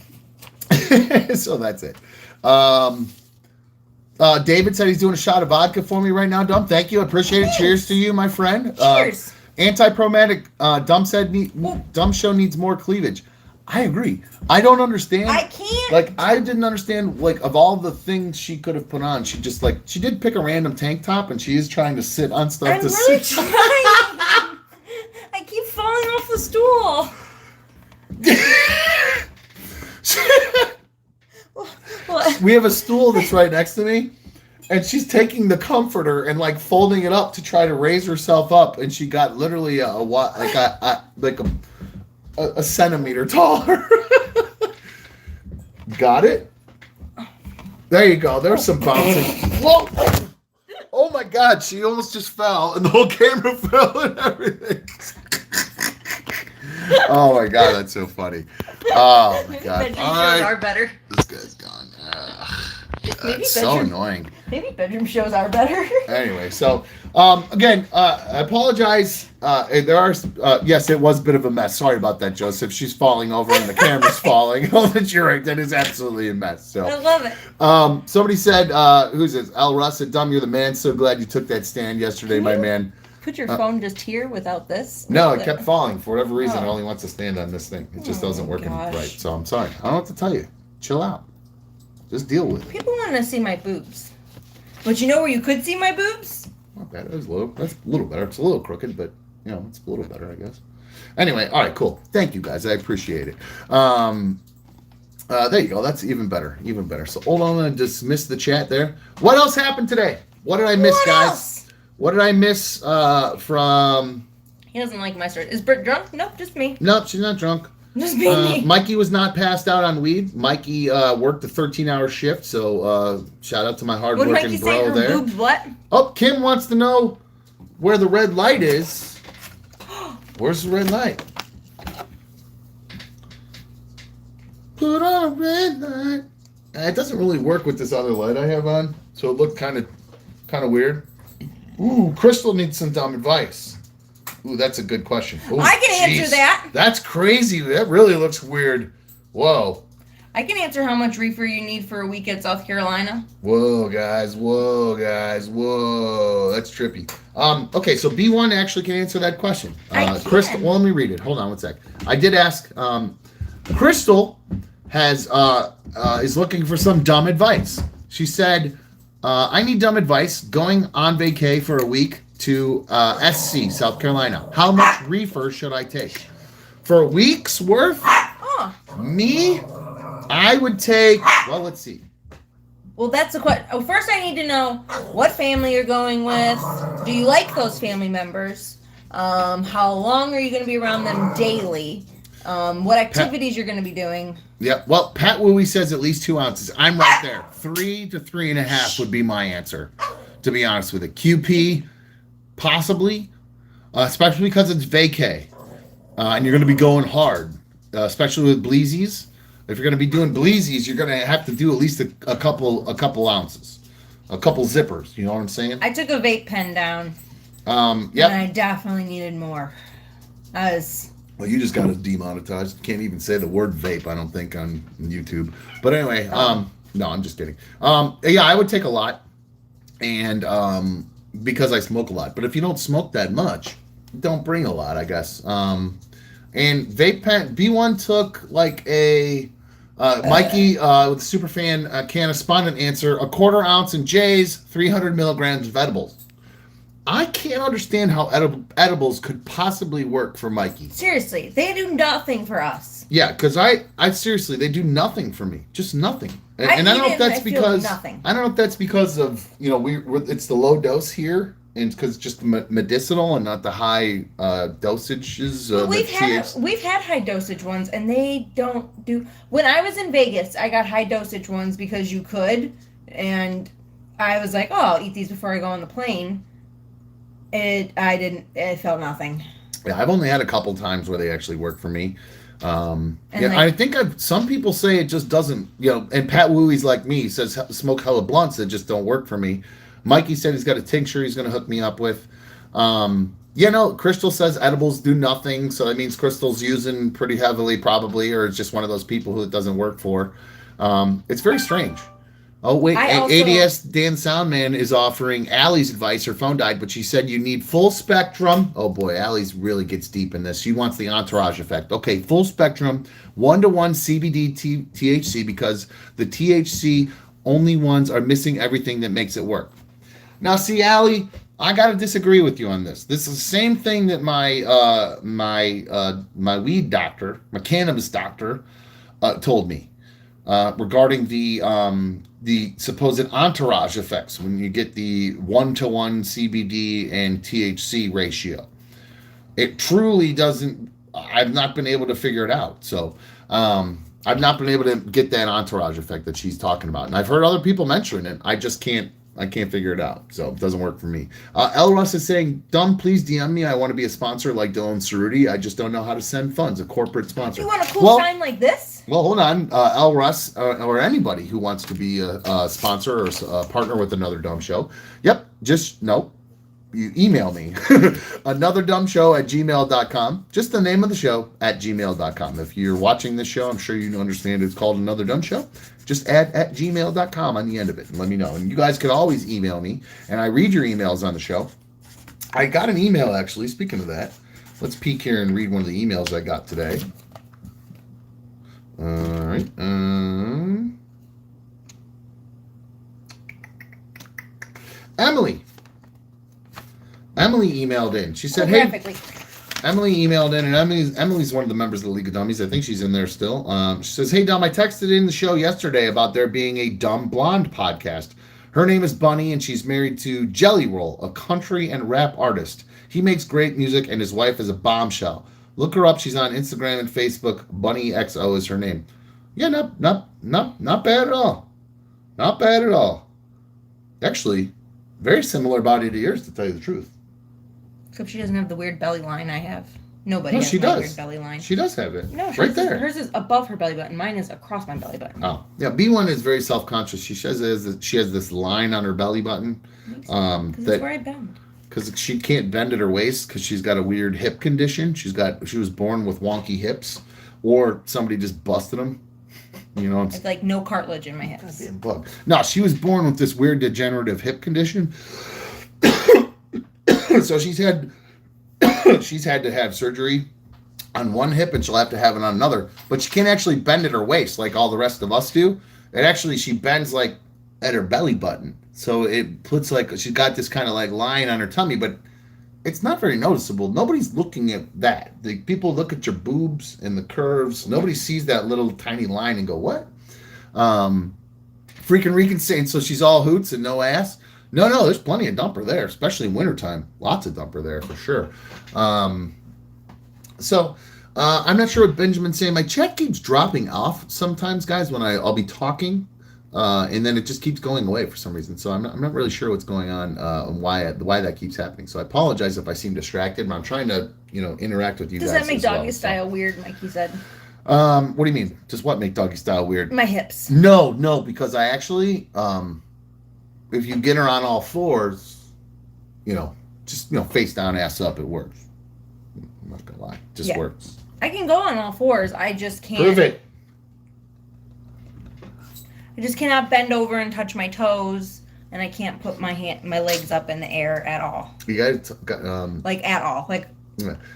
that's it. David said he's doing a shot of vodka for me right now, Dumb. Thank you. I appreciate it. Cheers to you, my friend. Cheers. Anti-promatic, Dumb said Dumb Show needs more cleavage. I agree. I don't understand. I can't. Like, I didn't understand, like, of all the things she could have put on, she just, like, she did pick a random tank top, and she is trying to sit on stuff. I'm really trying. I keep falling off the stool. What? We have a stool that's right next to me, and she's taking the comforter and, like, folding it up to try to raise herself up, and she got literally a centimeter taller. Got it? There you go. There's some bouncing. Whoa! Oh my God, she almost just fell and the whole camera fell and everything. Oh my God, that's so funny. Oh my God. Bedroom All shows right. are better. This guy's gone. That's so annoying. Maybe bedroom shows are better. Anyway, so again, I apologize. There are yes, it was a bit of a mess. Sorry about that, Joseph. She's falling over and the camera's falling. Oh, that you're right. That is absolutely a mess. So I love it. somebody said, who's this? Al Russ said, "Dumb, you're the man. So glad you took that stand yesterday, my man." Put your phone just here without this. No, it kept falling for whatever reason. It Oh. only wants to stand on this thing. It just Oh, doesn't work gosh. right. So I'm sorry. I don't know what to tell you. Chill out. Just deal with it. People want to see my boobs. But you know where you could see my boobs? Not bad. That's a little better. It's a little crooked, but you know, it's a little better, I guess. Anyway, all right, cool. Thank you guys. I appreciate it. There you go. That's even better. Even better. So hold on, I'm gonna dismiss the chat there. What else happened today? What did I miss, What guys? else? What did I miss from He doesn't like my story. Is Britt drunk? Nope, just me. Nope, she's not drunk. Just me. Mikey was not passed out on weed. Mikey worked a 13-hour shift, so shout out to my When hard-working Mikey say bro her there. boobs what? Oh, Kim wants to know where the red light is. Where's the red light? Put on a red light. It doesn't really work with this other light I have on, so it looked kind of weird. Ooh, Crystal needs some dumb advice. Ooh, that's a good question. Ooh, I can answer jeez. that. That's crazy. That really looks weird. Whoa. I can answer how much reefer you need for a week at South Carolina. Whoa, guys. Whoa, guys. Whoa. That's trippy. Okay, so B1 actually can answer that question. I can. Crystal, well, let me read it. Hold on one sec. I did ask, Crystal has, is looking for some dumb advice. She said, I need dumb advice going on vacay for a week to SC, South Carolina. How much reefer should I take? For a week's worth? Oh. Me? I would take, well, let's see. Well, that's the question. Oh, first, I need to know what family you're going with. Do you like those family members? How long are you going to be around them daily? What activities you're going to be doing? Yeah, well, Pat Wooey says at least 2 ounces. I'm right there. 3 to 3.5 would be my answer, to be honest with it. QP, possibly, especially because it's vacay, and you're going to be going hard, especially with bleezies. If you're going to be doing bleezies, you're going to have to do at least a couple ounces, a couple zippers. You know what I'm saying? I took a vape pen down. Yep. And I definitely needed more. Well, you just got us demonetized. Can't even say the word vape, I don't think, on YouTube. But anyway, no, I'm just kidding. Yeah, I would take a lot, and because I smoke a lot. But if you don't smoke that much, don't bring a lot, I guess. And vape pen, B1 took like a Mikey with Superfan correspondent answer, 1/4 ounce in J's, 300 milligrams of edibles. I can't understand how edibles could possibly work for Mikey. Seriously, they do nothing for us. Yeah, because I seriously, they do nothing for me, just nothing. And I don't know if that's because nothing. I don't know if that's because of it's the low dose here, and because it's just medicinal and not the high dosages. We've had high dosage ones, and they don't do. When I was in Vegas, I got high dosage ones because you could, and I was like, oh, I'll eat these before I go on the plane. It felt nothing. Yeah, I've only had a couple times where they actually work for me. I think some people say it just doesn't, and Pat Wooey's like me, he says smoke hella blunts that just don't work for me. Mikey said he's got a tincture he's going to hook me up with. Crystal says edibles do nothing, so that means Crystal's using pretty heavily probably, or it's just one of those people who it doesn't work for. It's very strange. Oh, wait, ADS Dan Soundman is offering Allie's advice. Her phone died, but she said you need full spectrum. Oh, boy, Allie's really gets deep in this. She wants the entourage effect. Okay, full spectrum, 1-to-1 CBD THC, because the THC only ones are missing everything that makes it work. Now, see, Allie, I got to disagree with you on this. This is the same thing that my weed doctor, my cannabis doctor, told me. Regarding the supposed entourage effects when you get the 1-to-1 CBD and THC ratio. It truly doesn't. I've not been able to figure it out. So I've not been able to get that entourage effect that she's talking about. And I've heard other people mention it. I just can't figure it out. So it doesn't work for me. L. Russ is saying, Dumb, please DM me. I want to be a sponsor like Dylan Cerruti. I just don't know how to send funds. A corporate sponsor. You want a cool sign like this? Well, hold on. L. Russ or anybody who wants to be a sponsor or a partner with Another Dumb Show. Yep. You email me. anotherdumbshow@gmail.com. Just the name of the show @gmail.com. If you're watching this show, I'm sure you understand it's called Another Dumb Show. Just add @gmail.com on the end of it and let me know. And you guys could always email me, and I read your emails on the show. I got an email, actually. Speaking of that, let's peek here and read one of the emails I got today. All right. Emily emailed in. She said, "Hey." Emily emailed in, and Emily's one of the members of the League of Dummies. I think she's in there still. She says, "Hey, Dom, I texted in the show yesterday about there being a Dumb Blonde podcast. Her name is Bunny, and she's married to Jelly Roll, a country and rap artist. He makes great music, and his wife is a bombshell. Look her up. She's on Instagram and Facebook. Bunny XO is her name. Yeah, not bad at all. Not bad at all. Actually, very similar body to yours, to tell you the truth. Except she doesn't have the weird belly line I have. Nobody has she my does. weird belly line. She does have it. No, right there. Hers is above her belly button. Mine is across my belly button. Oh, yeah. B1 is very self-conscious. She says that she has this line on her belly button. Because that's where I bend. Because she can't bend at her waist because she's got a weird hip condition. She was born with wonky hips, or somebody just busted them. You know, it's like no cartilage in my hips. Bug. No, she was born with this weird degenerative hip condition. So she's had to have surgery on one hip, and she'll have to have it on another. But she can't actually bend at her waist like all the rest of us do. She bends like at her belly button. So it puts she's got this kind of like line on her tummy, but it's not very noticeable. Nobody's looking at that. People look at your boobs and the curves. Nobody sees that little tiny line and go, what? Freaking Rican saying, so she's all hoots and no ass? No, there's plenty of dumper there, especially in wintertime. Lots of dumper there for sure. So I'm not sure what Benjamin's saying. My chat keeps dropping off sometimes, guys, when I'll be talking. And then it just keeps going away for some reason. So I'm not really sure what's going on and why that keeps happening. So I apologize if I seem distracted, but I'm trying to interact with you guys. Does that make doggy style weird, like you said? What do you mean? Just what make doggy style weird? My hips. No, because I actually, if you get her on all fours, just face down, ass up, it works. I'm not gonna lie, it just works. I can go on all fours. I just can't. Prove it. I just cannot bend over and touch my toes, and I can't put my legs up in the air at all. You guys, at all.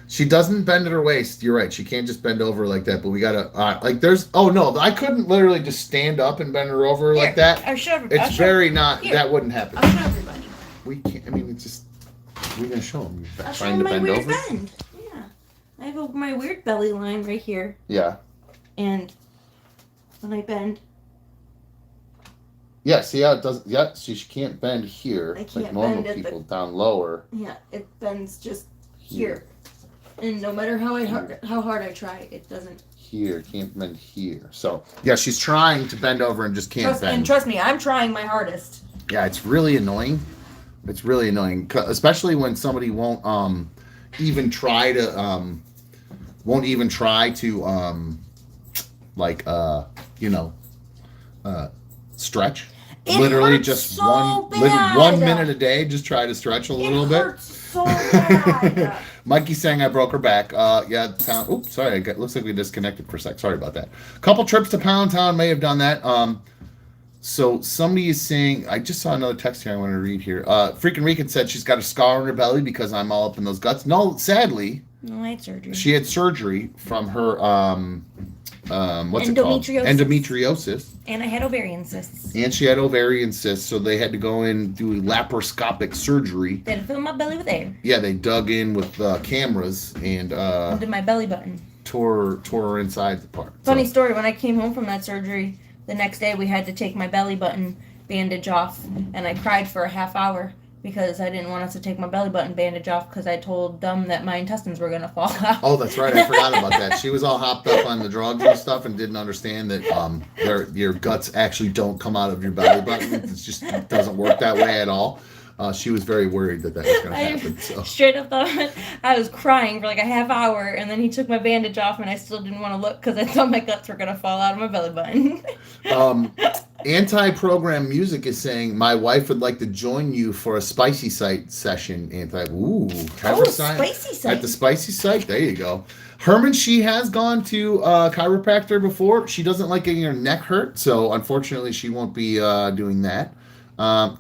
She doesn't bend at her waist. You're right. She can't just bend over like that. But we gotta I couldn't literally just stand up and bend her over like that. That wouldn't happen. I'll show everybody. We can't. I mean, it's just we're gonna show them. I'll show them my weird bend. Yeah, I have my weird belly line right here. Yeah. And when I bend. Yeah, see how it does. Yeah, she can't bend here like normal people down lower. Yeah, it bends just here, and no matter how hard I try, it doesn't. Here, can't bend here. So yeah, she's trying to bend over and just can't bend. And trust me, I'm trying my hardest. Yeah, it's really annoying. It's really annoying, especially when somebody won't even try to stretch. It literally hurts just so 1 minute a day. Just try to stretch a little bit. Hurts so bad. Mikey's saying I broke her back. Oops, sorry. Looks like we disconnected for a sec. Sorry about that. A couple trips to Pound Town may have done that. So somebody is saying, I just saw another text here I want to read here. Freaking Rican said she's got a scar on her belly because I'm all up in those guts. No, sadly. No, I had surgery. She had surgery from her endometriosis. Endometriosis. And I had ovarian cysts. And she had ovarian cysts, so they had to go in and do laparoscopic surgery. They had to fill my belly with air. Yeah, they dug in with cameras and into my belly button. Tore her insides apart. Funny story, when I came home from that surgery, the next day we had to take my belly button bandage off, and I cried for a half hour because I didn't want us to take my belly button bandage off because I told them that my intestines were going to fall out. Oh, that's right. I forgot about that. She was all hopped up on the drugs and stuff and didn't understand that your guts actually don't come out of your belly button. It doesn't work that way at all. She was very worried that was going to happen. So. Straight up thought I was crying for like a half hour, and then he took my bandage off, and I still didn't want to look because I thought my guts were going to fall out of my belly button. Anti-program music is saying, my wife would like to join you for a spicy site session. Spicy site. At the spicy site? There you go. Herman, she has gone to a chiropractor before. She doesn't like getting her neck hurt, so unfortunately she won't be doing that.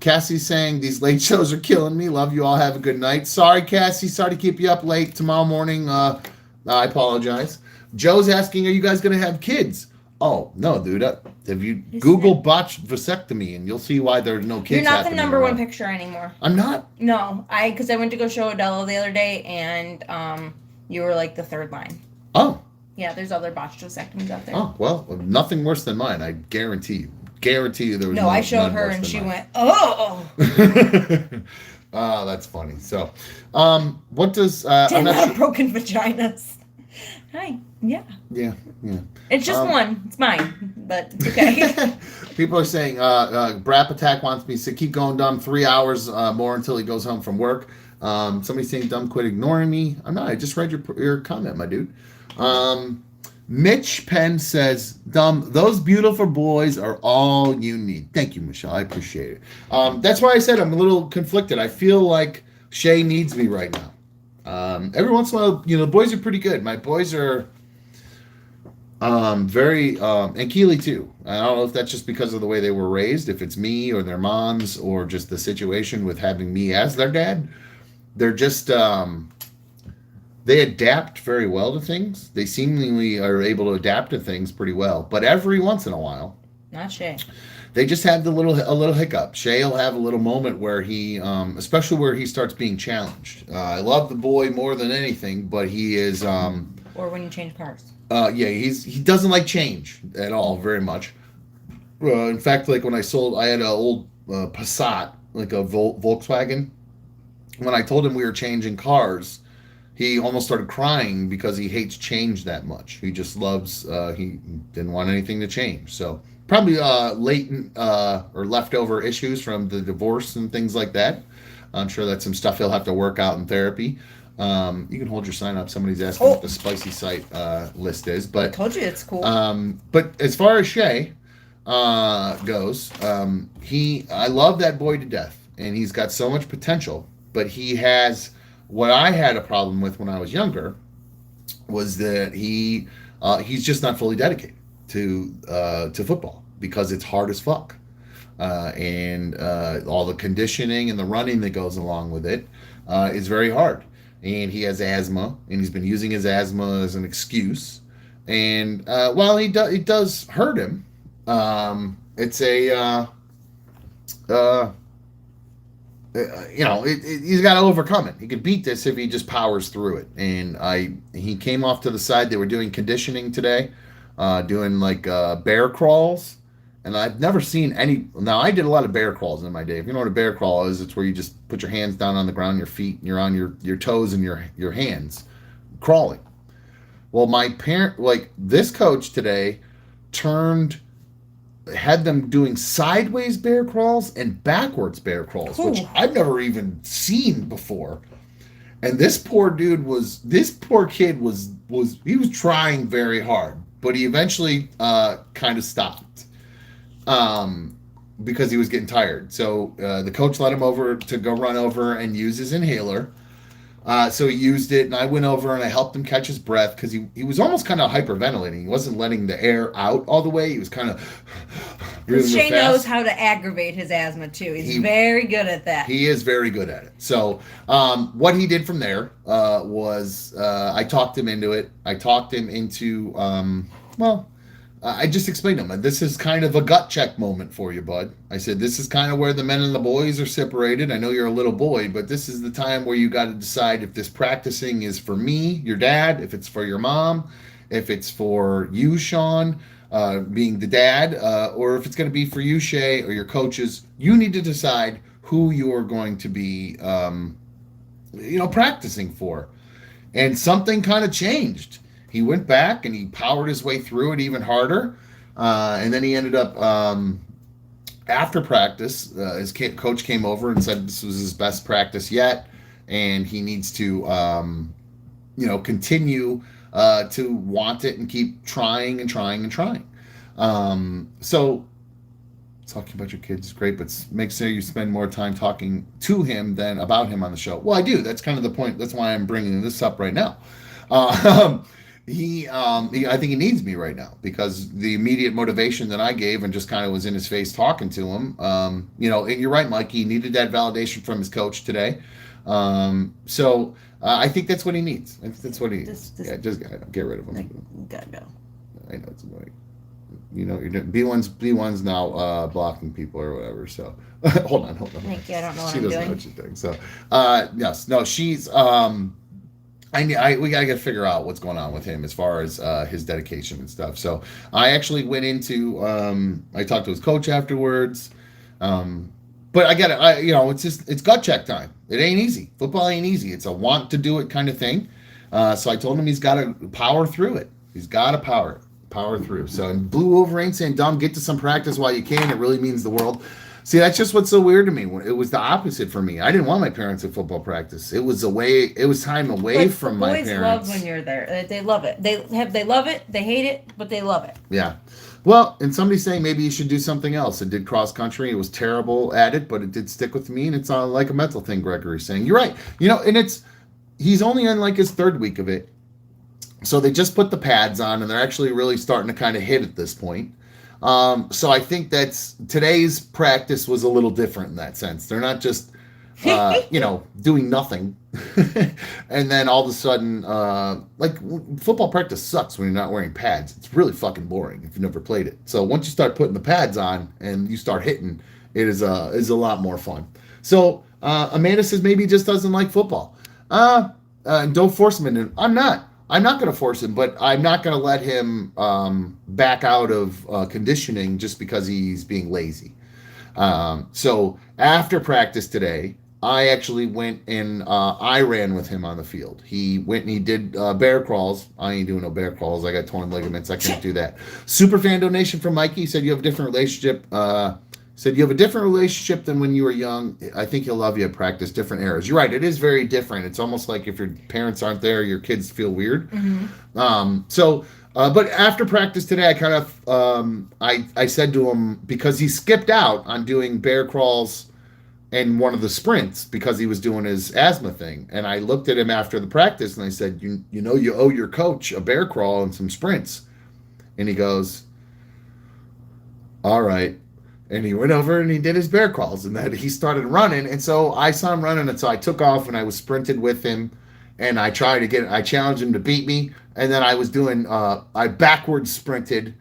Cassie's saying, these late shows are killing me. Love you all. Have a good night. Sorry, Cassie. Sorry to keep you up late tomorrow morning. I apologize. Joe's asking, are you guys going to have kids? Oh, no, dude. Have you Google botched vasectomy, and you'll see why there's no kids. You're not the number one picture anymore. I'm not? No. Because I went to go show Adela the other day, and you were like the third line. Oh. Yeah, there's other botched vasectomies out there. Oh, well, nothing worse than mine, I guarantee you. There was no, I showed her and she went, oh. Oh, that's funny. So, what does I'm not sure. Broken vaginas. Hi. Yeah. Yeah. It's just one. It's mine, but it's okay. People are saying, Brap Attack wants me to keep going dumb 3 hours more until he goes home from work. Somebody's saying, dumb, quit ignoring me. I'm not. I just read your comment, my dude. Mitch Penn says, dumb, those beautiful boys are all you need. Thank you, Michelle. I appreciate it. That's why I said I'm a little conflicted. I feel like Shay needs me right now. Every once in a while, the boys are pretty good. My boys are very, and Keely too. I don't know if that's just because of the way they were raised, if it's me or their moms or just the situation with having me as their dad. They're just, they adapt very well to things. They seemingly are able to adapt to things pretty well. But every once in a while, not Shay, they just have a little hiccup. Shay will have a little moment where he, especially where he starts being challenged. I love the boy more than anything, but he is. Or when you change cars. Yeah, he doesn't like change at all very much. In fact, like when I had an old Passat, like a Volkswagen. When I told him we were changing cars, he almost started crying because he hates change that much. He just loves, he didn't want anything to change. So probably latent or leftover issues from the divorce and things like that. I'm sure that's some stuff he'll have to work out in therapy. You can hold your sign up. Somebody's asking what the spicy site list is. But I told you it's cool. But as far as Shay goes, I love that boy to death. And he's got so much potential. But he has... What I had a problem with when I was younger was that he's just not fully dedicated to football because it's hard as fuck, and all the conditioning and the running that goes along with it is very hard. And he has asthma, and he's been using his asthma as an excuse. And while it does hurt him, it's a he's got to overcome it. He could beat this if he just powers through it. And he came off to the side. They were doing conditioning today, doing like bear crawls. And I've never seen any. Now, I did a lot of bear crawls in my day. If you know what a bear crawl is, it's where you just put your hands down on the ground, your feet, and you're on your toes and your hands crawling. Well, this coach today had them doing sideways bear crawls and backwards bear crawls, which I've never even seen before. And this poor kid was trying very hard, but he eventually kind of stopped because he was getting tired. So the coach let him over to go run over and use his inhaler. So he used it, and I went over and I helped him catch his breath because he was almost kind of hyperventilating. He wasn't letting the air out all the way. He was kind of really Shay knows how to aggravate his asthma too. He's very good at that. He is very good at it. So what he did from there was I talked him into it. I talked him into I just explained to him, this is kind of a gut check moment for you, bud. I said, this is kind of where the men and the boys are separated. I know you're a little boy, but this is the time where you got to decide if this practicing is for me, your dad, if it's for your mom, if it's for you, Sean, being the dad, or if it's going to be for you, Shay, or your coaches. You need to decide who you're going to be, practicing for. And something kind of changed. He went back and he powered his way through it even harder. And then he ended up, after practice, his coach came over and said this was his best practice yet. And he needs to, continue to want it and keep trying and trying and trying. So talking about your kids is great, but make sure you spend more time talking to him than about him on the show. Well, I do. That's kind of the point. That's why I'm bringing this up right now. I think he needs me right now because the immediate motivation that I gave and just kind of was in his face talking to him. And you're right, Mike. He needed that validation from his coach today. So I think that's what he needs. I think that's what he needs. Just get rid of him. Gotta go. I know it's annoying. You're doing B1's now blocking people or whatever. So hold on. Thank you. I don't know what she I'm doesn't doing. know what she's doing. So yes, no, she's we gotta figure out what's going on with him as far as his dedication and stuff. So I actually went into I talked to his coach afterwards. But I get it. It's gut check time. It ain't easy. Football ain't easy. It's a want to do it kind of thing. So I told him he's got to power through it. He's got to power through. So, and Blue Wolverine saying, "Dom, get to some practice while you can. It really means the world." See, that's just what's so weird to me. It was the opposite for me. I didn't want my parents at football practice. It was time away from my parents. Boys love when you're there. They love it. They love it. They hate it, but they love it. Yeah. Well, and somebody's saying maybe you should do something else. I did cross country. It was terrible at it, but it did stick with me, and it's like a mental thing. Gregory's saying you're right. And he's only on like his third week of it. So they just put the pads on, and they're actually really starting to kind of hit at this point. So I think today's practice was a little different in that sense. They're not just, doing nothing. And then all of a sudden, football practice sucks when you're not wearing pads. It's really fucking boring if you've never played it. So once you start putting the pads on and you start hitting, it is a lot more fun. So Amanda says maybe he just doesn't like football. And don't force him into it. I'm not going to force him, but I'm not going to let him back out of conditioning just because he's being lazy. So after practice today, I actually went and I ran with him on the field. He went and he did bear crawls. I ain't doing no bear crawls. I got torn ligaments. I can't do that. Superfan donation from Mikey. Said you have a different relationship. Said you have a different relationship than when you were young. I think he'll love you at practice. Different eras. You're right. It is very different. It's almost like if your parents aren't there, your kids feel weird. Mm-hmm. But after practice today, I kind of I said to him, because he skipped out on doing bear crawls and one of the sprints because he was doing his asthma thing. And I looked at him after the practice and I said, you owe your coach a bear crawl and some sprints. And he goes, all right. And he went over and he did his bear crawls, and then he started running. And so I saw him running, and so I took off and I was sprinted with him, and I challenged him to beat me. And then I was doing, I backwards sprinted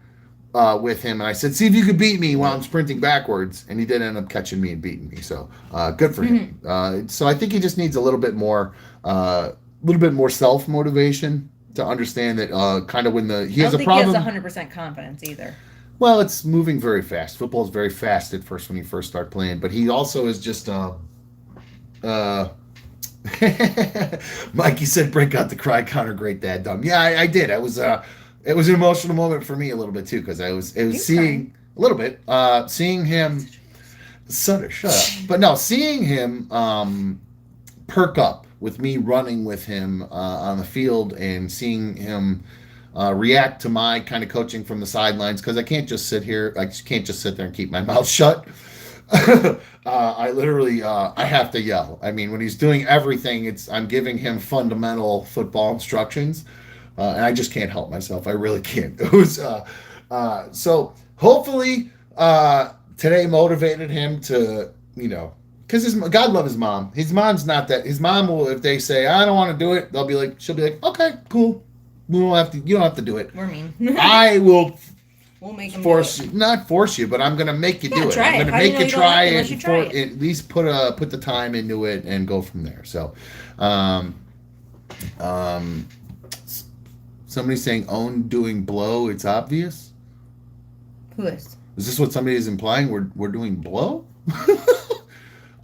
with him, and I said, see if you could beat me while I'm sprinting backwards. And he did end up catching me and beating me. So good for him. So I think he just needs a little bit more self-motivation to understand that kind of when he has a problem. I don't think he has 100% confidence either. Well, it's moving very fast. Football is very fast at first when you first start playing, but he also is just Mikey said, break out the cry counter, great dad, dumb. Yeah, I did. It was an emotional moment for me a little bit too, because it was seeing a little bit, seeing him Sutter, shut up. But no, seeing him perk up with me running with him on the field and seeing him react to my kind of coaching from the sidelines, because I can't just sit here. I just can't just sit there and keep my mouth shut. I literally, I have to yell. I mean, when he's doing everything, I'm giving him fundamental football instructions, and I just can't help myself. I really can't. It was, so hopefully today motivated him to, because God love his mom. His mom's not that. His mom will, if they say, I don't want to do it, she'll be like, okay, cool. You don't have to do it. We're mean. I will we'll make him not force you, but I'm going to make you do it. Try I'm going to How make you try it at least put the time into it and go from there. So, somebody's saying own doing blow. It's obvious. Who is? Is this what somebody is implying? We're doing blow?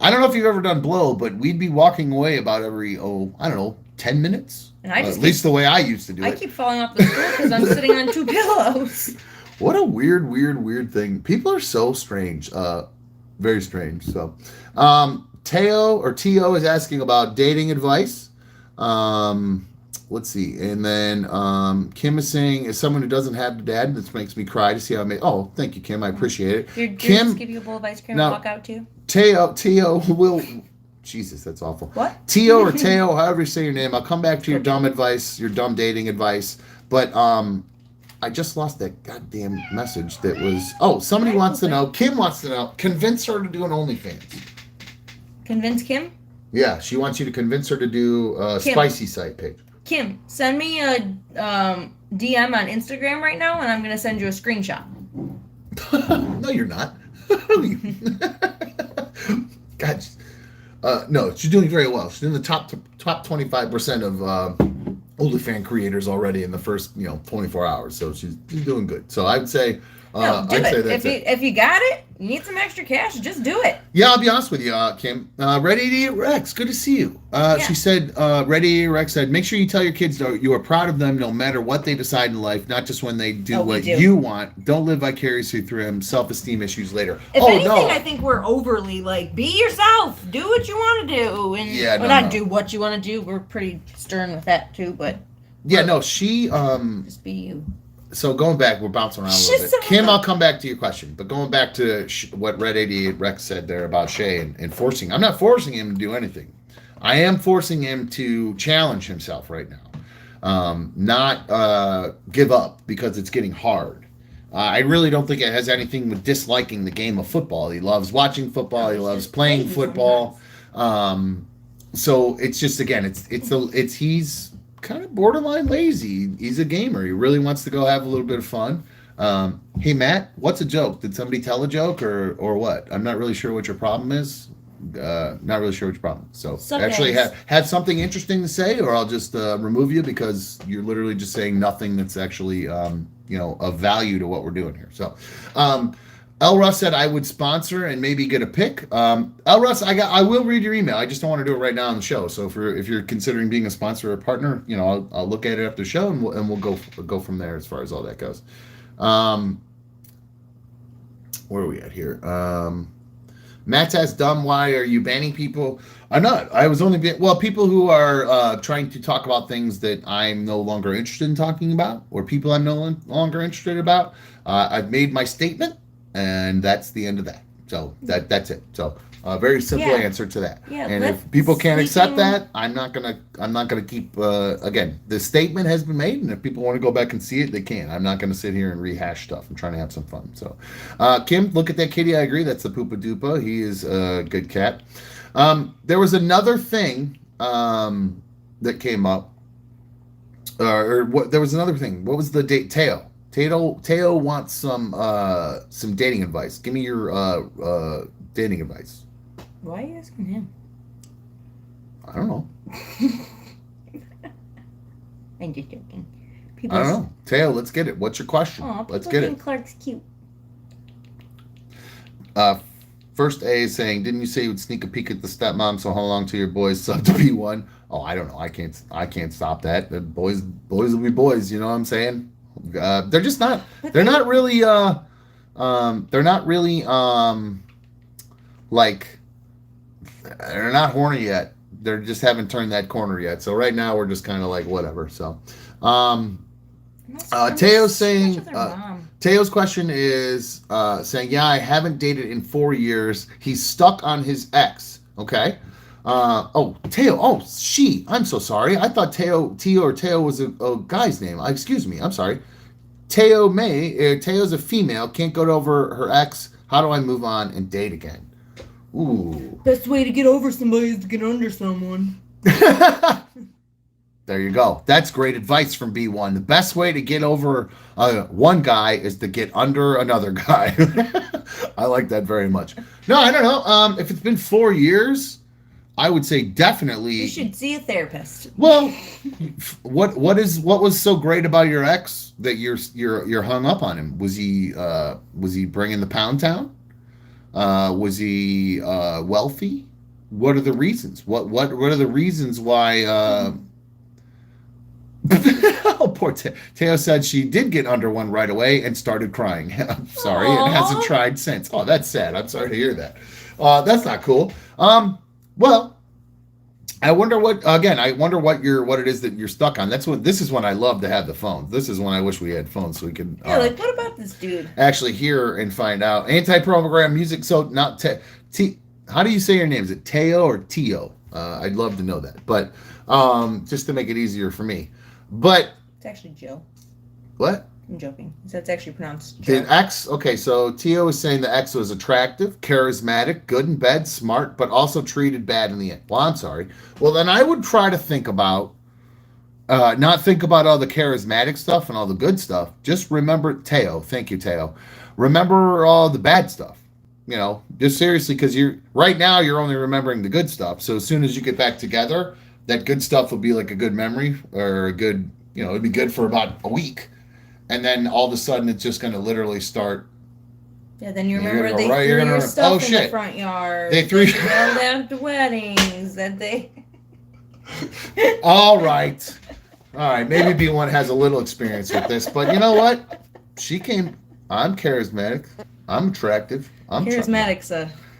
I don't know if you've ever done blow, but we'd be walking away about every, I don't know, 10 minutes. And I just at least the way I used to do it. I keep falling off the stool because I'm sitting on 2 pillows. What a weird thing. People are so strange. Very strange. So, Teo is asking about dating advice. Let's see. And then Kim is saying, as someone who doesn't have a dad, this makes me cry to see how I made. Oh, thank you, Kim. I appreciate it. Did Kim, just give you a bowl of ice cream and walk out too? Teo will. Jesus, that's awful. What? Teo or Teo, however you say your name. I'll come back to your dumb advice, your dumb dating advice. But I just lost that goddamn message that was. Oh, somebody wants to know. Kim wants to know. Convince her to do an OnlyFans. Convince Kim? Yeah, she wants you to convince her to do a spicy site page. Kim, send me a DM on Instagram right now, and I'm going to send you a screenshot. No, you're not. God. No, she's doing very well. She's in the top 25% of OnlyFans creators already in the first 24 hours. So she's doing good. So I'd say I'd say that's if you got it, you need some extra cash, just do it. Yeah, I'll be honest with you, Kim. Ready to Eat Rex, good to see you. She said, Ready to Eat Rex said, make sure you tell your kids you are proud of them no matter what they decide in life, not just when they do what you want. Don't live vicariously through them. Self-esteem issues later. If anything, I think we're overly be yourself. Do what you want to do. And do what you want to do. We're pretty stern with that too, but. Yeah, no, she. Just be you. So going back, we're bouncing around a little bit. Kim, I'll come back to your question. But going back to what Red 88 Rex said there about Shay and forcing. I'm not forcing him to do anything. I am forcing him to challenge himself right now. Not give up because it's getting hard. I really don't think it has anything with disliking the game of football. He loves watching football. He loves playing football. So it's just, again, he's kind of borderline lazy. He's a gamer. He really wants to go have a little bit of fun. Hey Matt, what's a joke? Did somebody tell a joke or what? I'm not really sure what your problem is. Not really sure what your problem is. So actually have something interesting to say, or I'll just remove you because you're literally just saying nothing that's actually of value to what we're doing here. So L. Russ said I would sponsor and maybe get a pick. L. Russ, I will read your email. I just don't want to do it right now on the show. So if you're considering being a sponsor or a partner, I'll look at it after the show and we'll go from there as far as all that goes. Where are we at here? Matt says, "Dumb. Why are you banning people?" I'm not. I was only people who are trying to talk about things that I'm no longer interested in talking about, or people I'm no longer interested about. I've made my statement. And that's the end of that. So that's it. So very simple answer to that. Yeah, and if people can't accept that, I'm not gonna keep. Again, the statement has been made, and if people want to go back and see it, they can. I'm not gonna sit here and rehash stuff. I'm trying to have some fun. So, Kim, look at that kitty. I agree. That's the Poopa Doopa. He is a good cat. There was another thing that came up, there was another thing. What was the date? Teo wants some dating advice. Give me your dating advice. Why are you asking him? I don't know. I'm just joking. I don't know. Teo, let's get it. What's your question? Let's get it. Clark's cute. First A is saying, didn't you say you would sneak a peek at the stepmom? So how long till your boys sub to be one? Oh, I don't know. I can't stop that. The boys will be boys. You know what I'm saying? They're just not. They're not really. They're not really. They're not horny yet. They just haven't turned that corner yet. So right now we're just kind of like whatever. So, Teo's saying. Teo's question is saying, yeah, I haven't dated in 4 years. He's stuck on his ex. Okay. Teo. Oh, she. I'm so sorry. I thought Teo was a guy's name. Excuse me. I'm sorry. Teo's a female. Can't get over her ex. How do I move on and date again? Ooh. Best way to get over somebody is to get under someone. There you go. That's great advice from B1. The best way to get over one guy is to get under another guy. I like that very much. No, I don't know. If it's been 4 years, I would say definitely. You should see a therapist. Well, what was so great about your ex that you're hung up on him? Was he bringing the pound town? Was he wealthy? what are the reasons? What are the reasons why? Oh, poor Teo said she did get under one right away and started crying. I'm sorry, and hasn't tried since. Oh, that's sad. I'm sorry to hear that. That's not cool. Well, I wonder what it is that you're stuck on. This is when I love to have the phones. This is when I wish we had phones so we could like what about this dude? Actually hear and find out. Anti-program music, so not how do you say your name? Is it Teo or Tio? I'd love to know that. But just to make it easier for me. But it's actually Joe. What? I'm joking. So it's actually pronounced Joe. The X, okay, so Tio is saying the X was attractive, charismatic, good in bed, smart, but also treated bad in the end. Well, I'm sorry. Well, then I would try to think about, not think about all the charismatic stuff and all the good stuff. Just remember Teo. Thank you, Teo. Remember all the bad stuff. You know, just seriously, because right now you're only remembering the good stuff. So as soon as you get back together, that good stuff will be like a good memory or a good, it'd be good for about a week. And then all of a sudden it's just going to literally start. Yeah, then you remember they threw your stuff in the front yard. They threw left weddings that they. All right. Maybe B1 has a little experience with this, but you know what? I'm charismatic. I'm attractive. Charismatic's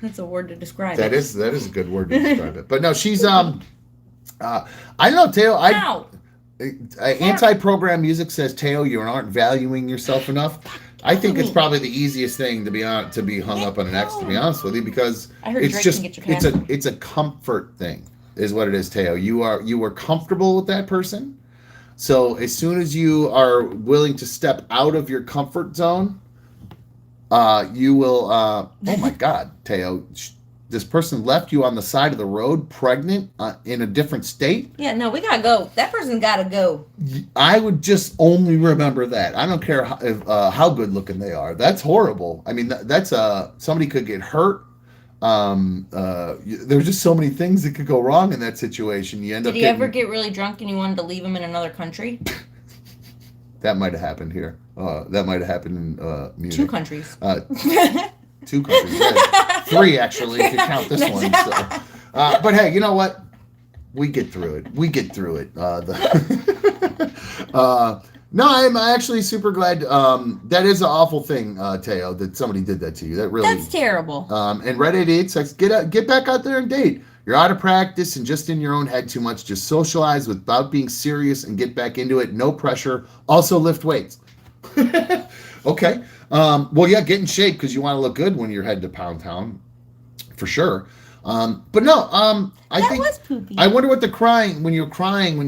that's a word to describe that it. That is a good word to describe it. But no, she's I don't know, Teo. Anti-program music says, Teo, you aren't valuing yourself enough. I think it's probably the easiest thing to be hung up on an ex, to be honest with you, because it's a comfort thing, is what it is, Teo. You are comfortable with that person. So as soon as you are willing to step out of your comfort zone, you will. Oh my God, Teo. This person left you on the side of the road, pregnant, in a different state. Yeah, no, we gotta go. That person gotta go. I would just only remember that. I don't care how good looking they are. That's horrible. I mean, that's somebody could get hurt. There's just so many things that could go wrong in that situation. Did he ever get really drunk and you wanted to leave him in another country? That might have happened here. That might have happened in Munich. 2 countries. 2 countries. Yeah. 3 actually, if you count this one. So. But hey, you know what? We get through it. No, I'm actually super glad. That is an awful thing, Teo, that somebody did that to you. That's terrible. And Red 88 says, get back out there and date. You're out of practice and just in your own head too much. Just socialize without being serious and get back into it. No pressure. Also lift weights. Okay. Well, yeah, get in shape because you want to look good when you're headed to Pound Town, for sure. But no, I think was poopy. I wonder what when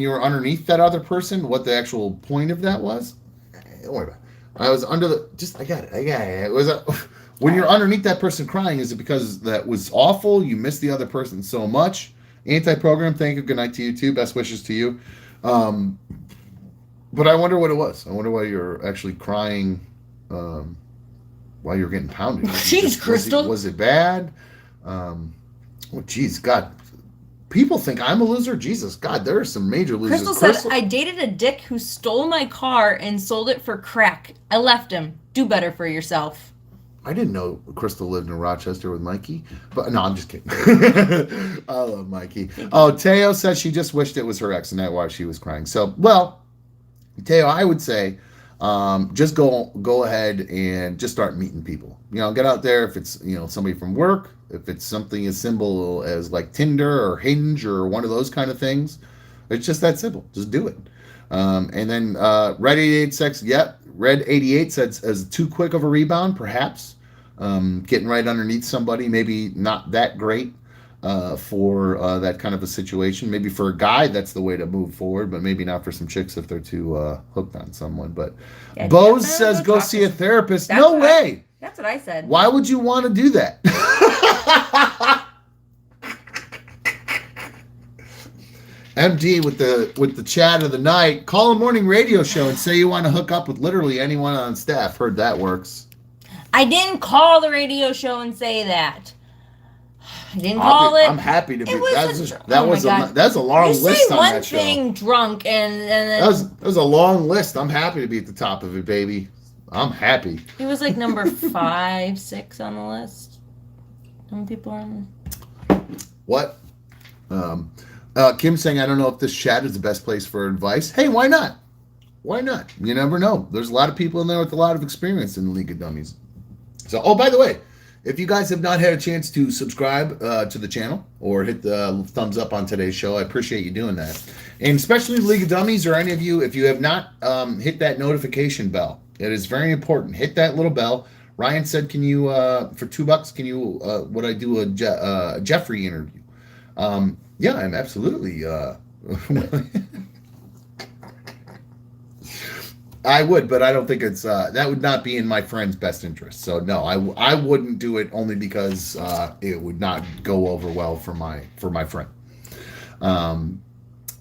you were underneath that other person, what the actual point of that was. Don't worry about it. I was under I got it. It was when you're underneath that person crying, is it because that was awful? You missed the other person so much? Anti-program, thank you. Good night to you too. Best wishes to you. But I wonder what it was. I wonder why you're actually crying while you're getting pounded. Jeez, Crystal. Was it bad? Oh, geez, God. People think I'm a loser. Jesus, God, there are some major losers. Crystal said, I dated a dick who stole my car and sold it for crack. I left him. Do better for yourself. I didn't know Crystal lived in Rochester with Mikey. But no, I'm just kidding. I love Mikey. Oh, Teo says she just wished it was her ex and that's why she was crying. So, well, Teo, I would say just go ahead and just start meeting people. Get out there if it's, somebody from work, if it's something as simple as like Tinder or Hinge or one of those kind of things. It's just that simple. Just do it. And then Red 88 says, Red 88 says as too quick of a rebound, perhaps. Getting right underneath somebody, maybe not that great for that kind of a situation. Maybe for a guy, that's the way to move forward, but maybe not for some chicks if they're too hooked on someone. But yeah, Bose says go see a therapist. No way. That's what I said. Why would you want to do that? MD with the chat of the night. Call a morning radio show and say you want to hook up with literally anyone on staff. Heard that works. I didn't call the radio show and say that. I didn't call it. I'm happy to be. That's a long list on that show. You say one thing drunk and then that was a long list. I'm happy to be at the top of it, baby. I'm happy. It was like number 5, 6 on the list. How many people are on? What? Kim saying, I don't know if this chat is the best place for advice. Hey, why not? Why not? You never know. There's a lot of people in there with a lot of experience in the League of Dummies. So, oh, by the way, if you guys have not had a chance to subscribe to the channel or hit the thumbs up on today's show, I appreciate you doing that. And especially League of Dummies or any of you, if you have not hit that notification bell, it is very important. Hit that little bell. Ryan said, can you, for $2, can you, would I do a Jeffrey interview? Yeah, I'm absolutely, I would, but I don't think it's, that would not be in my friend's best interest. So no, I wouldn't do it only because, it would not go over well for my friend.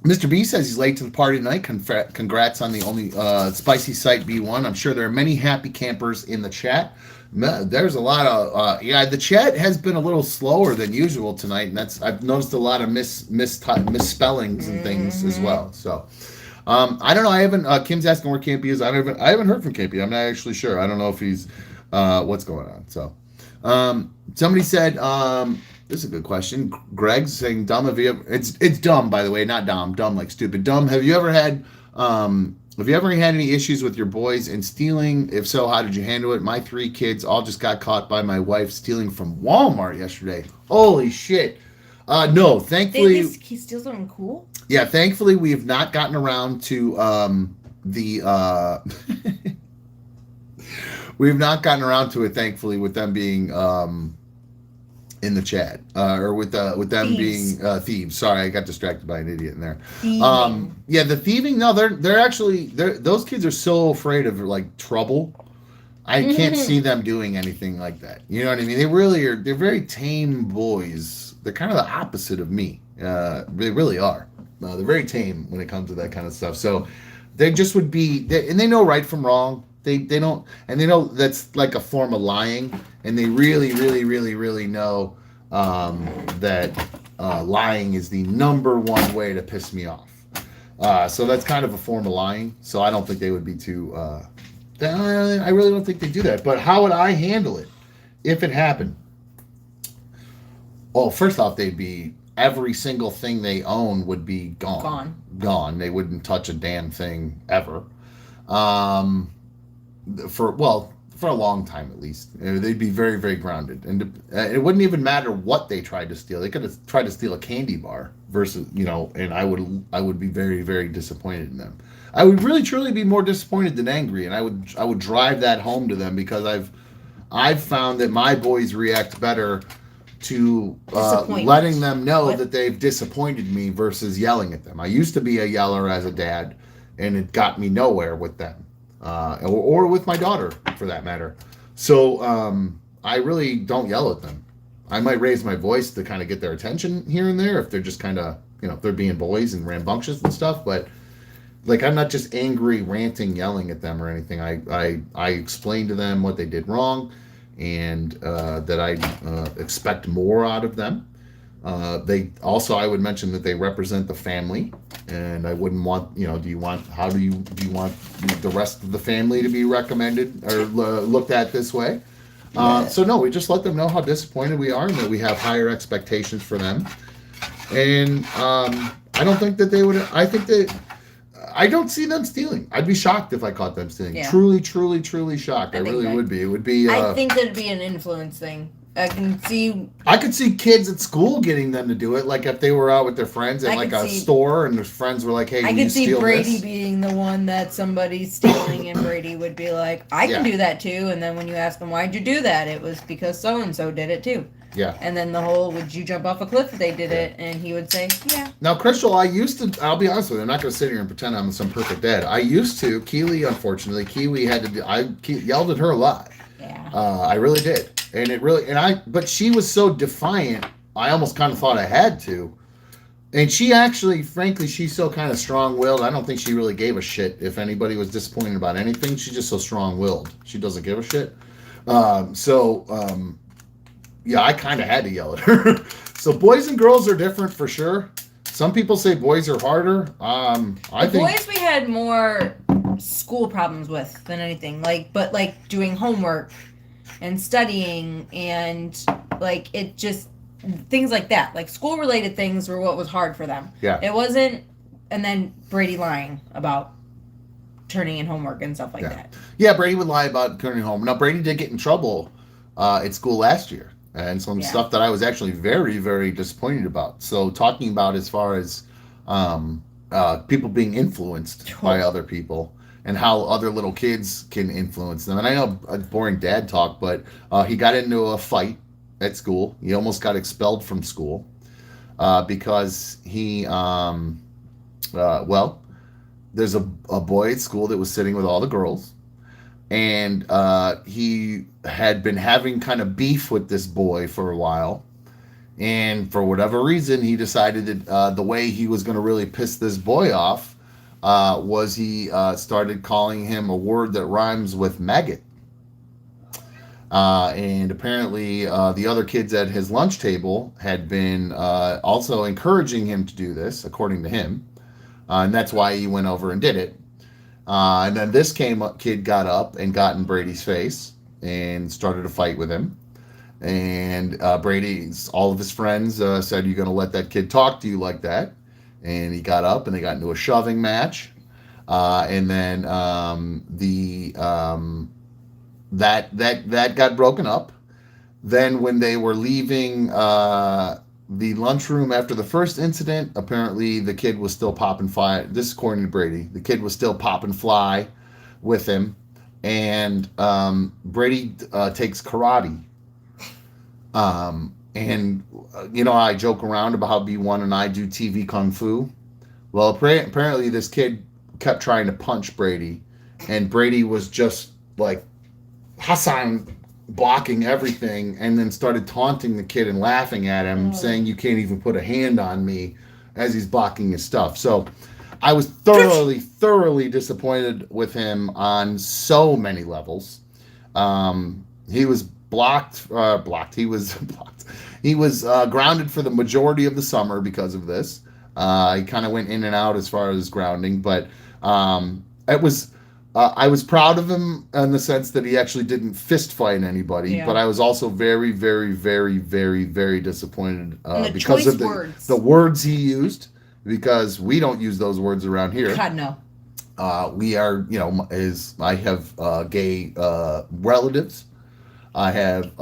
Mr. B says he's late to the party tonight. Congrats on the only spicy sight B1. I'm sure there are many happy campers in the chat. There's a lot of the chat has been a little slower than usual tonight, and I've noticed a lot of misspellings and things as well. So I don't know. I haven't. Kim's asking where Campy is. I haven't heard from Campy. I'm not actually sure. I don't know if he's what's going on. So somebody said. This is a good question. Greg's saying, "Dumb, have you ever?" It's dumb, by the way, not dumb. Dumb like stupid. Dumb. Have you ever had any issues with your boys in stealing? If so, how did you handle it? My 3 kids all just got caught by my wife stealing from Walmart yesterday. Holy shit! No, thankfully he steals something cool. Yeah, thankfully we have not gotten around to we've not gotten around to it. Thankfully, with them being in the chat or with them Thieves. being thieves. Sorry, I got distracted by an idiot in there. Thieving. Yeah, the thieving. No, they're actually those kids are so afraid of like trouble. I can't see them doing anything like that. You know what I mean? They really are. They're very tame boys. They're kind of the opposite of me. They really are. They're very tame when it comes to that kind of stuff. So they just would be, and they know right from wrong. They don't, and they know that's like a form of lying, and they really, really, really, really know that lying is the number one way to piss me off. So that's kind of a form of lying. So I don't think they would be too. I really don't think they do that. But how would I handle it if it happened? Well, first off, they'd be every single thing they own would be gone. They wouldn't touch a damn thing ever. For a long time at least. They'd be very, very grounded, and it wouldn't even matter what they tried to steal. They could have tried to steal a candy bar versus, and I would be very, very disappointed in them. I would really truly be more disappointed than angry, and I would drive that home to them, because I've found that my boys react better to letting them know that they've disappointed me versus yelling at them. I used to be a yeller as a dad, and it got me nowhere with them. Or with my daughter, for that matter. So I really don't yell at them. I might raise my voice to kind of get their attention here and there if they're just kind of, if they're being boys and rambunctious and stuff. But like, I'm not just angry, ranting, yelling at them or anything. I explain to them what they did wrong, and that I expect more out of them. I would mention that they represent the family, and I wouldn't want, do you want the rest of the family to be recommended or looked at this way? So no, we just let them know how disappointed we are and that we have higher expectations for them. And I don't think that they would. I don't see them stealing. I'd be shocked if I caught them stealing. Yeah. Truly, truly, truly shocked. I really would be. It would be. I think that'd be an influence thing. I could see kids at school getting them to do it, like if they were out with their friends at like a store and their friends were like, "Hey, I could see Brady being the one that somebody's stealing, and Brady would be like, "I can do that too." And then when you ask him, "Why'd you do that?" It was because so and so did it too. Yeah. And then the whole, "Would you jump off a cliff if they did it?" And he would say, "Yeah." Now, Crystal, I'll be honest with you, I'm not going to sit here and pretend I'm some perfect dad. I used to. Keely, unfortunately, I yelled at her a lot. Yeah. I really did. But she was so defiant, I almost kind of thought I had to. And she actually, frankly, she's so kind of strong-willed. I don't think she really gave a shit if anybody was disappointed about anything. She's just so strong-willed. She doesn't give a shit. Yeah, I kind of had to yell at her. So boys and girls are different for sure. Some people say boys are harder. I think boys we had more school problems with than anything. But doing homework and studying, and like it just things like that. Like school-related things were what was hard for them. Yeah. It wasn't, and then Brady lying about turning in homework and stuff like that. Yeah, Brady would lie about turning home. Now, Brady did get in trouble at school last year, and some stuff that I was actually very, very disappointed about. So, talking about as far as people being influenced by other people and how other little kids can influence them. And I know a boring dad talk, but he got into a fight at school. He almost got expelled from school because he, there's a boy at school that was sitting with all the girls, and he had been having kind of beef with this boy for a while, and for whatever reason he decided that the way he was going to really piss this boy off was he started calling him a word that rhymes with maggot, and apparently the other kids at his lunch table had been also encouraging him to do this, according to him. And that's why he went over and did it. And then this kid got up and got in Brady's face and started a fight with him. And all of his friends said, "You're going to let that kid talk to you like that?" And he got up and they got into a shoving match. And then that got broken up. Then when they were leaving the lunchroom after the first incident, apparently the kid was still popping fly. This is according to Brady. The kid was still popping fly with him. And Brady takes karate. And, I joke around about how B1 and I do TV Kung Fu. Well, apparently this kid kept trying to punch Brady. And Brady was just like Hassan blocking everything, and then started taunting the kid and laughing at him, saying, "You can't even put a hand on me," as he's blocking his stuff. So I was thoroughly disappointed with him on so many levels. He was blocked. He was blocked. He was grounded for the majority of the summer because of this. He kind of went in and out as far as grounding, but it was. I was proud of him in the sense that he actually didn't fist fight anybody, but I was also very, very, very, very, very disappointed because of the words he used, because we don't use those words around here. God, no. We are, I have gay relatives. I have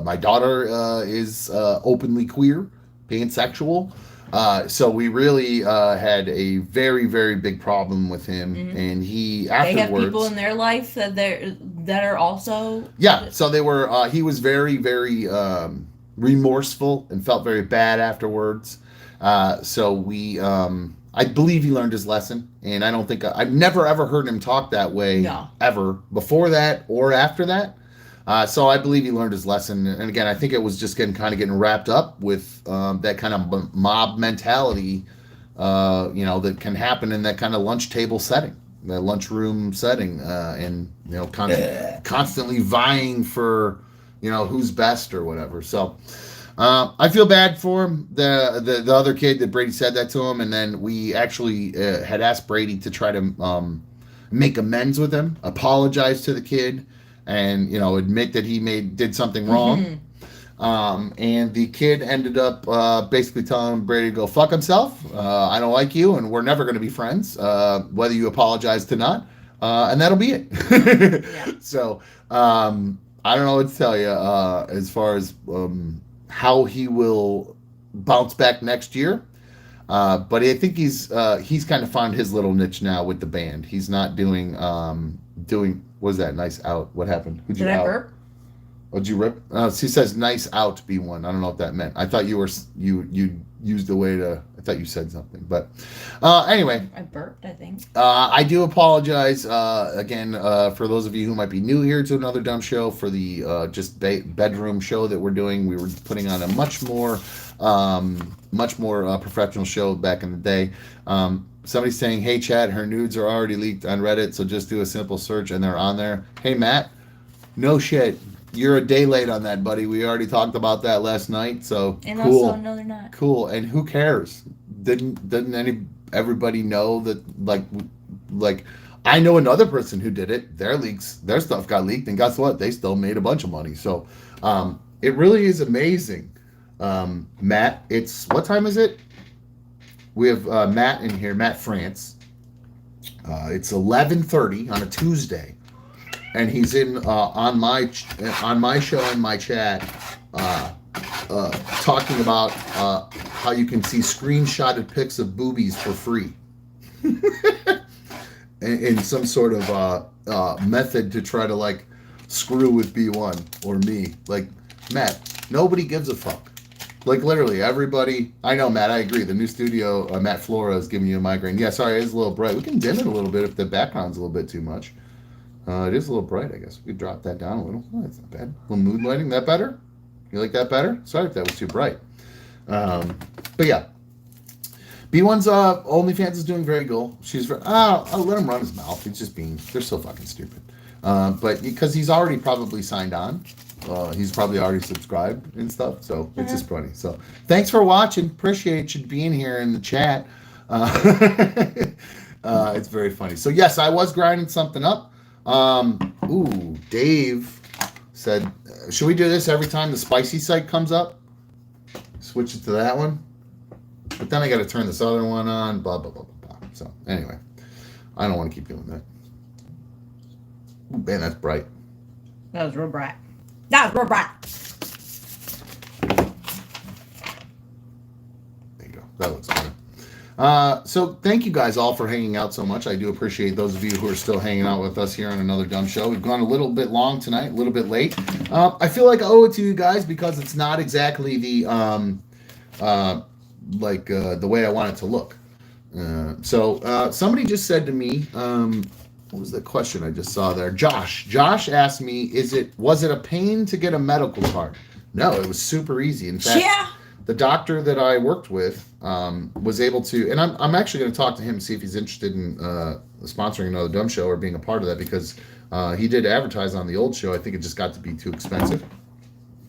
my daughter is openly queer, pansexual. So we really had a very, very big problem with him, and he afterwards. They have people in their life that are also. Yeah, so they were. He was very, very remorseful and felt very bad afterwards. So we, I believe he learned his lesson, and I don't think I've never ever heard him talk that way ever before that or after that. So I believe he learned his lesson. And again, I think it was just getting wrapped up with that kind of mob mentality, that can happen in that kind of lunch table setting, that lunchroom setting, and, constantly vying for, who's best or whatever. So I feel bad for him, the other kid that Brady said that to him. And then we actually had asked Brady to try to make amends with him, apologize to the kid, and admit that he did something wrong. And the kid ended up basically telling Brady to go fuck himself. I don't like you, and we're never going to be friends, whether you apologize to not, and that'll be it. So I don't know what to tell you as far as how he will bounce back next year. But I think he's kind of found his little niche now with the band. He's not doing what was that? Nice out. What happened? Who'd you out? Did I burp? Oh, did you rip? She says nice out, B1. I don't know what that meant. I thought you used the way to. I thought you said something, but anyway. I burped, I think. I do apologize again for those of you who might be new here to Another Dumb Show for the just bedroom show that we're doing. We were putting on a much more professional show back in the day. Somebody's saying, "Hey, Chad, her nudes are already leaked on Reddit, so just do a simple search and they're on there." Hey, Matt, no shit. You're a day late on that, buddy. We already talked about that last night, so and cool. Also, no, they're not. Cool, and who cares? Didn't everybody know that? Like, I know another person who did it. Their stuff got leaked, and guess what? They still made a bunch of money. So it really is amazing. Matt, what time is it? We have Matt in here, Matt France. It's 11:30 on a Tuesday, and he's in on my show and my chat talking about how you can see screenshotted pics of boobies for free. in some sort of method to try to like screw with B1 or me. Like, Matt, nobody gives a fuck. Like, literally everybody. I know, Matt, I agree. The new studio, Matt Flora, is giving you a migraine. Yeah, sorry, it is a little bright. We can dim it a little bit if the background's a little bit too much. It is a little bright, I guess. We could drop that down a little. Oh, that's not bad. A little mood lighting. That better? You like that better? Sorry if that was too bright. But yeah. B1's OnlyFans is doing very good. I'll let him run his mouth. He's just they're so fucking stupid. But because he's already probably signed on. He's probably already subscribed and stuff. So it's just funny. So thanks for watching. Appreciate you being here in the chat. It's very funny. So yes, I was grinding something up. Dave said, should we do this every time the spicy site comes up? Switch it to that one. But then I got to turn this other one on, blah, blah, blah, blah, blah. So, anyway, I don't want to keep doing that. Ooh, man, that's bright. That was real bright. There you go. That looks better. So, thank you guys all for hanging out so much. I do appreciate those of you who are still hanging out with us here on another dumb show. We've gone a little bit long tonight, a little bit late. I feel like I owe it to you guys because it's not exactly the way I want it to look. So somebody just said to me, what was the question I just saw there? Josh asked me, was it a pain to get a medical card? No, it was super easy. In fact, the doctor that I worked with was able to, and I'm actually going to talk to him and see if he's interested in sponsoring another dumb show or being a part of that, because he did advertise on the old show. I think it just got to be too expensive.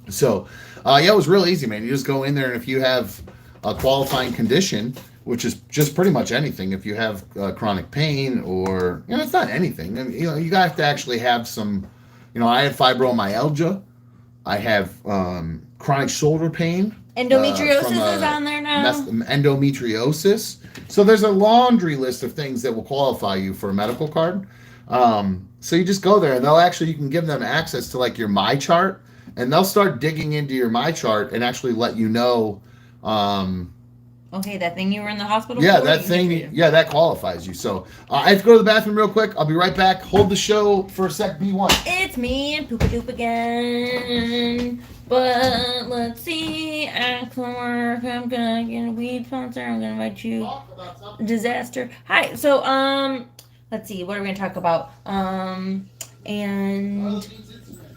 So it was real easy, man. You just go in there, and if you have a qualifying condition, which is just pretty much anything. If you have chronic pain, or it's not anything. I mean, you have to actually have some. I have fibromyalgia. I have chronic shoulder pain. Endometriosis is on there now. Endometriosis. So there's a laundry list of things that will qualify you for a medical card. So you just go there, and you can give them access to like your My Chart, and they'll start digging into your My Chart and actually let you know. Okay, that thing you were in the hospital for? That thing. Yeah, that qualifies you. So I have to go to the bathroom real quick. I'll be right back. Hold the show for a sec, B1. It's me and Poopa-Doop again. But let's see. After work, I'm gonna get a weed sponsor. I'm gonna invite you. Disaster. Hi. So let's see. What are we gonna talk about? And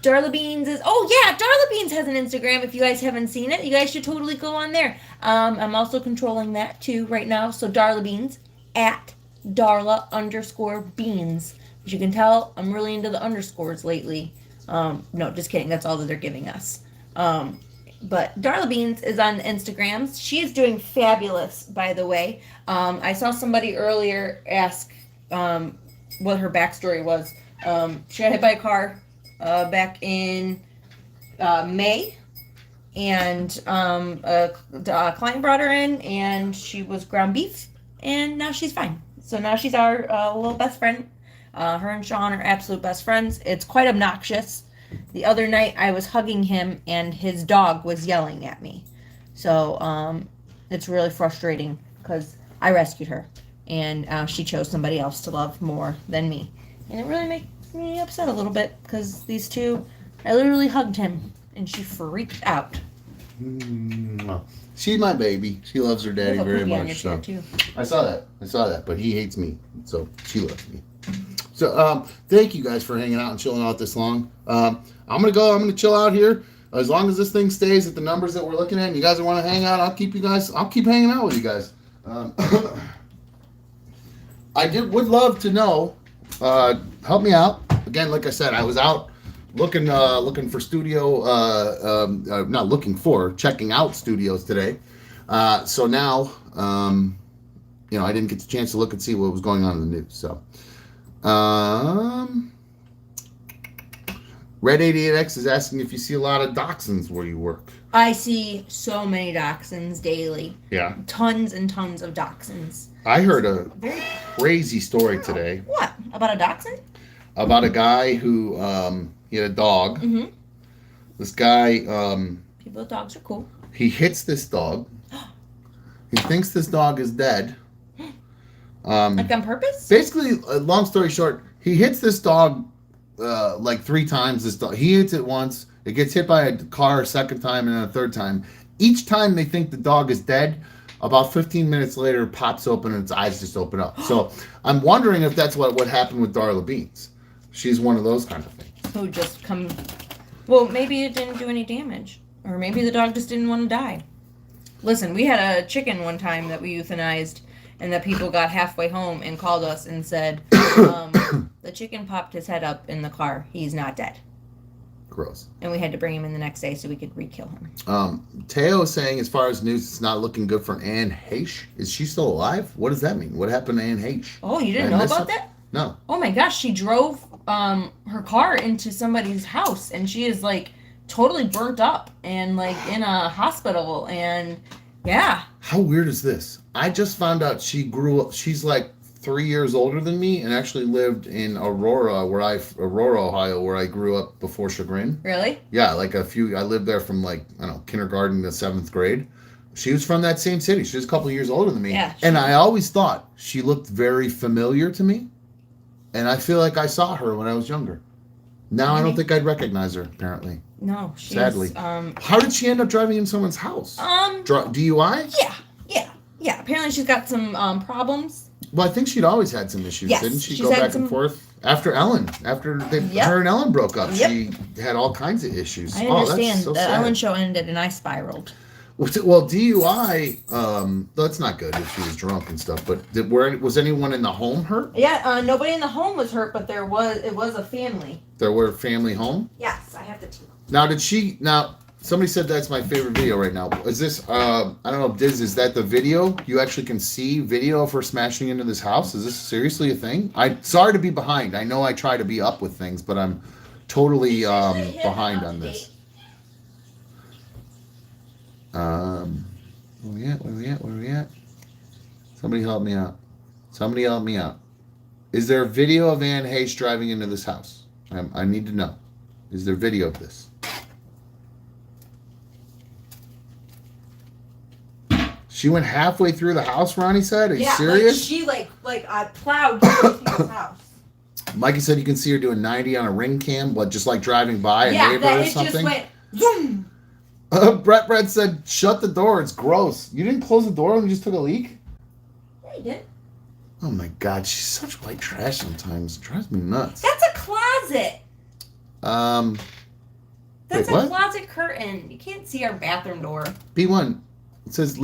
Darla Beans Darla Beans has an Instagram. If you guys haven't seen it, you guys should totally go on there. I'm also controlling that too right now. So Darla Beans at Darla_Beans. As you can tell, I'm really into the underscores lately. No, just kidding. That's all that they're giving us. But Darla Beans is on Instagrams. She is doing fabulous, by the way. I saw somebody earlier ask what her backstory was. She got hit by a car back in May, and a client brought her in, and she was ground beef, and now she's fine. So now she's our little best friend. Her and Sean are absolute best friends. It's quite obnoxious. The other night I was hugging him, and his dog was yelling at me. So it's really frustrating because I rescued her, and she chose somebody else to love more than me, and it really makes me upset a little bit because these two, I literally hugged him and she freaked out. She's my baby. She loves her daddy very much. So I saw that, but he hates me, so she loves me. So thank you guys for hanging out and chilling out this long. I'm gonna chill out here as long as this thing stays at the numbers that we're looking at, and you guys want to hang out, I'll keep hanging out with you guys. Would love to know. Help me out. Again, like I said, I was out looking for checking out studios today. So now, I didn't get the chance to look and see what was going on in the news. So Red 88X is asking if you see a lot of dachshunds where you work. I see so many dachshunds daily. Yeah. Tons and tons of dachshunds. I heard a crazy story today. What? About a dachshund? About a guy who, he had a dog. Mm-hmm. This guy, People with dogs are cool. he hits this dog. He thinks this dog is dead. Like on purpose? Basically, long story short, he hits this dog like 3 times. This dog, he hits it once. It gets hit by a car a second time and then a third time. Each time they think the dog is dead. About 15 minutes later, it pops open and its eyes just open up. So I'm wondering if that's what happened with Darla Beans. She's one of those kind of things. Who just come... Well, maybe it didn't do any damage. Or maybe the dog just didn't want to die. Listen, we had a chicken one time that we euthanized, and the people got halfway home and called us and said, the chicken popped his head up in the car. He's not dead. Gross. And we had to bring him in the next day so we could re-kill him. Teo is saying, as far as news, it's not looking good for Anne Heche. Is she still alive? What does that mean? What happened to Anne Heche? Oh, you didn't know about that? No. Oh my gosh, she drove her car into somebody's house, and she is like totally burnt up and like in a hospital, and yeah. How weird is this? I just found out she grew up. She's like 3 years older than me, and actually lived in Aurora, Ohio, where I grew up before Chagrin. Really? Yeah, like I lived there from like, I don't know, kindergarten to 7th grade. She was from that same city. She was a couple of years older than me. Yeah. And I always thought she looked very familiar to me. And I feel like I saw her when I was younger. Now I don't think I'd recognize her, apparently. No, she's... Sadly. How did she end up driving in someone's house? DUI? Yeah. Apparently she's got some problems. Well, I think she'd always had some issues, Yes, didn't she? she's Go had back some- and forth. After Ellen. After her and Ellen broke up, she had all kinds of issues. I Oh, that's understand. so The sad. Ellen show ended and I spiraled. Well, DUI, that's not good if she was drunk and stuff, but was anyone in the home hurt? Yeah, nobody in the home was hurt, but it was a family. There were family home? Yes, I have the team. Now, somebody said that's my favorite video right now. Is this, I don't know, is that the video? You actually can see video of her smashing into this house? Is this seriously a thing? Sorry to be behind. I know I try to be up with things, but I'm totally behind on this. Where we at? Somebody help me out. Is there a video of Anne Heche driving into this house? I need to know. Is there video of this? She went halfway through the house, Ronnie said? Are you serious? She plowed through his house. Mikey said you can see her doing 90 on a ring cam, but just like driving by a neighbor or something. Just went zoom. Brett said, shut the door. It's gross. You didn't close the door when you just took a leak? Yeah, you did. Oh my God, she's such white trash sometimes. It drives me nuts. That's a closet. That's wait, a closet curtain. You can't see our bathroom door. B1, it says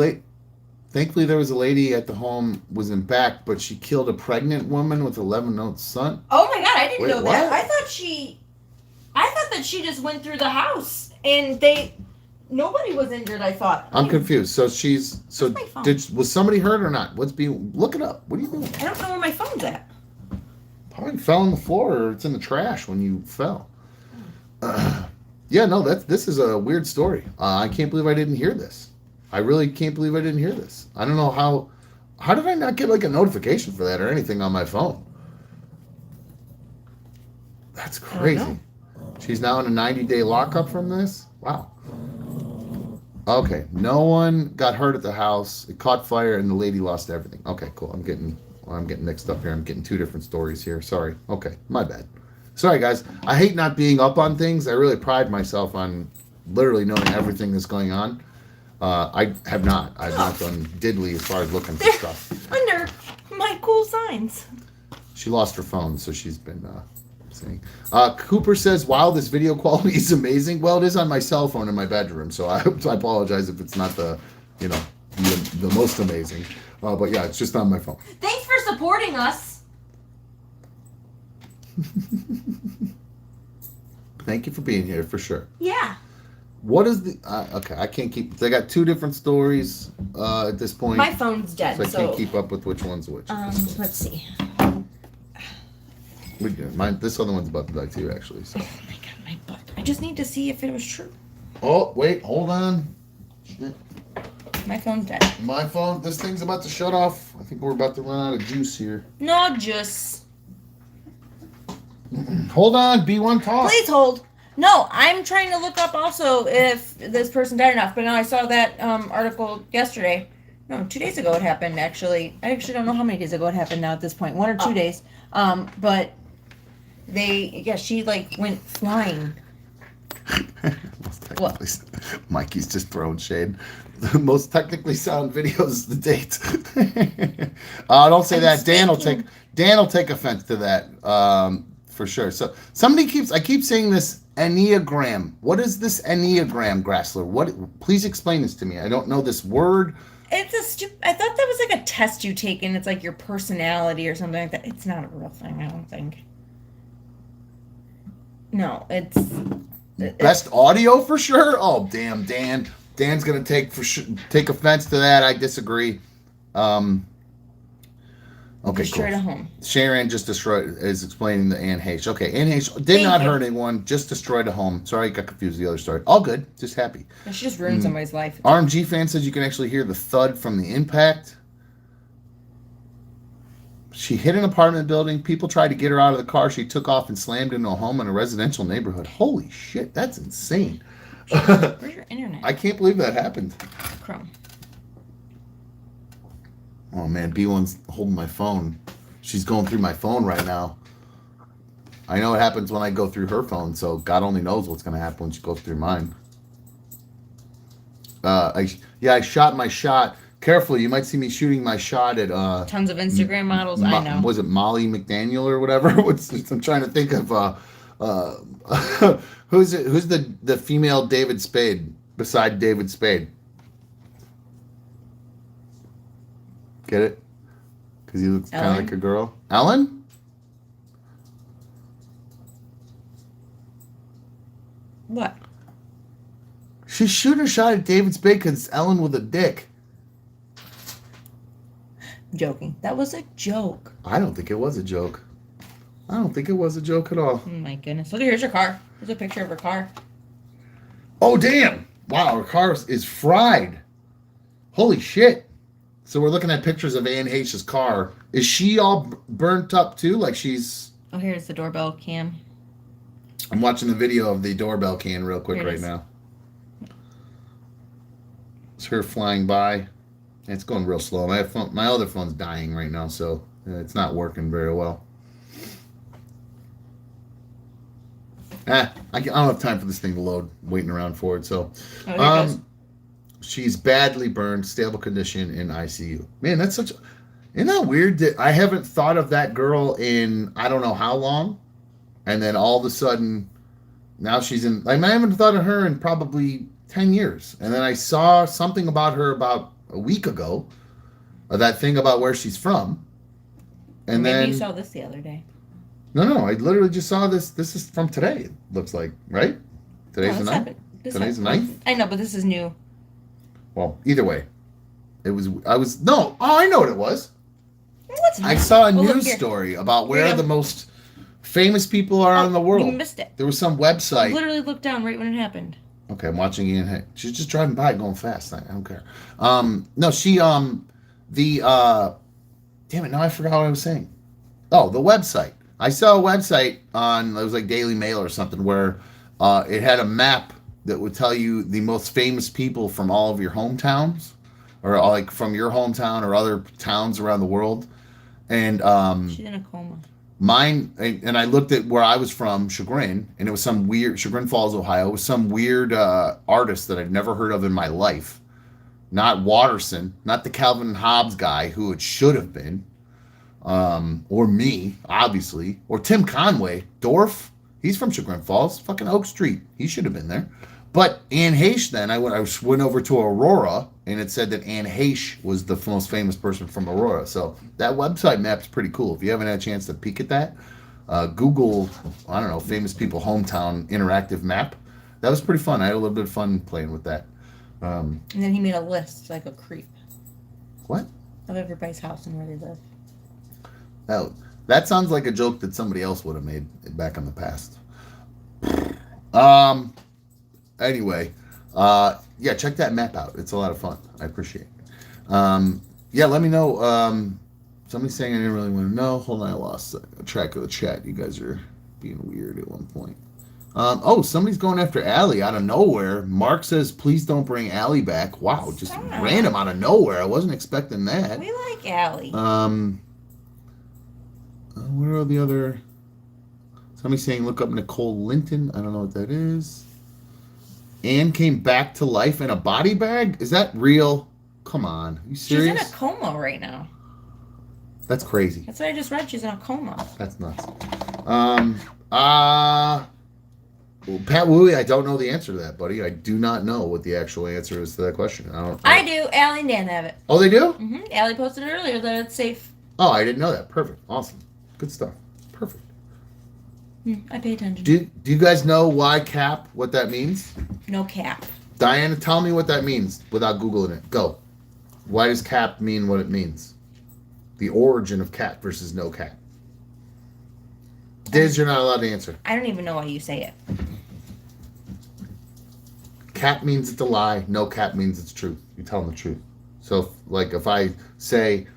thankfully there was a lady at the home was in back, but she killed a pregnant woman with 11-year-old son. Oh my God, I didn't know what? that. I thought that she just went through the house and nobody was injured, I thought. I'm confused. So my phone? Was somebody hurt or not? Look it up. What are you doing? I don't know where my phone's at. Probably fell on the floor or it's in the trash when you fell. Yeah, no, this is a weird story. I can't believe I didn't hear this. I really can't believe I didn't hear this. I don't know how did I not get like a notification for that or anything on my phone? That's crazy. She's now in a 90-day lockup from this? Wow. Okay, no one got hurt at the house. It caught fire and the lady lost everything. Okay, cool. I'm getting mixed up here. I'm getting 2 different stories here. Sorry. Okay, my bad. Sorry, guys. I hate not being up on things. I really pride myself on literally knowing everything that's going on. I've not done diddly as far as looking for stuff. Under my cool signs. She lost her phone, so she's been saying. Cooper says, wow, this video quality is amazing. Well, it is on my cell phone in my bedroom, so I apologize if it's not the most amazing. But yeah, it's just on my phone. Thanks for supporting us. Thank you for being here, for sure. Yeah. What is the... okay, I can't keep... They got 2 different stories at this point. My phone's dead, so I can't keep up with which one's which. Let's see. We good. This other one's about to die too, actually. So. Oh my god, my butt. I just need to see if it was true. Oh wait, hold on. Shit. My phone's dead. My phone. This thing's about to shut off. I think we're about to run out of juice here. No juice. Hold on, B1 talk. Please hold. No, I'm trying to look up also if this person died or not. But now I saw that article yesterday. No, 2 days ago it happened, actually. I actually don't know how many days ago it happened now at this point. 1 or 2 days. But she like went flying. What? Mikey's just throwing shade. The most technically sound videos to date. Don't say that. Dan will take offense to that. For sure. So I keep saying this Enneagram. What is this Enneagram, Grassler? Please explain this to me. I don't know this word. It's I thought that was like a test you take and it's like your personality or something like that. It's not a real thing, I don't think. No, it's best audio for sure. Oh damn, Dan. Dan's gonna take offense to that. I disagree. Okay, destroyed cool. a home. Sharon just is explaining the Anne Heche. Okay, Anne Heche did not hurt anyone, just destroyed a home. Sorry, I got confused with the other story. All good, just happy. She just ruined somebody's life. RMG fan says you can actually hear the thud from the impact. She hit an apartment building. People tried to get her out of the car. She took off and slammed into a home in a residential neighborhood. Holy shit, that's insane. Where's your internet? I can't believe that happened. Chrome. Oh man, B1's holding my phone. She's going through my phone right now. I know it happens when I go through her phone, so God only knows what's going to happen when she goes through mine. I shot my shot. Carefully, you might see me shooting my shot at tons of Instagram models. I know. Was it Molly McDaniel or whatever? I'm trying to think of who's the female David Spade beside David Spade. Get it? Because he looks kind of like a girl. Ellen? What? She shoot her shot at David Spade because it's Ellen with a dick. Joking. That was a joke. I don't think it was a joke. I don't think it was a joke at all. Oh my goodness. Look, here's her car. Here's a picture of her car. Oh, damn. Wow, her car is fried. Holy shit. So we're looking at pictures of Anne Heche's car. Is she all burnt up too? Like she's... Oh, here's the doorbell cam. I'm watching the video of the doorbell cam real quick right now. It's her flying by. It's going real slow. My other phone's dying right now, so it's not working very well. I don't have time for this thing to load. Waiting around for it. So, she's badly burned, stable condition in ICU. Man, isn't that weird that I haven't thought of that girl in I don't know how long, and then all of a sudden, now she's in. I haven't thought of her in probably 10 years, and then I saw something about her about a week ago, that thing about where she's from, and Maybe then you saw this the other day. No, I literally just saw this. This is from today. It looks like, right? Today's the 9th. Today's the 9th. I know, but this is new. Well, either way, I know what it was. What's I saw a news story about where the most famous people are in the world. You missed it. There was some website. I literally looked down right when it happened. Okay, I'm watching Ian. Hey, she's just driving by, going fast. I don't care. No, she damn it! Now I forgot what I was saying. Oh, the website. I saw a website it was like Daily Mail or something, where it had a map that would tell you the most famous people from all of your hometowns, or like from your hometown or other towns around the world. And she's in a coma. Mine, and I looked at where I was from, Chagrin, and it was some weird, Chagrin Falls, Ohio. It was some weird artist that I'd never heard of in my life. Not Watterson, not the Calvin and Hobbes guy who it should have been. Or me, obviously. Or Tim Conway. Dorf, he's from Chagrin Falls. Fucking Oak Street. He should have been there. But Anne Heche then, I went over to Aurora, and it said that Anne Heche was the most famous person from Aurora. So that website map's pretty cool. If you haven't had a chance to peek at that, Google, I don't know, famous people hometown interactive map. That was pretty fun. I had a little bit of fun playing with that. And then he made a list like a creep. What? Of everybody's house and where they live. Oh, That sounds like a joke that somebody else would have made back in the past. Anyway, yeah, check that map out. It's a lot of fun. I appreciate it. Yeah, let me know. Somebody's saying I didn't really want to know. Hold on, I lost track of the chat. You guys are being weird at one point. Oh, somebody's going after Allie out of nowhere. Mark says, please don't bring Allie back. Wow, just random out of nowhere. I wasn't expecting that. We like Allie. Where are the other... Somebody's saying, look up Nicole Linton. I don't know what that is. Anne came back to life in a body bag? Is that real? Come on. Are you serious? She's in a coma right now. That's crazy. That's what I just read. She's in a coma. That's nuts. Well, Pat Wooey, I don't know the answer to that, buddy. I do not know what the actual answer is to that question. I do. Allie and Dan have it. Oh, they do? Mm-hmm. Allie posted earlier that it's safe. Oh, I didn't know that. Perfect. Awesome. Good stuff. Perfect. I pay attention. Do you guys know why cap, what that means? No cap. Diana, tell me what that means without Googling it. Go. Why does cap mean what it means? The origin of cap versus no cap. Diz, you're not allowed to answer. I don't even know why you say it. Cap means it's a lie. No cap means it's truth. You tell them the truth. So, like, if I say,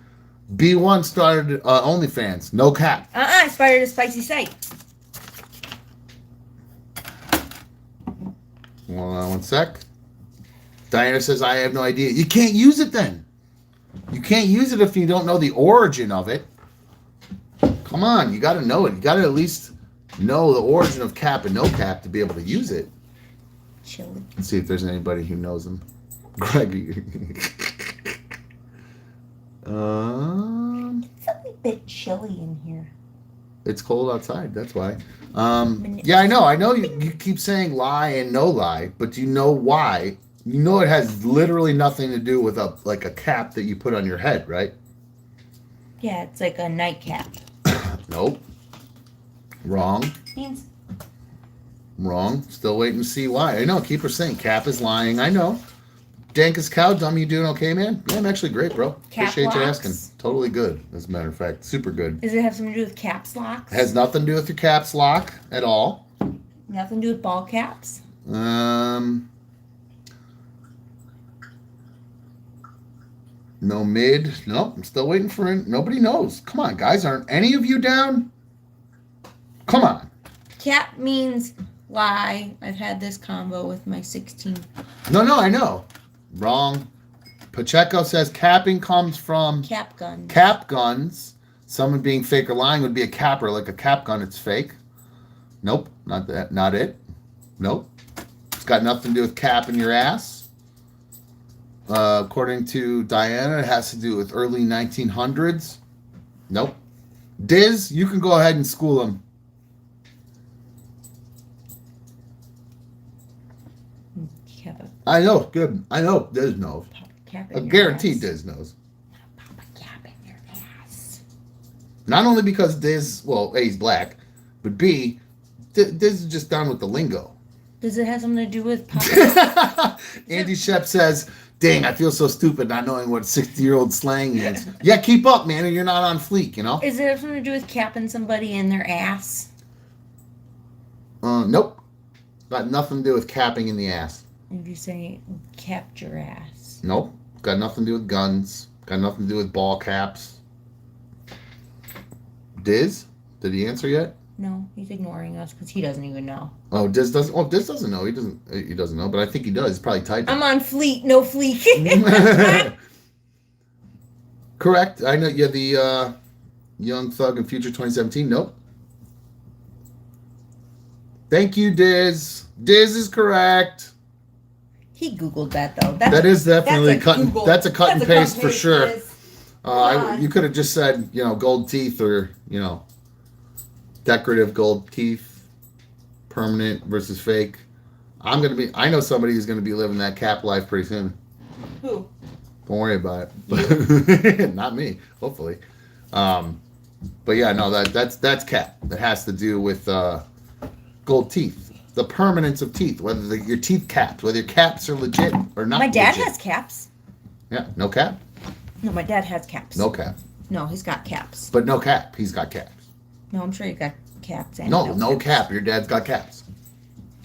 B1 started OnlyFans, no cap. I started a spicy site. One sec. Diana says, I have no idea. You can't use it then. You can't use it if you don't know the origin of it. Come on, you got to know it. You got to at least know the origin of cap and no cap to be able to use it. Chili. Let's see if there's anybody who knows them. Greg. It's a bit chilly in here. It's cold outside. That's why. Yeah, I know. I know you keep saying lie and no lie, but do you know why? You know it has literally nothing to do with a cap that you put on your head, right? Yeah, it's like a nightcap. Nope. Wrong. Means Wrong. Still waiting to see why. I know. Keep her saying cap is lying. I know. Dankus Cow, dumb, you doing okay, man? Yeah, I'm actually great, bro. Cap Appreciate you locks? asking. Totally good, as a matter of fact. Super good. Does it have something to do with caps locks? It has nothing to do with your caps lock at all. Nothing to do with ball caps? No mid. Nope. I'm still waiting for it. Nobody knows. Come on, guys. Aren't any of you down? Come on. Cap means lie. I've had this combo with my 16. No, I know. Wrong. Pacheco says capping comes from Cap gun. cap guns. Someone being fake or lying would be a capper, like a cap gun. It's fake. Nope. Not that. Not it. Nope. It's got nothing to do with capping your ass. According to Diana, it has to do with early 1900s. Nope. Diz, you can go ahead and school him. Cap. I know. Good. I know. Diz knows. Cap I in your guarantee ass. Diz knows. Pop a cap in your ass. Not only because Diz, well, A, he's black, but B, Diz is just down with the lingo. Does it have something to do with pop? Andy Shep says, dang, I feel so stupid not knowing what 60-year-old slang is. Yeah, keep up, man, or you're not on fleek, you know? Is it have something to do with capping somebody in their ass? Nope. Got nothing to do with capping in the ass. If you say capped your ass. Nope. Got nothing to do with guns. Got nothing to do with ball caps. Diz? Did he answer yet? No, he's ignoring us because he doesn't even know. Oh, Diz doesn't. Oh, Diz doesn't know. He doesn't know, but I think he does. He's probably typing. I'm on fleet, no fleek. Correct. I know. Yeah, the Young Thug and Future 2017. Nope. Thank you, Diz. Diz is correct. He Googled that though. That is definitely that's cutting. Google. That's a cut and paste for paste, sure. Liz. You could have just said, gold teeth or, decorative gold teeth, permanent versus fake. I know somebody who's going to be living that cap life pretty soon. Who? Don't worry about it. Not me, hopefully. But yeah, no, that's cap. That has to do with gold teeth. The permanence of teeth, whether your teeth capped, whether your caps are legit or not. My dad legit. has caps. Yeah, no cap? No, my dad has caps. No cap. No, he's got caps. But no cap. He's got caps. No, I'm sure you got caps. And No caps. cap. Your dad's got caps.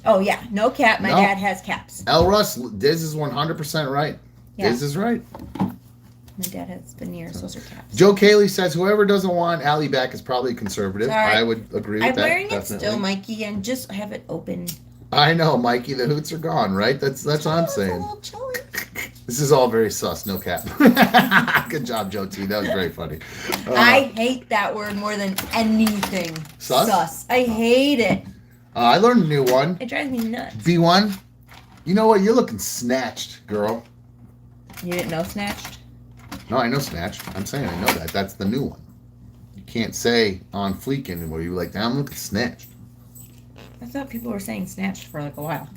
Oh, yeah. No cap. My dad has caps. L. Russ, Diz is 100% right. Yeah. Diz is right. My dad has veneers. Those are caps. Joe Cayley says whoever doesn't want Allie back is probably conservative. Sorry. I would agree with I'm that. wearing definitely. it still, Mikey, and just have it open. I know, Mikey. The hoots are gone, right? That's what I'm saying. It's a little chilly. This is all very sus. No cap. Good job, Joe T. That was very funny. I hate that word more than anything. Sus? I hate it. I learned a new one. It drives me nuts. B1. You know what? You're looking snatched, girl. You didn't know snatched? No, I know snatched. I'm saying I know that. That's the new one. You can't say on fleek anymore. You're like, I'm looking snatched. I thought people were saying snatched for like a while.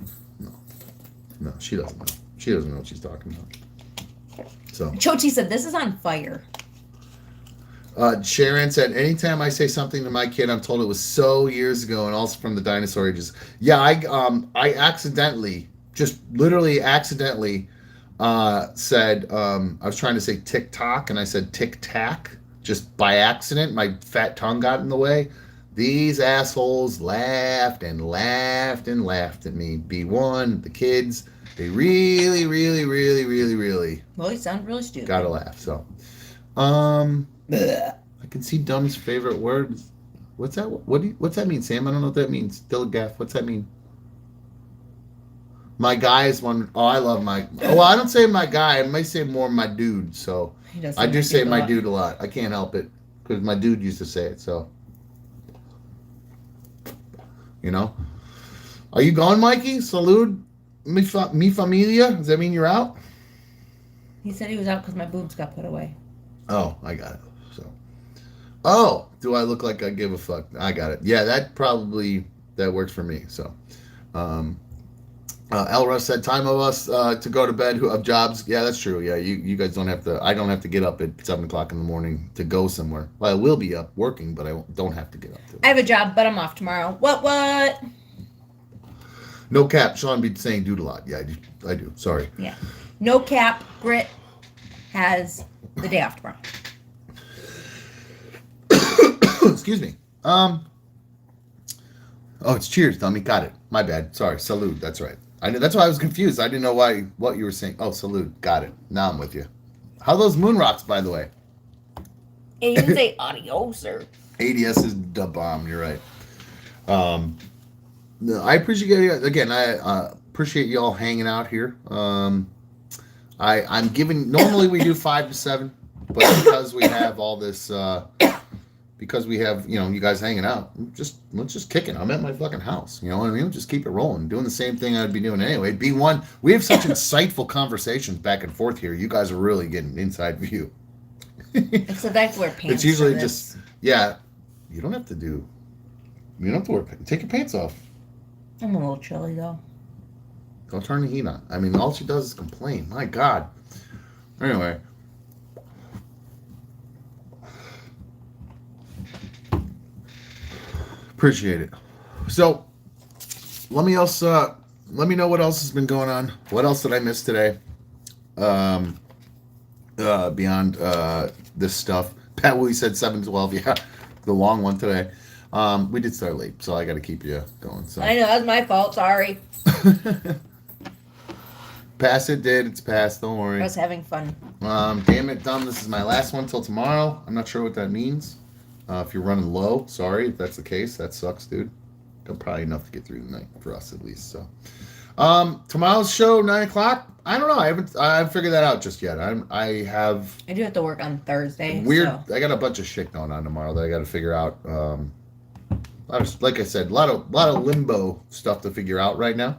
No, she doesn't know. She doesn't know what she's talking about. So Chochi said, this is on fire. Sharon said, anytime I say something to my kid, I'm told it was so years ago and also from the dinosaur ages. Yeah, I accidentally, just literally accidentally said, I was trying to say tick-tock and I said tic-tac. Just by accident, my fat tongue got in the way. These assholes laughed and laughed and laughed at me. B1, the kids, they really, really, really, really, really Well, you sound really stupid. gotta laugh. So, I can see Dumb's favorite word. What's that? What's that mean, Sam? I don't know what that means. Dilgaff. What's that mean? My guy is one. Oh, I love my. Oh, well, I don't say my guy. I might say more my dude. So I do say my dude a lot. I can't help it because my dude used to say it. So, you know, are you going, Mikey? Salud, mi familia. Does that mean you're out? He said he was out because my boobs got put away. Oh, I got it. So, oh, do I look like I give a fuck? I got it. Yeah, that works for me. So, Elra said, time of us to go to bed of jobs. Yeah, that's true. Yeah, you guys don't have to. I don't have to get up at 7 o'clock in the morning to go somewhere. Well, I will be up working, but I don't have to get up. I have a job, but I'm off tomorrow. What? No cap. Sean be saying dude a lot. Yeah, I do. Sorry. Yeah. No cap. Britt has the day off tomorrow. Excuse me. Oh, it's cheers, dummy. Got it. My bad. Sorry. Salute. That's right. I knew. That's why I was confused. I didn't know what you were saying. Oh, salute. Got it. Now I'm with you. How are those moon rocks, by the way? And you can say adios, or ADS is the bomb. You're right. No, I appreciate it. Again, I appreciate you all hanging out here. I'm giving. Normally we do 5 to 7, but because we have all this, because we have you guys hanging out, let's just kick it. I'm at my fucking house. You know what I mean? Just keep it rolling, doing the same thing I'd be doing anyway. B1, we have such insightful conversations back and forth here. You guys are really getting inside view. except I have to wear pants. It's usually for just this. You don't have to do. You don't have to wear. Take your pants off. I'm a little chilly though. Don't turn the heat on. I mean, all she does is complain. My God. Anyway. Appreciate it. So, let me know what else has been going on. What else did I miss today? Beyond this stuff. Pat Wooey said 7:12. Yeah, the long one today. We did start late, so I got to keep you going. So I know that's my fault. Sorry. Pass it, did. It's passed. Don't worry. I was having fun. Damn it, Dumb. This is my last one till tomorrow. I'm not sure what that means. If you're running low, sorry if that's the case. That sucks, dude. Probably enough to get through the night for us at least. So, tomorrow's show 9 o'clock. I don't know. I haven't figured that out just yet. I do have to work on Thursday. Weird. So. I got a bunch of shit going on tomorrow that I got to figure out. Like I said, a lot of limbo stuff to figure out right now.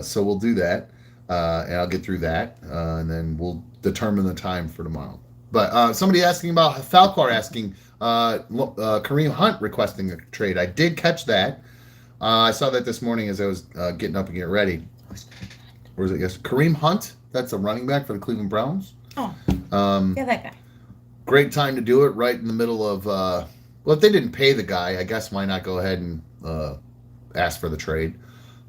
So we'll do that, and I'll get through that, and then we'll determine the time for tomorrow. But somebody asking about Falcor asking Kareem Hunt requesting a trade. I did catch that. I saw that this morning as I was getting up and getting ready. Or is it yes? Kareem Hunt. That's a running back for the Cleveland Browns. Oh. Yeah, that guy. Great time to do it right in the middle of. Well, if they didn't pay the guy, I guess why not go ahead and ask for the trade?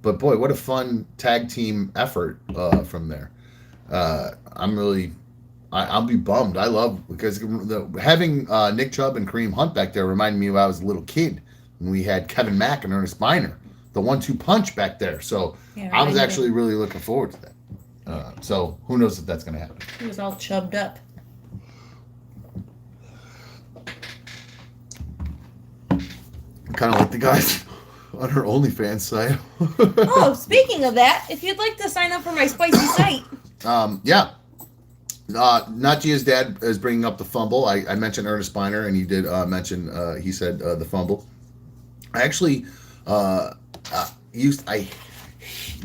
But boy, what a fun tag team effort from there. I'm really I'll be bummed. I love because having Nick Chubb and Kareem Hunt back there reminded me of when I was a little kid when we had Kevin Mack and Ernest Miner, the 1-2 punch back there. So Yeah, I was actually really looking forward to that. So who knows if that's going to happen? He was all chubbed up. Kind of like the guys on her OnlyFans site. Oh, speaking of that, if you'd like to sign up for my spicy site. Yeah. Not Gia's dad is bringing up the fumble. I mentioned Ernest Biner, and he did mention. He said the fumble. I actually I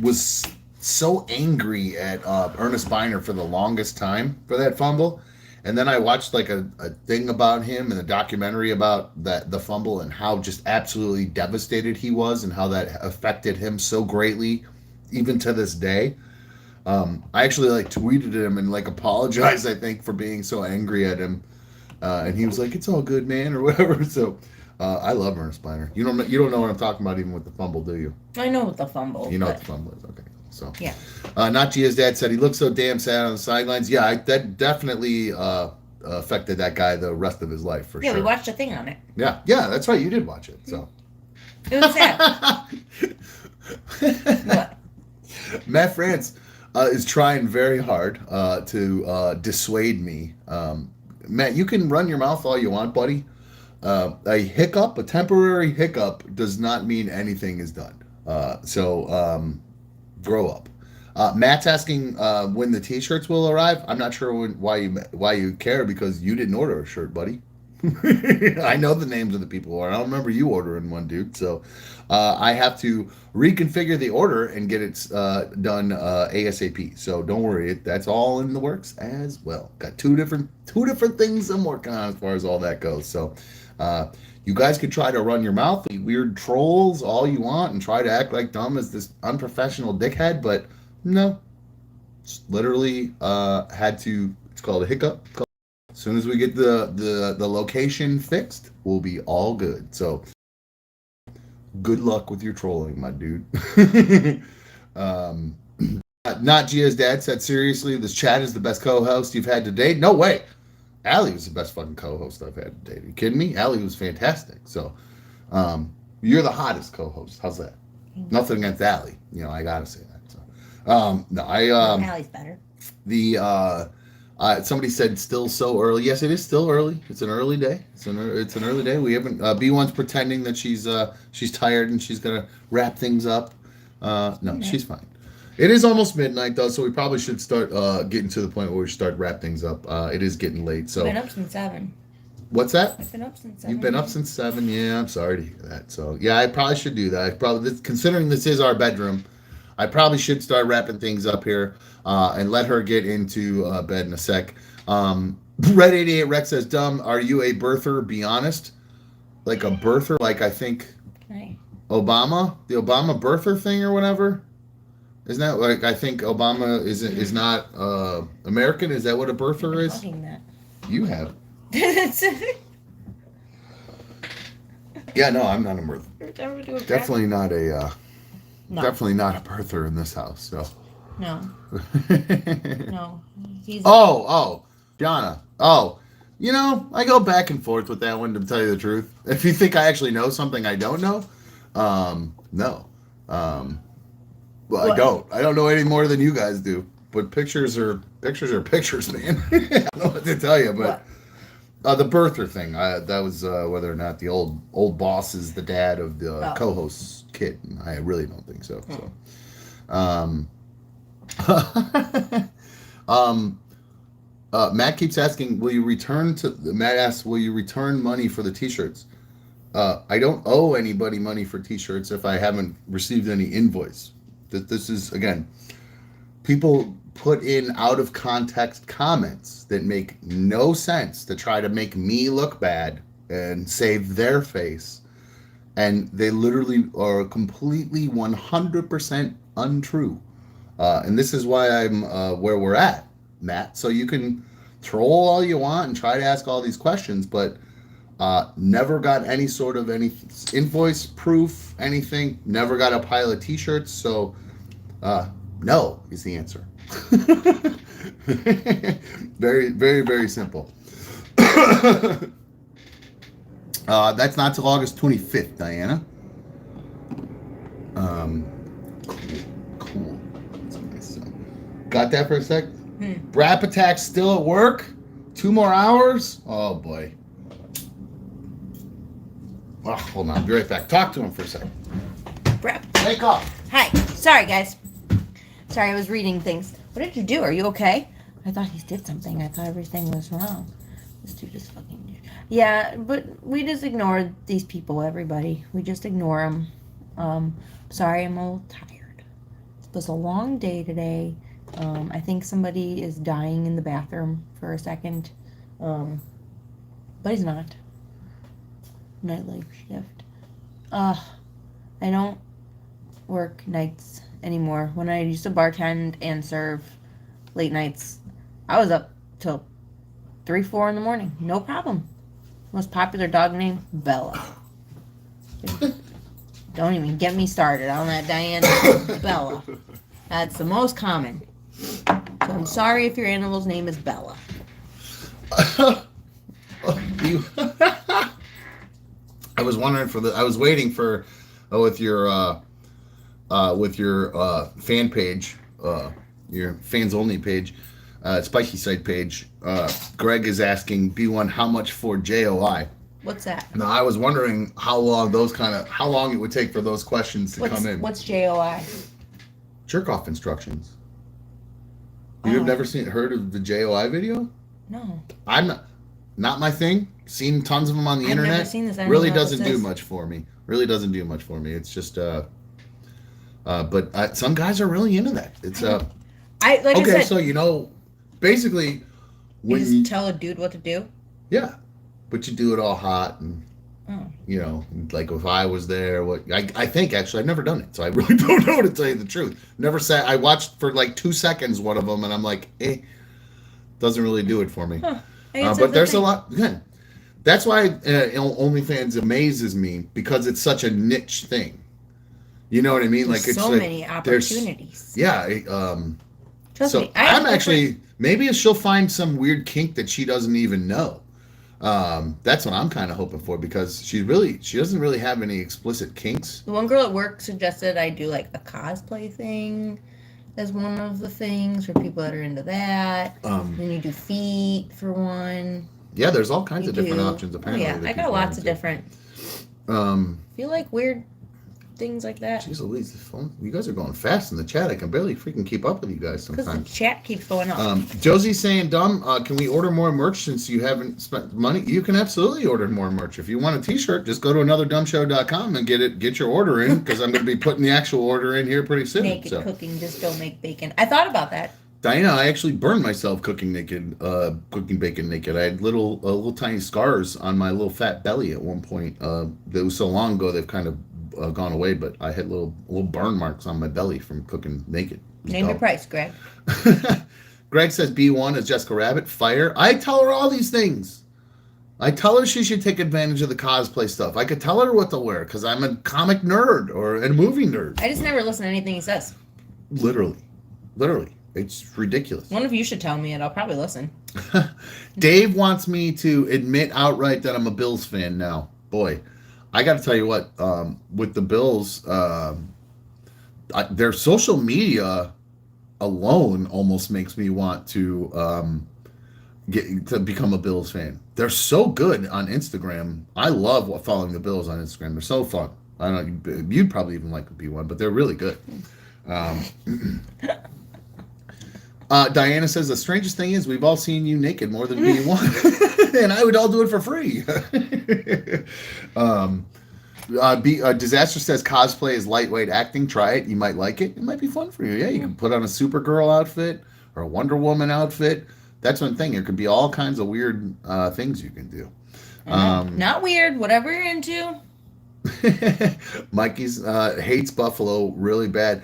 was so angry at Ernest Biner for the longest time for that fumble, and then I watched like a thing about him and a documentary about the fumble and how just absolutely devastated he was and how that affected him so greatly, even to this day. I actually like tweeted him and like apologized, I think, for being so angry at him, and he was like, "It's all good, man," or whatever. So I love Ernest Biner. You don't know what I'm talking about even with the fumble, do you? I know what the fumble. You know what the fumble is, okay? So yeah. Not Gia's dad said he looked so damn sad on the sidelines. Yeah, that definitely affected that guy the rest of his life for sure. Yeah, we watched a thing on it. Yeah, that's right. You did watch it, so. It was sad. What? Matt France is trying very hard to dissuade me. Matt, you can run your mouth all you want, buddy. A temporary hiccup, does not mean anything is done. So grow up. Matt's asking when the T-shirts will arrive. I'm not sure why you care, because you didn't order a shirt, buddy. I know the names of the people, or I don't remember you ordering one, dude. So I have to reconfigure the order and get it done ASAP. So don't worry, that's all in the works as well. Got two different things I'm working on as far as all that goes. So you guys could try to run your mouth, weird trolls, all you want, and try to act like dumb as this unprofessional dickhead, but no, it's literally had to. It's called a hiccup. As soon as we get the location fixed, we'll be all good. So, good luck with your trolling, my dude. Not Gia's dad said, seriously, this Chad is the best co-host you've had to date? No way. Allie was the best fucking co-host I've had to date. Are you kidding me? Allie was fantastic. So, you're the hottest co-host. How's that? Nothing against Allie. I gotta say that. So, Allie's better. Somebody said still so early. Yes, it is still early. It's an early day. It's an early day. We haven't. B1's pretending that she's tired and she's gonna wrap things up. No, she's fine. It is almost midnight though, so we probably should start getting to the point where we start wrap things up. It is getting late. So I've been up since 7. What's that? I've been up since 7. You've been up since 7. Yeah, I'm sorry to hear that. So yeah, I probably should do that. Considering this is our bedroom, I probably should start wrapping things up here and let her get into bed in a sec. Red 88 Rex says, "Dumb, are you a birther? Be honest." Like a birther, like I think Hey. Obama, the Obama birther thing or whatever. Isn't that like, I think Obama is not American? Is that what a birther is? That. You have. Yeah, no, I'm not a birther. Definitely not a. No. Definitely not a birther in this house. So. No. No. Jonna. Oh, I go back and forth with that one, to tell you the truth. If you think I actually know something I don't know, no. Well, I don't. I don't know any more than you guys do. But pictures are pictures, man. I don't know what to tell you, but the birther thing. That was whether or not the old boss is the dad of the co-host's kid. I really don't think so. Matt keeps asking, Matt asks, will you return money for the T-shirts? I don't owe anybody money for T-shirts if I haven't received any invoice. This is, again, people put in out of context comments that make no sense to try to make me look bad and save their face. And they literally are completely 100% untrue. And this is why I'm where we're at, Matt. So you can troll all you want and try to ask all these questions, but never got any sort of any invoice, proof, anything. Never got a pile of T-shirts. So no is the answer. Very, very, very simple. That's not till August 25th, Diana. Cool. That's nice. Got that for a sec? Brap Attack still at work? 2 more hours? Oh, boy. Oh, hold on. I'll be right back. Talk to him for a second. Brap. Take off. Hi. Sorry, guys. Sorry, I was reading things. What did you do? Are you okay? I thought he did something. I thought everything was wrong. This dude is fucking... Yeah, but we just ignore these people, everybody. We just ignore them. Sorry, I'm a little tired. It was a long day today. I think somebody is dying in the bathroom for a second. But he's not. Nightlife shift. I don't work nights anymore. When I used to bartend and serve late nights, I was up till 3, 4 in the morning. No problem. Most popular dog name, Bella. Don't even get me started on that, Diana. Bella. That's the most common. So I'm sorry if your animal's name is Bella. I was wondering I was waiting for with your fan page, your fans only page, spicy side page. Greg is asking B1 how much for JOI. What's that? Now I was wondering how long it would take for those questions to come in. What's JOI? Jerk off instructions. You've never heard of the JOI video? No. I'm not my thing. Seen tons of them on the internet. I've never seen this. Really doesn't do much for me. It's just but some guys are really into that. It's I said, so basically when you just tell a dude what to do. Yeah, but you do it all hot and like if I was there, I think actually I've never done it, so I really don't know, to tell you the truth. Never sat. I watched for like 2 seconds one of them, and I'm like, doesn't really do it for me. Huh. But there's a lot. Again, that's why OnlyFans amazes me, because it's such a niche thing. You know what I mean? There's like it's so like, many opportunities. Yeah. Trust so me. I'm actually maybe she'll find some weird kink that she doesn't even know. That's what I'm kind of hoping for, because she doesn't really have any explicit kinks. The one girl at work suggested I do like a cosplay thing as one of the things for people that are into that. Then you do feet for one. Yeah, there's all kinds of different options apparently. Oh, yeah, I got lots of different. Feel like weird things like that. Jeez Louise, the phone. You guys are going fast in the chat. I can barely freaking keep up with you guys sometimes. Because the chat keeps going up. Josie's saying, can we order more merch since you haven't spent money? You can absolutely order more merch. If you want a t-shirt, just go to anotherdumbshow.com and get your order in, because I'm going to be putting the actual order in here pretty soon. Naked cooking, just don't make bacon. I thought about that. Diana, I actually burned myself cooking bacon naked. I had little tiny scars on my little fat belly at one point. That was so long ago they've kind of gone away, but I had little burn marks on my belly from cooking naked. Name your price, Greg. Greg says B1 is Jessica Rabbit. Fire. I tell her all these things. I tell her she should take advantage of the cosplay stuff. I could tell her what to wear because I'm a comic nerd or a movie nerd. I just never listen to anything he says. Literally. It's ridiculous. One of you should tell me it. I'll probably listen. Dave wants me to admit outright that I'm a Bills fan now. Boy, I got to tell you what, with the Bills, their social media alone almost makes me want to become a Bills fan. They're so good on Instagram. I love following the Bills on Instagram. They're so fun. I don't know, you'd probably even like to be one, but they're really good. Diana says the strangest thing is we've all seen you naked more than me one, and I would all do it for free. Disaster says cosplay is lightweight acting. Try it. You might like it. It might be fun for you. Yeah, you can put on a Supergirl outfit or a Wonder Woman outfit. That's one thing. There could be all kinds of weird things you can do. Not weird. Whatever you're into. Mikey's hates Buffalo really bad.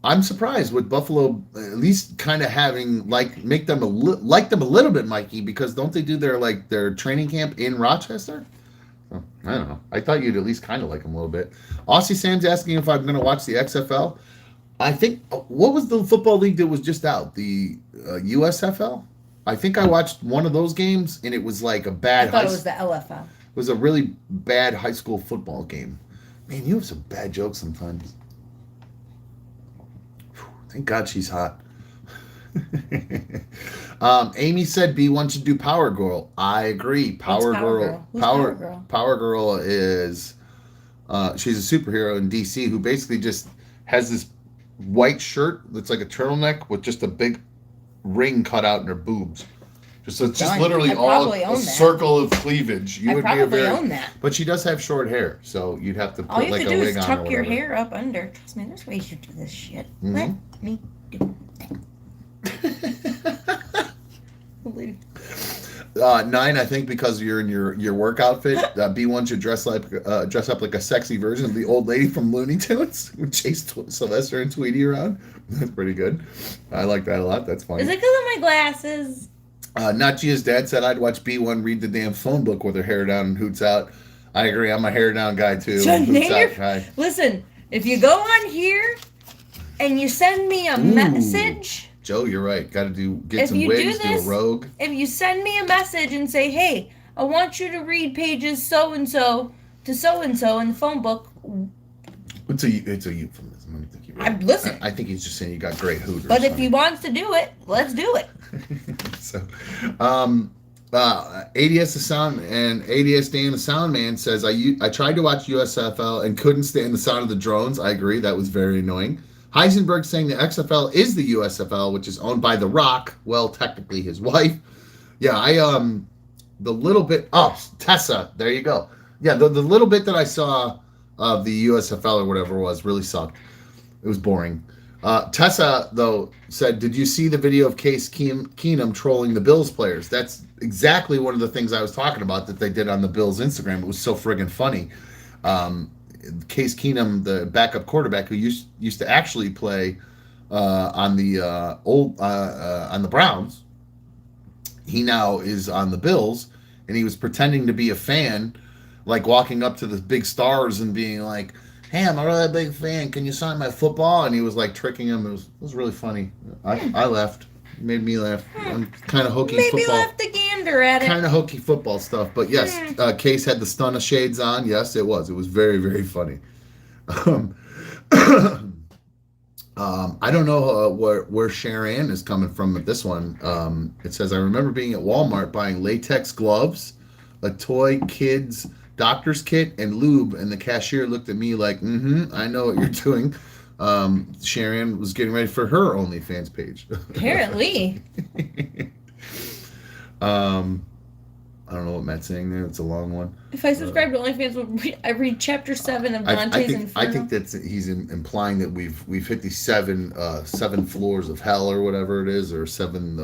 I'm surprised with Buffalo at least kind of having make them like them a little bit, Mikey, because don't they do their training camp in Rochester? So, I don't know. I thought you'd at least kind of like them a little bit. Aussie Sam's asking if I'm going to watch the XFL. I think what was the football league that was just out? The USFL. I think I watched one of those games, and it was like a I bad. thought it was the LFL. It was a really bad high school football game. Man, you have some bad jokes sometimes. Whew, thank God she's hot. Amy said B1 should do Power Girl. I agree. Power Girl. Who's Power Girl? Power Girl is she's a superhero in DC who basically just has this white shirt that's like a turtleneck with just a big ring cut out in her boobs. Just it's just literally all a circle of cleavage. You would probably own that. But she does have short hair, so you'd have to put all you like have a to do wig is on or tuck your whatever. hair up under. Trust me, there's ways you do this shit. Mm-hmm. Let me do that. 9, I think, because you're in your work outfit. B1 should dress up like a sexy version of the old lady from Looney Tunes who chased Sylvester and Tweety around. That's pretty good. I like that a lot. That's funny. Is it because of my glasses? Not Gia's dad said I'd watch B1 read the damn phone book with her hair down and hoots out. I agree. I'm a hair down guy too. So Hoots out guy. Listen, if you go on here and you send me a message. Joe, you're right. Got to get some you wigs, do a rogue. If you send me a message and say, hey, I want you to read pages so-and-so to so-and-so in the phone book. It's a euphemism. Let me think listen. I think he's just saying you got great hooters. But if he wants to do it, let's do it. So, ADS the sound and ADS Dan the sound man says I tried to watch USFL and couldn't stand the sound of the drones. I agree, that was very annoying. Heisenberg saying the XFL is the USFL, which is owned by The Rock. Well, technically his wife. Yeah, the little bit. Oh, Tessa, there you go. Yeah, the little bit that I saw of the USFL or whatever it was really sucked. It was boring. Tessa, though, said, did you see the video of Case Keenum trolling the Bills players? That's exactly one of the things I was talking about that they did on the Bills' Instagram. It was so friggin' funny. Case Keenum, the backup quarterback who used to actually play on the on the Browns, he now is on the Bills, and he was pretending to be a fan, like walking up to the big stars and being like, hey, I'm a really big fan. Can you sign my football? And he was like tricking him. It was really funny. I laughed. It made me laugh. I'm kind of hokey Maybe football. left a gander at it. Kind of hokey football stuff. But yes, Case had the stunner shades on. Yes, it was. It was very, very funny. I don't know where Sharon is coming from with this one. It says, I remember being at Walmart buying latex gloves, a toy kids doctor's kit, and lube, and the cashier looked at me like, I know what you're doing. Sharon was getting ready for her OnlyFans page. Apparently. I don't know what Matt's saying there. It's a long one. If I subscribe to OnlyFans, I read chapter 7 of Dante's Inferno. I think that's he's implying that we've hit these seven floors of hell or whatever it is, or seventh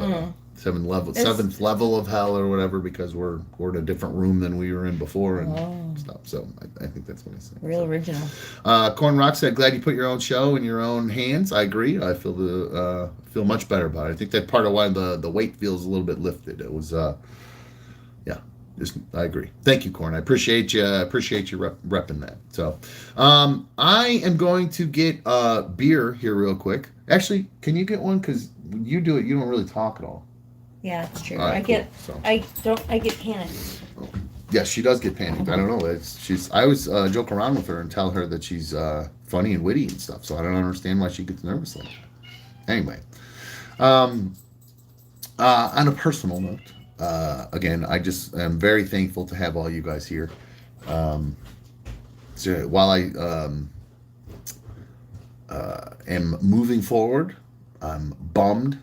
level of hell or whatever, because we're in a different room than we were in before and stuff. So I think that's what he's saying. Real original. Corn Rock said, glad you put your own show in your own hands. I agree. I feel much better about it. I think that's part of why the weight feels a little bit lifted. It was I agree. Thank you, Corn. I appreciate you repping that. So I am going to get beer here real quick. Actually, can you get one? Because you do it, you don't really talk at all. Yeah, that's true. Right, I get panicked. Oh. Yes, she does get panicked. I don't know. I always joke around with her and tell her that she's funny and witty and stuff. So I don't understand why she gets nervous like that. Anyway, on a personal note, again, I just am very thankful to have all you guys here. So while I am moving forward, I'm bummed,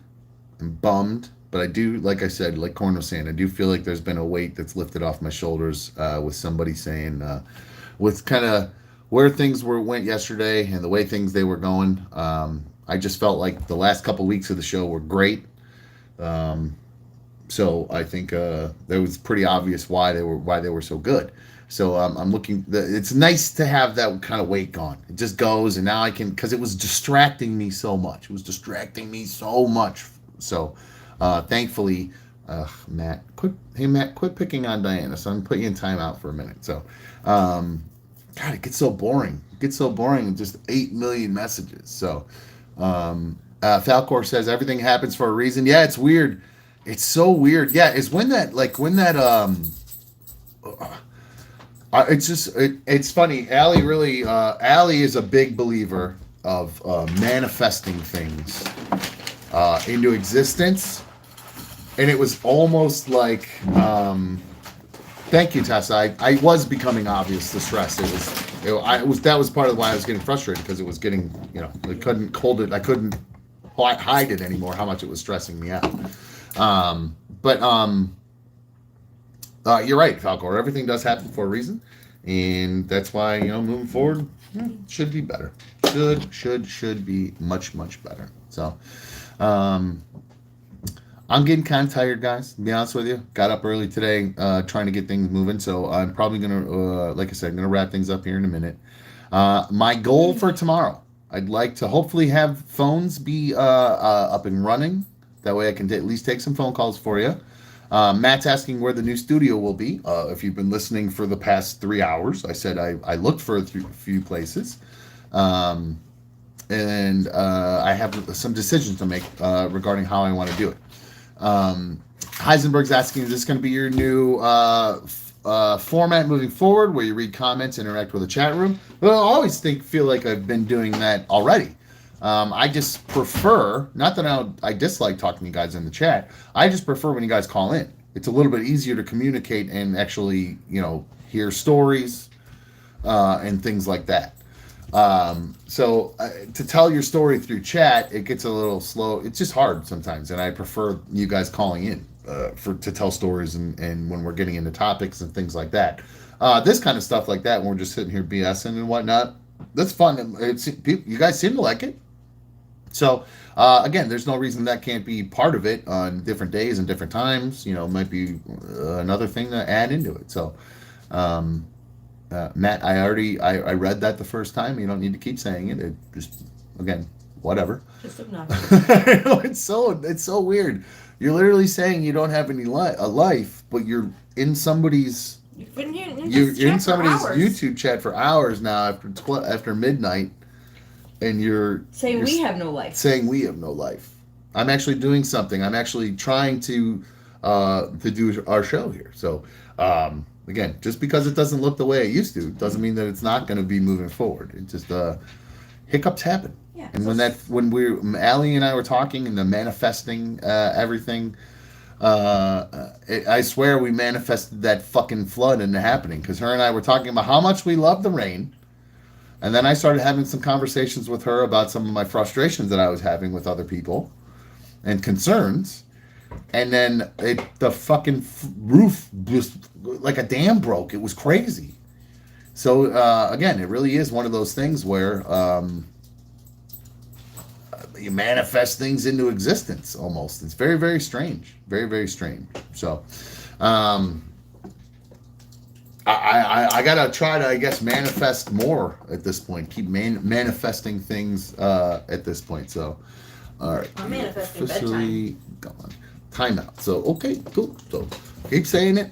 but I do, like I said, like Corn was saying, I do feel like there's been a weight that's lifted off my shoulders with somebody saying, with kind of where things went yesterday and the way they were going. I just felt like the last couple weeks of the show were great. So I think that was pretty obvious why they were so good. So I'm looking. It's nice to have that kind of weight gone. It just goes, and now I can, because it was distracting me so much. So thankfully, Matt, quit picking on Diana. So I'm putting you in timeout for a minute. So, God, it gets so boring. Just 8 million messages. So Falcor says everything happens for a reason. Yeah, it's weird. It's so weird. Yeah, it's when that it's funny. Allie is a big believer of manifesting things into existence, and it was almost like thank you, Tessa. I was becoming obvious the stress. That was part of why I was getting frustrated, because it was getting, I couldn't hold it. I couldn't hide it anymore, how much it was stressing me out. But you're right, Falcor. Everything does happen for a reason, and that's why, moving forward, should be better. Should be much better. So, I'm getting kind of tired, guys, to be honest with you. Got up early today, trying to get things moving. So I'm probably going to, like I said, I'm going to wrap things up here in a minute. My goal for tomorrow, I'd like to hopefully have phones be up and running. That way I can at least take some phone calls for you. Matt's asking where the new studio will be. If you've been listening for the past 3 hours, I said I looked for a few places. And I have some decisions to make regarding how I want to do it. Heisenberg's asking, is this going to be your new format moving forward, where you read comments, interact with the chat room? Well, I always feel like I've been doing that already. I just prefer, not that I dislike talking to you guys in the chat, I just prefer when you guys call in. It's a little bit easier to communicate and actually, hear stories and things like that. So to tell your story through chat, it gets a little slow. It's just hard sometimes, and I prefer you guys calling in to tell stories and when we're getting into topics and things like that. This kind of stuff like that, when we're just sitting here BSing and whatnot, that's fun. You guys seem to like it. So again, there's no reason that can't be part of it on different days and different times. Might be another thing to add into it. So. Matt, I read that the first time. You don't need to keep saying it. It just, again, whatever. Just obnoxious. It's so weird. You're literally saying you don't have any life, but you're in somebody's YouTube chat for hours now after midnight, and you're saying we have no life. Saying we have no life. I'm actually doing something. I'm actually trying to do our show here. So. Again, just because it doesn't look the way it used to, doesn't mean that it's not going to be moving forward. It just hiccups happen. Yeah. And when Allie and I were talking and the manifesting everything, I swear we manifested that fucking flood into happening, because her and I were talking about how much we love the rain, and then I started having some conversations with her about some of my frustrations that I was having with other people and concerns. And then the fucking roof just like a dam broke. It was crazy. So again, it really is one of those things where you manifest things into existence almost. It's very, very strange. Very, very strange. So I gotta try to, I guess, manifest more at this point. Keep manifesting things at this point. So all right. I'm manifesting bedtime. Gone. Timeout. So, okay, cool. So, keep saying it.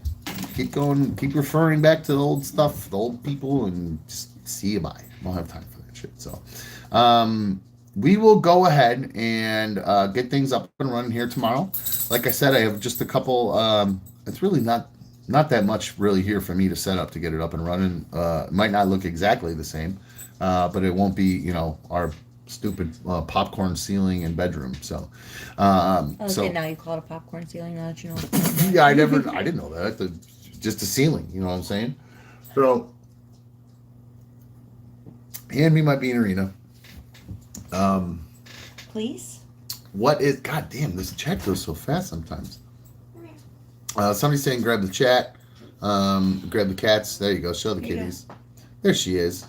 Keep going. Keep referring back to the old stuff, the old people, and just see you bye. I don't have time for that shit. So, we will go ahead and get things up and running here tomorrow. Like I said, I have just a couple. It's really not that much really here for me to set up to get it up and running. It might not look exactly the same, but it won't be, our stupid popcorn ceiling and bedroom. So okay, now you call it a popcorn ceiling, now that you know. Yeah, I didn't know that. Just a ceiling, you know what I'm saying? So hand me my beanerina. Please. What is, god damn, this chat goes so fast sometimes. Somebody's saying grab the chat, grab the cats. There you go, show the kitties. There she is.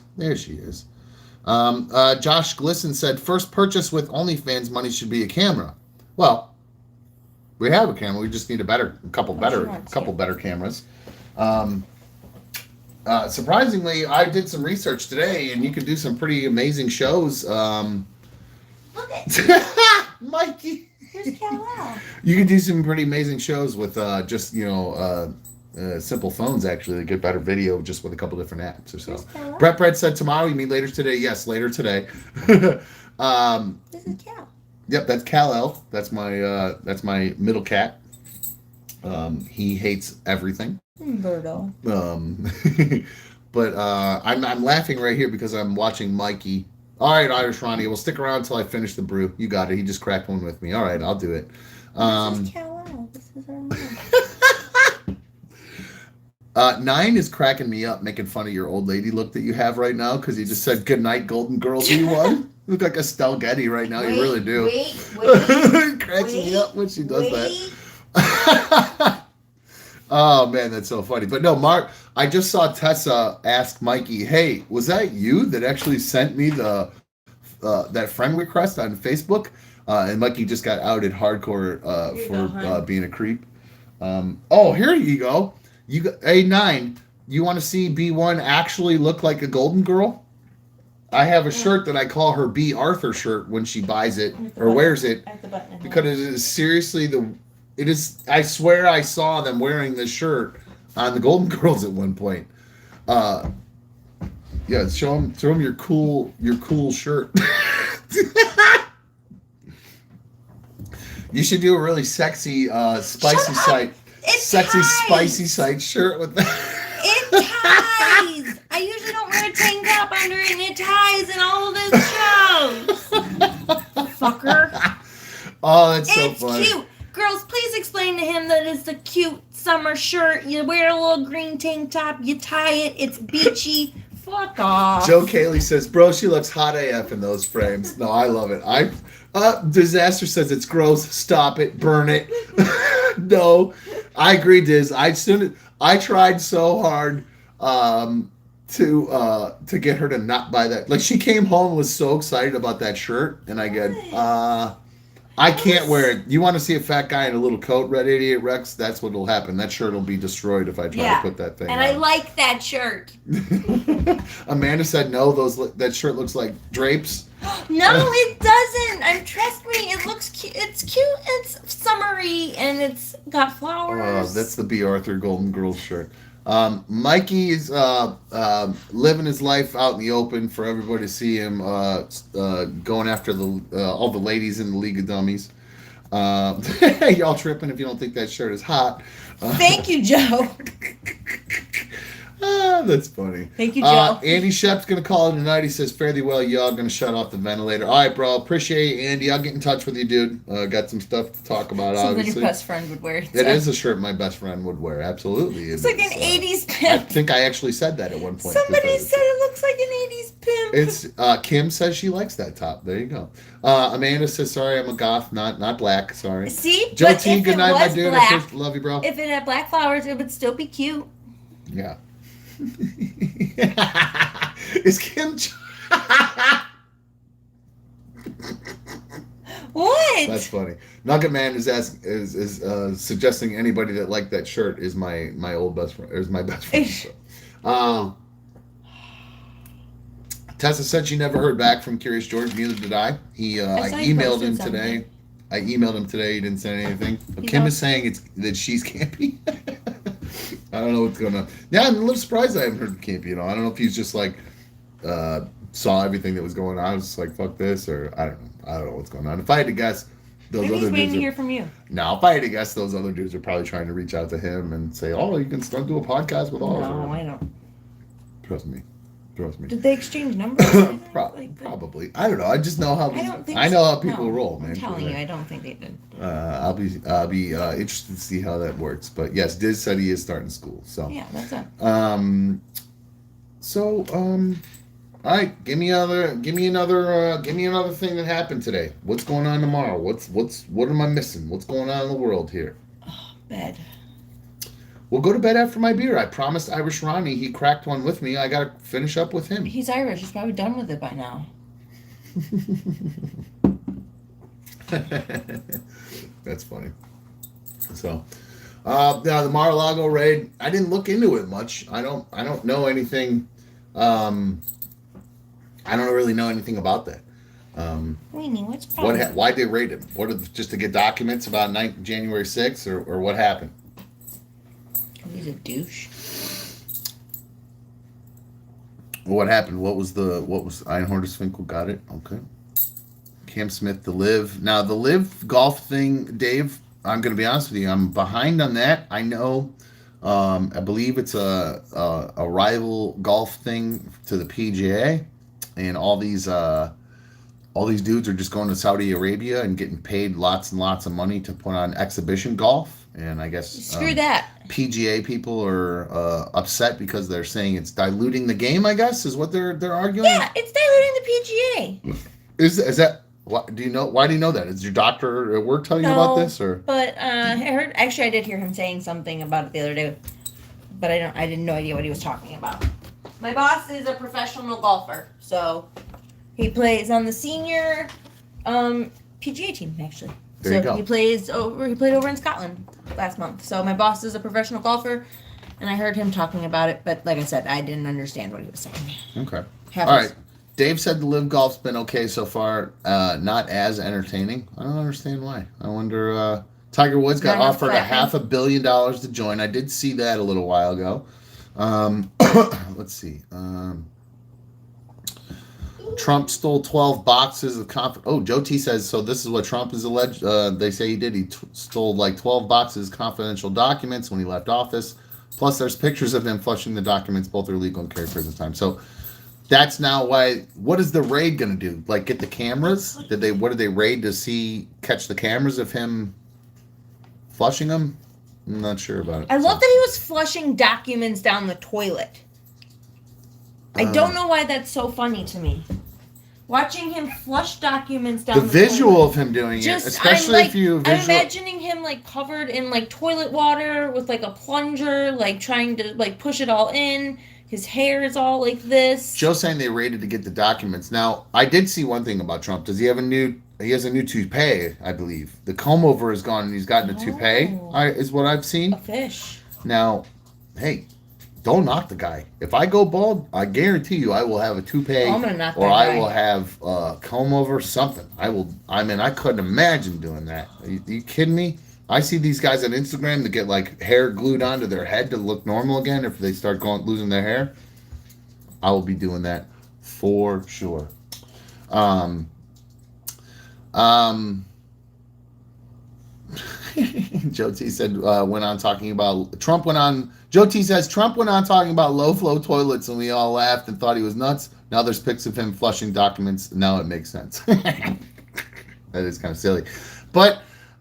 Josh Glisson said, first purchase with OnlyFans money should be a camera. Well, we have a camera. We just need a couple better cameras. Surprisingly, I did some research today, and you could do some pretty amazing shows. Look at Mikey. Here's Kal-El. You can do some pretty amazing shows with just simple phones, actually, to get better video just with a couple different apps or so. Brett said tomorrow. You mean later today? Yes, later today. This is Cal. Yep, that's Kal-El. That's my middle cat. He hates everything. Birdo. But I'm laughing right here because I'm watching Mikey. All right, Irish Ronnie, we'll stick around until I finish the brew. You got it. He just cracked one with me. All right, I'll do it. This is Kal-El. This is our mom. 9 is cracking me up, making fun of your old lady look that you have right now because you just said "Good night, Golden Girls." You won. You look like Estelle Getty right now. You really do. Wait. Cracks me up when she does that. Oh man, that's so funny. But no, Mark, I just saw Tessa ask Mikey, "Hey, was that you that actually sent me the that friend request on Facebook?" And Mikey just got outed hardcore for being a creep. Oh, here you go. You got A9. You want to see B1 actually look like a golden girl? I have a shirt that I call her B Arthur shirt when she buys it or wears it because it is seriously it is. I swear I saw them wearing this shirt on the Golden Girls at one point. Yeah, show them your cool shirt. You should do a really sexy, spicy spicy side shirt with that. It ties. I usually don't wear a tank top under it, and it ties in all of this shows. Fucker. Oh, that's so It's funny. cute. Girls, please explain to him that it's a cute summer shirt. You wear a little green tank top, you tie it, it's beachy. Fuck off. Joe Cayley says, "Bro, she looks hot AF in those frames." No, I love it. Disaster says it's gross. Stop it. Burn it. No, I agree, Diz. I tried so hard to get her to not buy that. Like she came home and was so excited about that shirt, and I get I can't wear it. You want to see a fat guy in a little coat, Red 88 Rex? That's what will happen. That shirt will be destroyed if I try to put that thing and on. I like that shirt. Amanda said no. That shirt looks like drapes. No, it doesn't. Trust me, it looks cute. It's cute. It's summery, and it's got flowers. That's the B. Arthur Golden Girls shirt. Mikey is living his life out in the open for everybody to see him going after all the ladies in the League of Dummies. Y'all tripping if you don't think that shirt is hot. Thank you, Joe. That's funny. Thank you, Joe. Andy Shep's going to call it a night. He says, "Fare thee well, y'all. Going to shut off the ventilator." All right, bro. Appreciate it, Andy. I'll get in touch with you, dude. Got some stuff to talk about, Something obviously. your best friend would wear. It is a shirt my best friend would wear. Absolutely. It's like an 80s I pimp. think I actually said that at one point. Somebody said it looks like an 80s pimp. It's Kim says she likes that top. There you go. Amanda says, "Sorry, I'm a goth, not black. Sorry." See? Joe But T, if good it night, my was dude. black, Love you, bro. if it had black flowers, it would still be cute. Yeah. Is Kim? What? That's funny. Nugget Man is suggesting anybody that liked that shirt is my old best friend. Is my best friend. So. Tessa said she never heard back from Curious George. Neither did I. I emailed him today. I emailed him today. He didn't say anything. Kim is saying that she's campy. I don't know what's going on. Yeah, I'm a little surprised I haven't heard campy. I don't know if he's just like saw everything that was going on. I was just like, fuck this, or I don't know. I don't know what's going on. If I had to guess, those Maybe other he's waiting dudes to hear from you. No, if I had to guess, those other dudes are probably trying to reach out to him and say, "Oh, you can start do a podcast with all of them." No, I don't. Trust me. Did they exchange numbers? Probably. I don't know. I just know how I know how people roll, man. I'm telling you, I don't think they did. I'll be interested to see how that works. But yes, Diz said he is starting school. So Yeah, that's it. All right, give me another thing that happened today. What's going on tomorrow? What am I missing? What's going on in the world here? Bed. We'll go to bed after my beer. I promised Irish Ronnie he cracked one with me. I got to finish up with him. He's Irish. He's probably done with it by now. That's funny. So, the Mar-a-Lago raid. I didn't look into it much. I don't know anything. I don't really know anything about that. Weenie, what's problem? Why they raid him? Just to get documents about January 6th, or what happened? He's a douche. What happened? What was Einhorn Finkel got it? Okay. Cam Smith, the Live. Now, the Live golf thing, Dave, I'm going to be honest with you. I'm behind on that. I know. I believe it's a rival golf thing to the PGA, and all these dudes are just going to Saudi Arabia and getting paid lots and lots of money to put on exhibition golf. And I guess Screw that. PGA people are upset because they're saying it's diluting the game. I guess is what they're arguing. Yeah, it's diluting the PGA. Is that? What do you know? Why do you know that? Is your doctor at work telling you about this, or? But I heard. Actually, I did hear him saying something about it the other day, but I didn't no idea what he was talking about. My boss is a professional golfer, so he plays on the senior PGA team actually. There you go. He played over in Scotland last month. So my boss is a professional golfer, and I heard him talking about it. But like I said, I didn't understand what he was saying. Okay. All right. Dave said the Live Golf's been okay so far. Not as entertaining. I don't understand why. I wonder. Tiger Woods got offered $500 million to join. I did see that a little while ago. Let's see. Trump stole 12 boxes of Joe T says, so this is what Trump is alleged. They say he did. He stole like 12 boxes of confidential documents when he left office. Plus, there's pictures of him flushing the documents. Both are illegal and carry prison time. So that's now why. What is the raid going to do? Like, get the cameras? What did they raid to catch the cameras of him flushing them? I'm not sure about it. I love that he was flushing documents down the toilet. I don't know why that's so funny to me. Watching him flush documents down the toilet. The visual of him doing it, especially if you I'm imagining him like covered in like toilet water with like a plunger, like trying to like push it all in. His hair is all like this. Joe's saying they raided to get the documents. Now, I did see one thing about Trump. He has a new toupee, I believe. The comb over is gone and he's gotten a toupee, is what I've seen. A fish. Now, hey, don't knock the guy. If I go bald, I guarantee you I will have a toupee, I'm gonna knock or that I guy. will have comb over, something. I couldn't imagine doing that. Are you kidding me? I see these guys on Instagram that get like hair glued onto their head to look normal again if they start losing their hair. I will be doing that for sure. Joe T said Joe T says Trump went on talking about low flow toilets and we all laughed and thought he was nuts. Now there's pics of him flushing documents. Now it makes sense. That is kind of silly.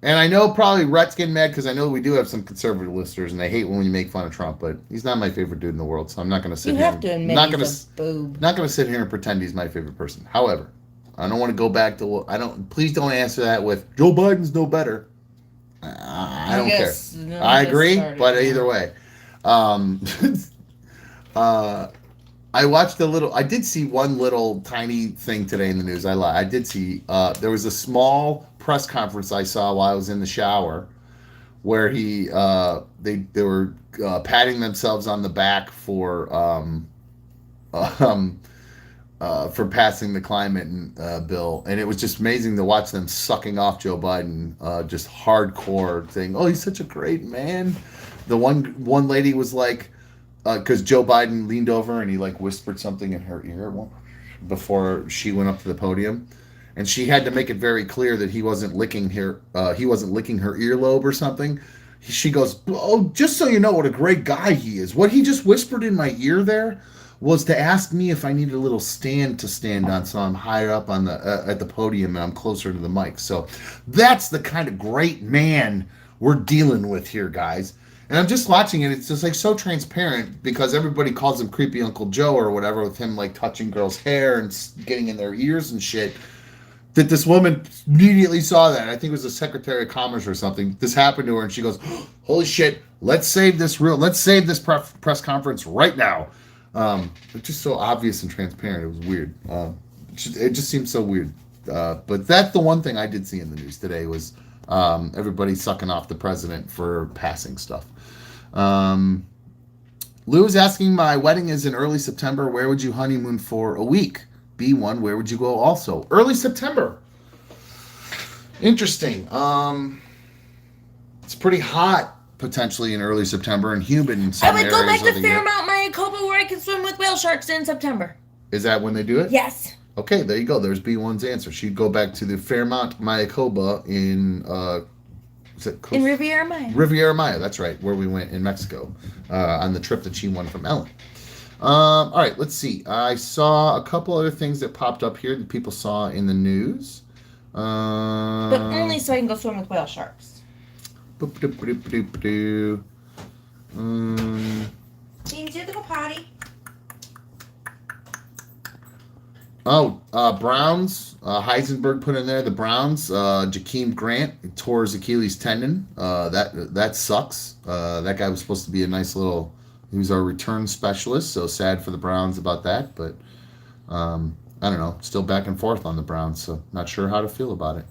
And I know probably Rhett's getting mad because I know we do have some conservative listeners and they hate when we make fun of Trump, but he's not my favorite dude in the world, so I'm not going to sit here. Not going to sit here and pretend he's my favorite person. However, I don't want to go back to please don't answer that with Joe Biden's no better. I don't care. I agree, but either way. I did see one little tiny thing today in the news. I lied. I did see there was a small press conference I saw while I was in the shower where they were patting themselves on the back for passing the climate bill, and it was just amazing to watch them sucking off Joe Biden, just hardcore saying, "Oh, he's such a great man." The one lady was like, because Joe Biden leaned over and he like whispered something in her ear before she went up to the podium, and she had to make it very clear that he wasn't licking her earlobe or something. She goes, "Oh, just so you know what a great guy he is. What he just whispered in my ear there was to ask me if I needed a little stand to stand on, so I'm higher up on at the podium and I'm closer to the mic." So that's the kind of great man we're dealing with here, guys. And I'm just watching it. It's just like so transparent because everybody calls him creepy Uncle Joe or whatever, with him like touching girls' hair and getting in their ears and shit. That this woman immediately saw that. I think it was the Secretary of Commerce or something. This happened to her and she goes, "Holy shit! Let's save this press conference right now." It's just so obvious and transparent. It was weird. It just seems so weird. But that's the one thing I did see in the news today was everybody sucking off the president for passing stuff. Lou's asking, my wedding is in early September. Where would you honeymoon for a week? B1, where would you go also? Early September. Interesting. It's pretty hot potentially in early September and humid in some areas. I would go back to Fairmount, Maricopa, where I can swim with whale sharks in September. Is that when they do it? Yes. Okay, there you go. There's B1's answer. She'd go back to the Fairmont Mayacoba in In Riviera Maya. Riviera Maya. That's right, where we went in Mexico on the trip that she won from Ellen. All right, let's see. I saw a couple other things that popped up here that people saw in the news. But only so I can go swim with whale sharks. James, you have to go potty. Browns. Heisenberg put in there the Browns. Jakeem Grant tore his Achilles tendon. That sucks. That guy was supposed to be a nice little. He was our return specialist. So sad for the Browns about that. But I don't know. Still back and forth on the Browns. So not sure how to feel about it.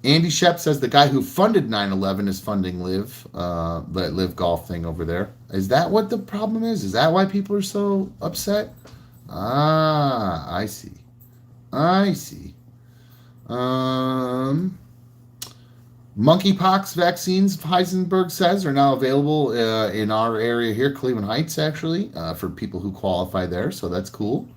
Andy Shep says the guy who funded 9/11 is funding Live, that Live golf thing over there. Is that what the problem is? Is that why people are so upset? I see. Monkeypox vaccines, Heisenberg says, are now available in our area here, Cleveland Heights, actually, for people who qualify there. So that's cool.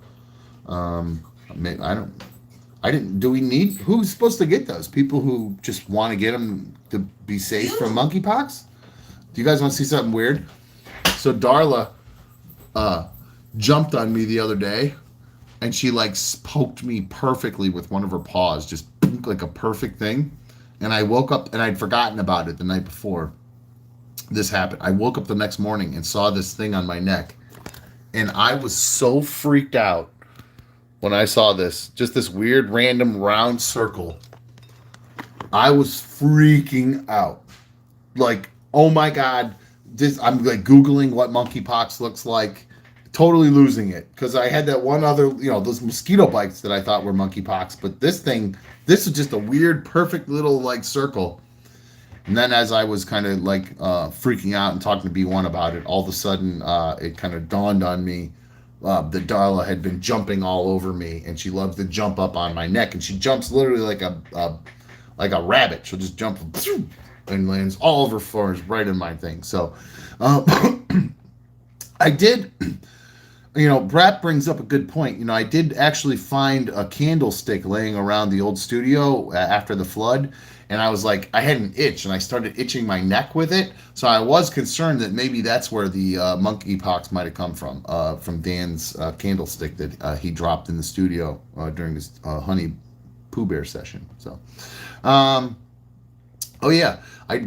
Do we need, who's supposed to get those? People who just want to get them to be safe from monkeypox? Do you guys want to see something weird? So Darla jumped on me the other day, and she like poked me perfectly with one of her paws, just like a perfect thing. And I woke up, and I'd forgotten about it the night before this happened. I woke up the next morning and saw this thing on my neck, and I was so freaked out when I saw this, just this weird random round circle. I was freaking out. Like, oh my God. I'm like Googling what monkeypox looks like, totally losing it. Because I had that one other, those mosquito bites that I thought were monkeypox. But this is just a weird, perfect little like circle. And then as I was kind of like freaking out and talking to B1 about it, all of a sudden it kind of dawned on me that Darla had been jumping all over me, and she loves to jump up on my neck, and she jumps literally like a rabbit. She'll just jump and lands all over floors right in my thing. So I did, Brett brings up a good point. I did actually find a candlestick laying around the old studio after the flood, and I was like, I had an itch, and I started itching my neck with it. So I was concerned that maybe that's where the monkeypox might have come from Dan's candlestick that he dropped in the studio during this Honey Pooh Bear session. So,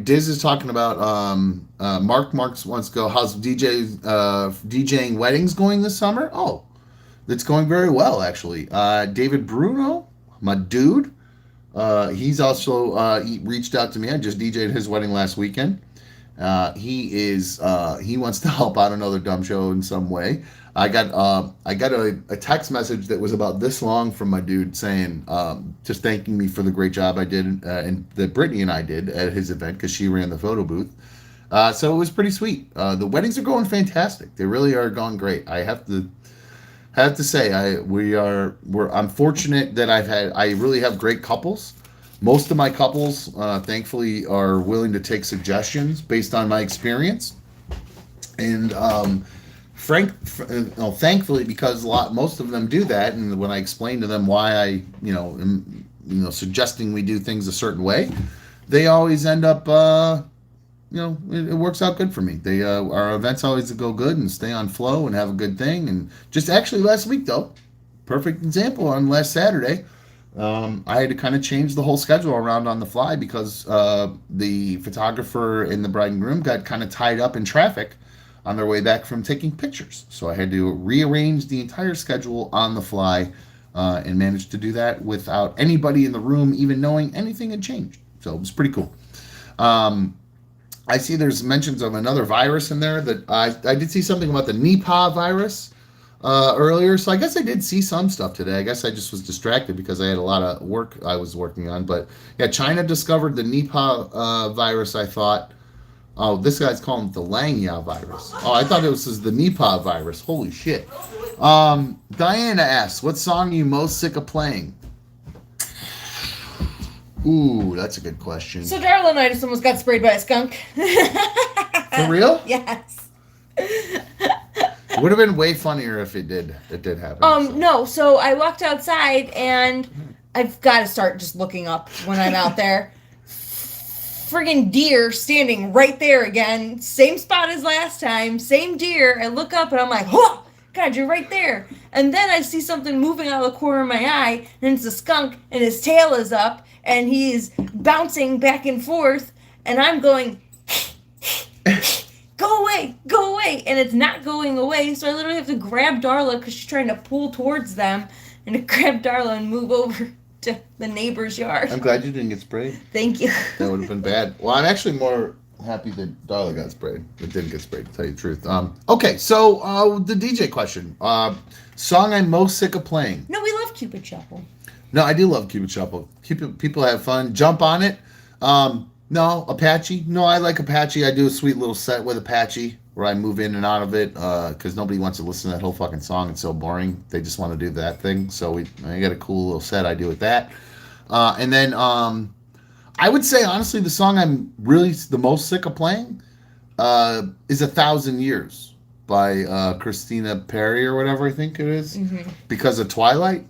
Diz is talking about Mark wants to go. How's DJing weddings going this summer? Oh, it's going very well, actually. David Bruno, my dude. He's also reached out to me. I just DJ'd his wedding last weekend. He wants to help out another dumb show in some way. I got a text message that was about this long from my dude saying just thanking me for the great job I did and that Brittany and I did at his event because she ran the photo booth. So it was pretty sweet. The weddings are going fantastic. They really are going great. I have to say I'm fortunate that I really have great couples. Most of my couples, thankfully, are willing to take suggestions based on my experience, and thankfully, because most of them do that. And when I explain to them why I, am, suggesting we do things a certain way, they always end up, it works out good for me. Our events always go good and stay on flow and have a good thing. And just actually last week, though, perfect example, on last Saturday, I had to kind of change the whole schedule around on the fly because the photographer and the bride and groom got kind of tied up in traffic on their way back from taking pictures. So I had to rearrange the entire schedule on the fly and managed to do that without anybody in the room even knowing anything had changed. So it was pretty cool. I see there's mentions of another virus in there that I did see something about the Nipah virus earlier. So I guess I did see some stuff today. I guess I just was distracted because I had a lot of work I was working on. But yeah, China discovered the Nipah virus, I thought. Oh, this guy's calling it the Langya virus. Oh, I thought it was the Nipah virus. Holy shit. Diana asks, what song are you most sick of playing? Ooh, that's a good question. So Darla and I just almost got sprayed by a skunk. For real? Yes. It would have been way funnier if it did happen. So. No, so I walked outside and I've got to start just looking up when I'm out there. Friggin' deer standing right there again. Same spot as last time. Same deer. I look up and I'm like, oh, God, you're right there. And then I see something moving out of the corner of my eye, and it's a skunk, and his tail is up, and he's bouncing back and forth, and I'm going, go away, and it's not going away, so I literally have to grab Darla because she's trying to pull towards them, and to grab Darla and move over to the neighbor's yard. I'm glad you didn't get sprayed. Thank you. That would have been bad. Well, I'm actually more happy that Darla got sprayed. It didn't get sprayed, to tell you the truth. Okay, so the DJ question. Song I'm most sick of playing. No, we love Cupid Shuffle. No, I do love Cupid Shuffle. People have fun. Jump on it. No, Apache. No, I like Apache. I do a sweet little set with Apache where I move in and out of it because nobody wants to listen to that whole fucking song. It's so boring. They just want to do that thing. So I got a cool little set I do with that. And then I would say, honestly, the song I'm really the most sick of playing is 1,000 Years by Christina Perry or whatever I think it is. Mm-hmm. Because of Twilight.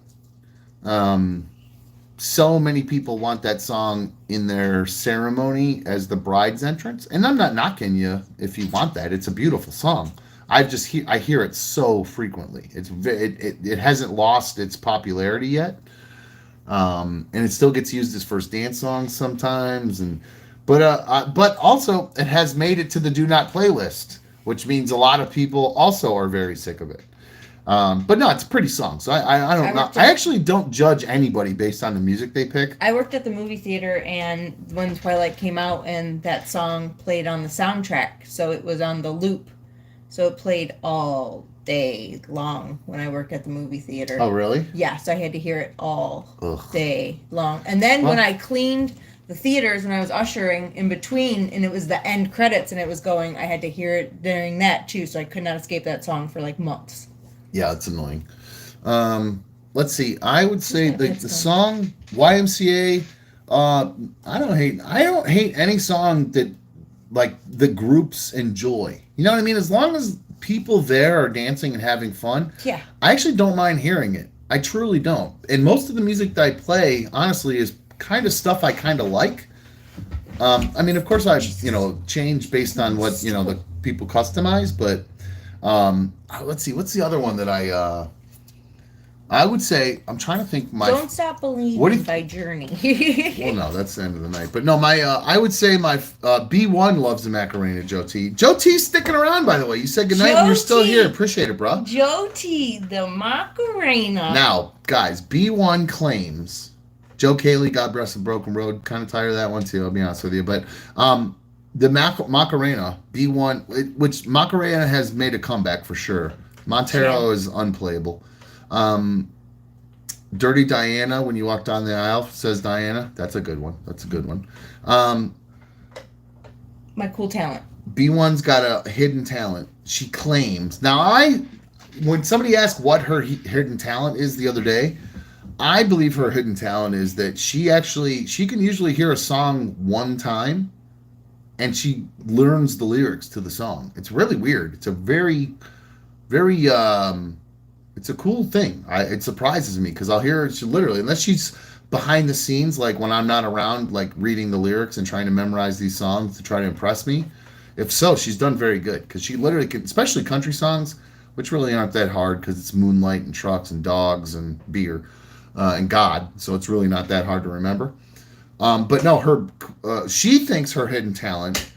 So many people want that song in their ceremony as the bride's entrance. And I'm not knocking you if you want that. It's a beautiful song. I hear it so frequently. It hasn't lost its popularity yet. And it still gets used as first dance songs sometimes, but also it has made it to the do not playlist, which means a lot of people also are very sick of it. But no, it's a pretty song. So I don't know. I actually don't judge anybody based on the music they pick. I worked at the movie theater, and when Twilight came out, and that song played on the soundtrack, so it was on the loop, so it played all day long when I worked at the movie theater. Oh, really? Yeah, so I had to hear it all day long. And then when I cleaned the theaters, when I was ushering in between, and it was the end credits and it was going, I had to hear it during that too, so I could not escape that song for like months. Yeah, it's annoying. Let's see. I would say the song YMCA. I don't hate any song that like the groups enjoy. You know what I mean? As long as people there are dancing and having fun. Yeah. I actually don't mind hearing it. I truly don't. And most of the music that I play, honestly, is kind of stuff I kind of like. I mean, of course, I change based on what the people customize. But let's see, what's the other one that I would say, I'm trying to think. Don't Stop Believing by Journey. Well, no, that's the end of the night. But no, I would say my B1 loves the Macarena, Joe T. Joe T's sticking around, by the way. You said goodnight and you're still here. Appreciate it, bro. Joe T, the Macarena. Now, guys, B1 claims, Joe Cayley, God Bless the Broken Road, kind of tired of that one too, I'll be honest with you. But the Macarena, B1, which Macarena has made a comeback for sure. Montero is unplayable. Dirty Diana, when you walk down the aisle, says Diana. That's a good one. My Cool Talent. B1's got a hidden talent. She claims. Now, when somebody asked what her hidden talent is the other day, I believe her hidden talent is that she can usually hear a song one time and she learns the lyrics to the song. It's really weird. It's a very, very, it's a cool thing. It surprises me because I'll hear her literally, unless she's behind the scenes, like when I'm not around, like reading the lyrics and trying to memorize these songs to try to impress me. If so, she's done very good because she literally can, especially country songs, which really aren't that hard because it's moonlight and trucks and dogs and beer and God. So it's really not that hard to remember. But no, she thinks her hidden talent,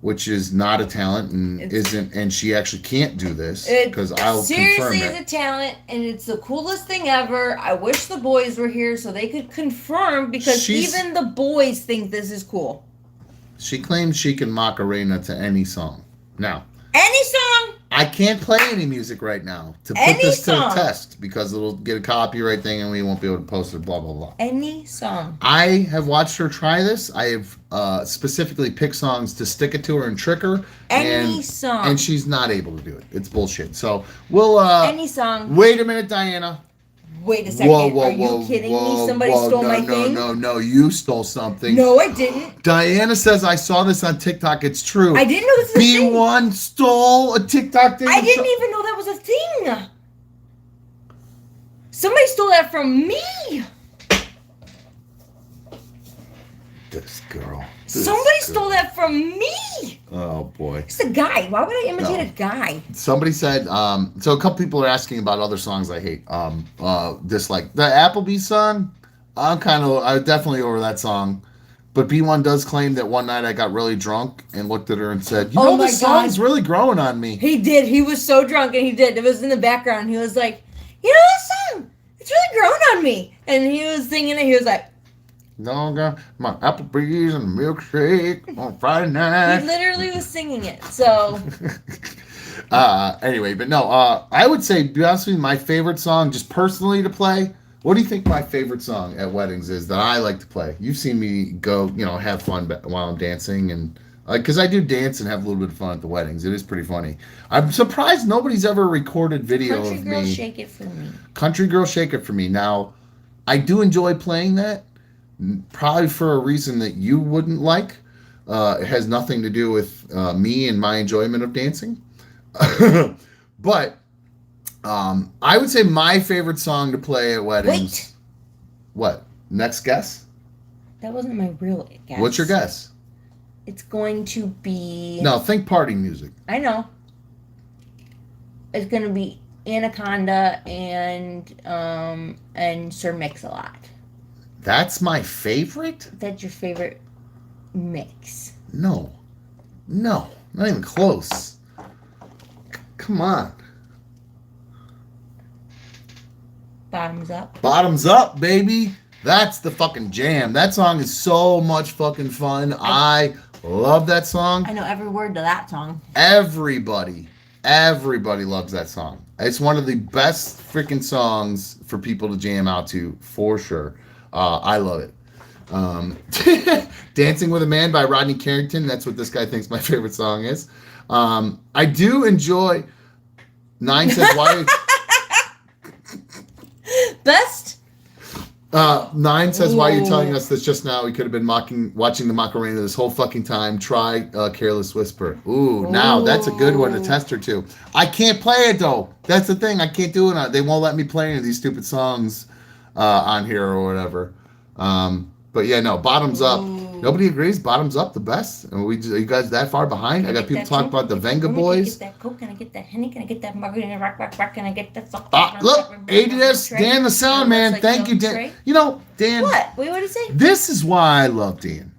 which is not a talent and she actually can't do this because I'll confirm it. Seriously, is a talent, and it's the coolest thing ever. I wish the boys were here so they could confirm because even the boys think this is cool. She claims she can Macarena to any song. Now, any song? I can't play any music right now to put this to the test because it'll get a copyright thing and we won't be able to post it, blah, blah, blah. Any song. I have watched her try this. I have specifically picked songs to stick it to her and trick her. Any song. And she's not able to do it. It's bullshit. So we'll... any song. Wait a minute, Diana. Wait a second. Are you kidding me? Somebody stole my thing? No, you stole something. No, I didn't. Diana says, I saw this on TikTok. It's true. I didn't know this was a thing. B1 stole a TikTok thing. I didn't even know that was a thing. Somebody stole that from me. This girl. Somebody stole that from me. Oh, boy. It's a guy. Why would I imitate a guy? Somebody said, so a couple people are asking about other songs I hate. Dislike. The Applebee's song, I'm definitely over that song. But B1 does claim that one night I got really drunk and looked at her and said, this song's really growing on me. He did. He was so drunk and he did. It was in the background. He was like, that song, it's really growing on me. And he was singing it. He was like, no, got my Applebee's and a milkshake on Friday night. He literally was singing it. So. Anyway, but no, I would say, to be honest with you, my favorite song, just personally to play. What do you think my favorite song at weddings is that I like to play? You've seen me go, have fun while I'm dancing, and because I do dance and have a little bit of fun at the weddings. It is pretty funny. I'm surprised nobody's ever recorded video of me. Country Girl, Shake It For Me. Country Girl, Shake It For Me. Now, I do enjoy playing that. Probably for a reason that you wouldn't like. It has nothing to do with me and my enjoyment of dancing. But I would say my favorite song to play at weddings. Wait. What? Next guess? That wasn't my real guess. What's your guess? It's going to be... No, think party music. I know. It's going to be Anaconda and Sir Mix-a-Lot. That's my favorite? That's your favorite mix? No, not even close. Come on. Bottoms Up. Bottoms Up, baby. That's the fucking jam. That song is so much fucking fun. I love that song. I know every word to that song. Everybody loves that song. It's one of the best freaking songs for people to jam out to, for sure. I love it. Dancing with a Man by Rodney Carrington. That's what this guy thinks my favorite song is. I do enjoy... Nine says, why... Best? Nine says, why are you telling us this just now? We could have been watching the Macarena this whole fucking time. Try Careless Whisper. Ooh, now that's a good one to test her to. I can't play it, though. That's the thing. I can't do it. They won't let me play any of these stupid songs on here or whatever. But yeah, no, Bottoms Up. Nobody agrees. Bottoms Up, the best. And are you guys that far behind? I got people talking about the Venga Boys. Can I get that Coke? Can I get that Henny? Can I get that Margarita Rock? Can I get that fuck? Look, ADS, Dan the Sound Man. Thank you, Dan. Dan. What? Wait, what did he say? This is why I love Dan.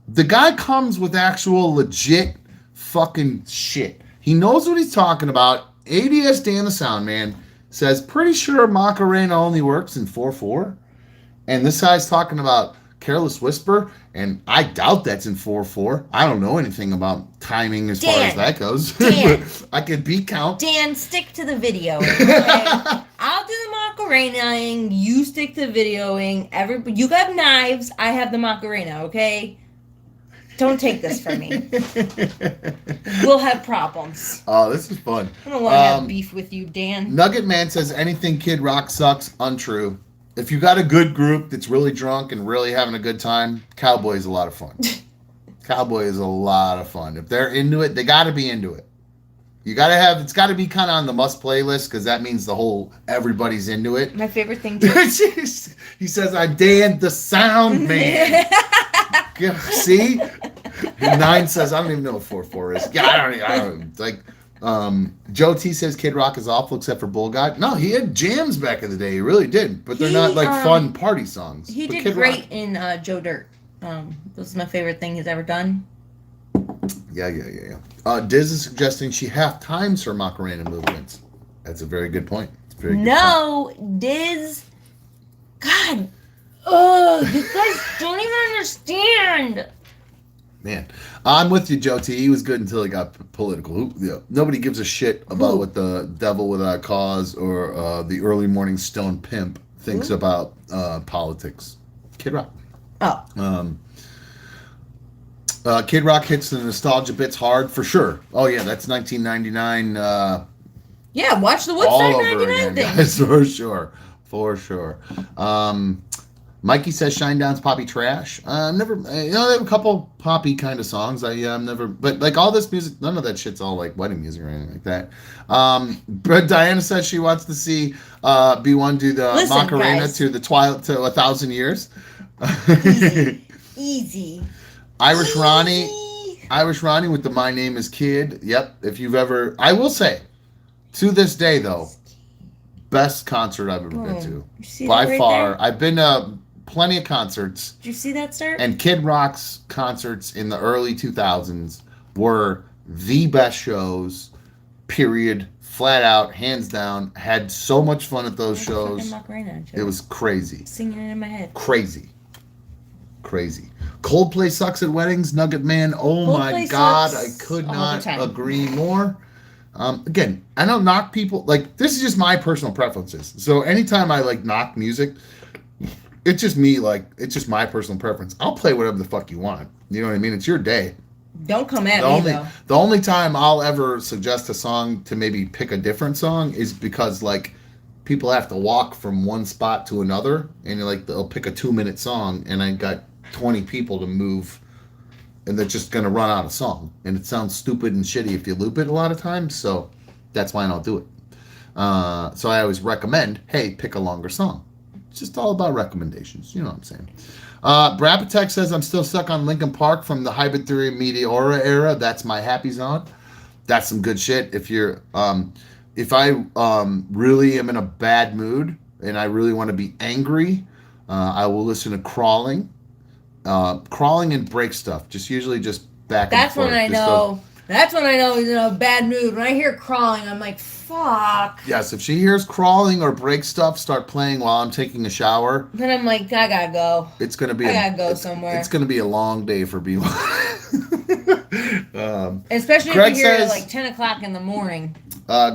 The guy comes with actual legit fucking shit. He knows what he's talking about. ADS, Dan the Sound Man, says, pretty sure Macarena only works in 4/4. And this guy's talking about Careless Whisper, and I doubt that's in 4/4. I don't know anything about timing as far as that goes. Dan. I could beat count. Dan, stick to the video. Okay? I'll do the Macarena-ing. You stick to videoing. You got knives. I have the Macarena, okay? Don't take this from me. We'll have problems. Oh, this is fun. I don't want to have beef with you, Dan. Nugget Man says, anything Kid Rock sucks. Untrue. If you got a good group that's really drunk and really having a good time, Cowboy is a lot of fun. Cowboy is a lot of fun. If they're into it, they got to be into it. It's got to be kind of on the must playlist because that means everybody's into it. My favorite thing too. He says, I'm Dan the Sound Man. See? And 9 says, I don't even know what 4/4 is. Yeah, I don't like. Joe T says Kid Rock is awful except for Bull God. No, he had jams back in the day. He really did. But they're not like fun party songs. He did great in Joe Dirt. This is my favorite thing he's ever done. Yeah. Diz is suggesting she half times her Macarena movements. That's a very good point. It's a very good point. Diz. God. Oh, you guys don't even understand. Man, I'm with you, Joe T. He was good until he got political. Nobody gives a shit about what the devil without a cause or the early morning stone pimp thinks about politics. Kid Rock. Oh. Kid Rock hits the nostalgia bits hard for sure. Oh yeah, that's 1999. Yeah, watch the Woodstock 99 thing. Guys, for sure. For sure. Mikey says Shinedown's Poppy Trash. Never, they have a couple poppy kind of songs. I'm never, but like all this music, none of that shit's all like wedding music or anything like that. But Diana says she wants to see B1 do the Macarena guys. to the Twilight to 1,000 years. Easy. Irish Ronnie with the My Name Is Kid. Yep. If you've ever, I will say, to this day though, best concert I've ever been to. By far. There? I've been to plenty of concerts. Did you see that start? And Kid Rock's concerts in the early 2000s were the best shows, period. Flat out, hands down. Had so much fun at those shows. It was crazy. Singing it in my head. Crazy. Coldplay sucks at weddings. Nugget Man. Oh Coldplay my God. I sucks could all the not time. agree more. Again, I don't knock people. Like, this is just my personal preferences. So anytime I like knock music, it's just me. Like, it's just my personal preference. I'll play whatever the fuck you want. You know what I mean? It's your day. Don't come at me, though. The only time I'll ever suggest a song to maybe pick a different song is because, like, people have to walk from one spot to another, and like they'll pick a 2-minute song, and I got 20 people to move, and they're just gonna run out of song, and it sounds stupid and shitty if you loop it a lot of times. So that's why I don't do it. So I always recommend, hey, pick a longer song. It's just all about recommendations. You know what I'm saying? Brapatek says, I'm still stuck on Linkin Park from the Hybrid Theory Meteora era. That's my happy zone. That's some good shit. If you're, if I really am in a bad mood and I really want to be angry, I will listen to Crawling. Crawling and Break Stuff. Usually just back and forth. That's when I know he's in a bad mood. When I hear Crawling, I'm like, fuck. Yes, if she hears Crawling or Break Stuff start playing while I'm taking a shower, then I'm like, I gotta go. It's gonna be. I gotta go somewhere. It's gonna be a long day for B1. Especially Greg if you hear it says, at like 10 o'clock in the morning.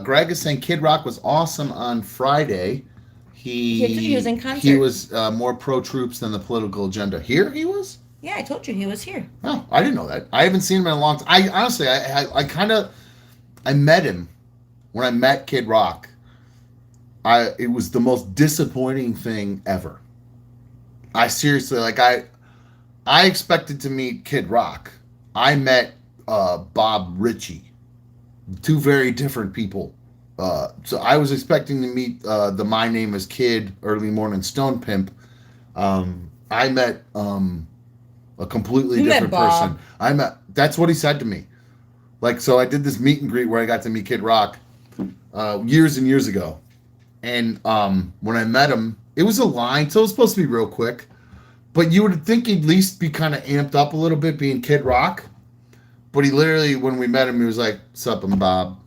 Greg is saying Kid Rock was awesome on Friday. He was in concert. He was more pro-troops than the political agenda. Here he was? Yeah, I told you he was here. Oh, I didn't know that. I haven't seen him in a long time. I honestly, I met him when I met Kid Rock. It was the most disappointing thing ever. I seriously, I expected to meet Kid Rock. I met Bob Ritchie. Two very different people. So I was expecting to meet the My Name Is Kid Early Morning Stone Pimp. I met a completely different person. That's what he said to me. So I did this meet and greet where I got to meet Kid Rock years and years ago. And when I met him, it was a line, so it was supposed to be real quick. But you would think he'd at least be kind of amped up a little bit being Kid Rock. But he literally, when we met him, he was like, "Sup, I'm Bob."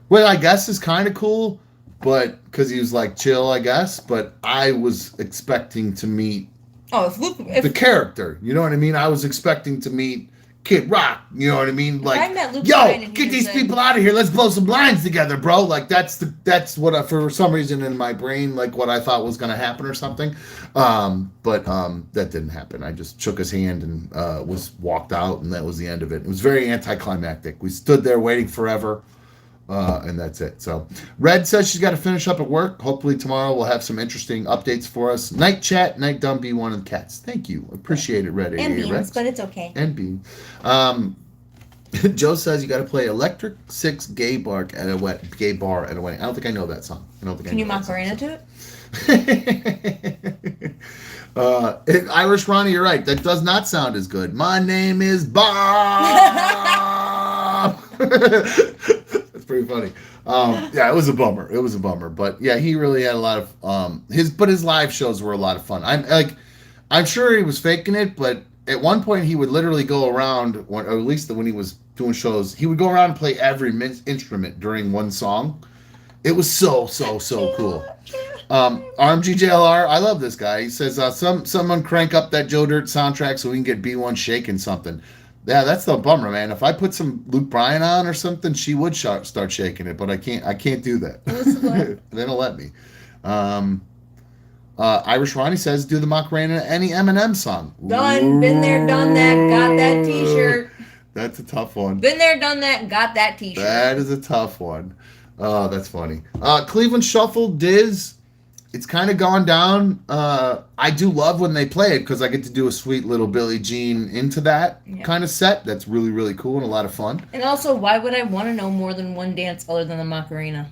Well, I guess is kind of cool, but because he was like chill, I guess. But I was expecting to meet the character. You know what I mean? I was expecting to meet Kid Rock. You know what I mean? Like, yo, get these people out of here. Let's blow some lines together, bro. Like that's what for some reason in my brain, like what I thought was gonna happen or something. But that didn't happen. I just shook his hand and was walked out, and that was the end of it. It was very anticlimactic. We stood there waiting forever. And that's it. So Red says she's got to finish up at work. Hopefully tomorrow we'll have some interesting updates for us. Night chat, night dumb B1 and cats. Thank you. Appreciate it, Red. And beans, but it's okay. And beans. Joe says you got to play Electric Six Gay Bar at a wedding. I don't think I know that song. Can you Macarena to it? Irish Ronnie, you're right. That does not sound as good. My name is Bob. Pretty funny. Yeah, it was a bummer. But yeah, he really had a lot of his live shows were a lot of fun. I'm sure he was faking it, but at one point he would literally go around, or at least when he was doing shows, he would go around and play every instrument during one song. It was so cool. RMGJLR, I love this guy. He says someone crank up that Joe Dirt soundtrack so we can get B1 shaking something. Yeah, that's the bummer, man. If I put some Luke Bryan on or something, she would start shaking it, but I can't do that. They don't let me. Irish Ronnie says, do the Macarena any Eminem song. Done. Been there, done that, got that t-shirt. That's a tough one. Been there, done that, got that t-shirt. That is a tough one. Oh, that's funny. Cleveland Shuffle, Diz. it's kind of gone down. I do love when they play it because I get to do a sweet little Billie Jean into that kind of set. That's really, really cool and a lot of fun. And also, why would I want to know more than one dance other than the Macarena?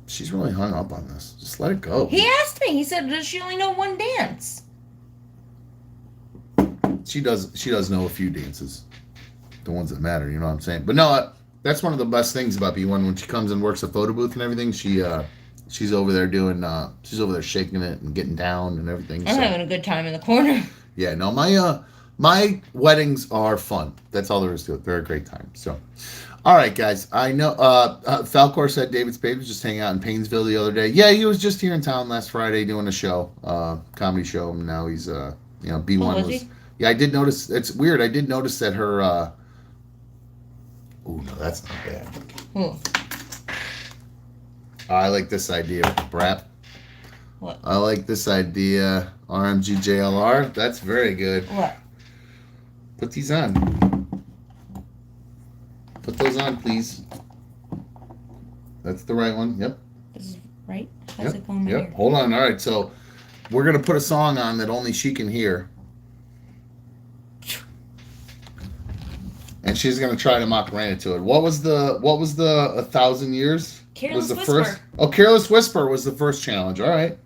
She's really hung up on this. Just let it go. He asked me. He said, does she only know one dance? She does know a few dances. The ones that matter, you know what I'm saying? But no, that's one of the best things about B1 when she comes and works a photo booth and everything. She's over there doing she's over there shaking it and getting down and everything. I'm having a good time in the corner. Yeah, no, my weddings are fun. That's all there is to it. They're a great time. So, all right, guys. I know Falcor said David Spade was just hanging out in Painesville the other day. Yeah, he was just here in town last Friday doing a show, comedy show, and now he's B1 was. Yeah, I did notice. It's weird. I did notice that her. Oh no, that's not bad. I like this idea, Brap. What? I like this idea, RMG JLR. That's very good. What? Put these on. Put those on, please. That's the right one. Yep. This is right? How's it going? Yep. Hold on. All right. So we're gonna put a song on that only she can hear. And she's gonna try to Macarena to it. What was the 1,000 years? Careless was the Whisper. First? Oh, Careless Whisper was the first challenge. All right.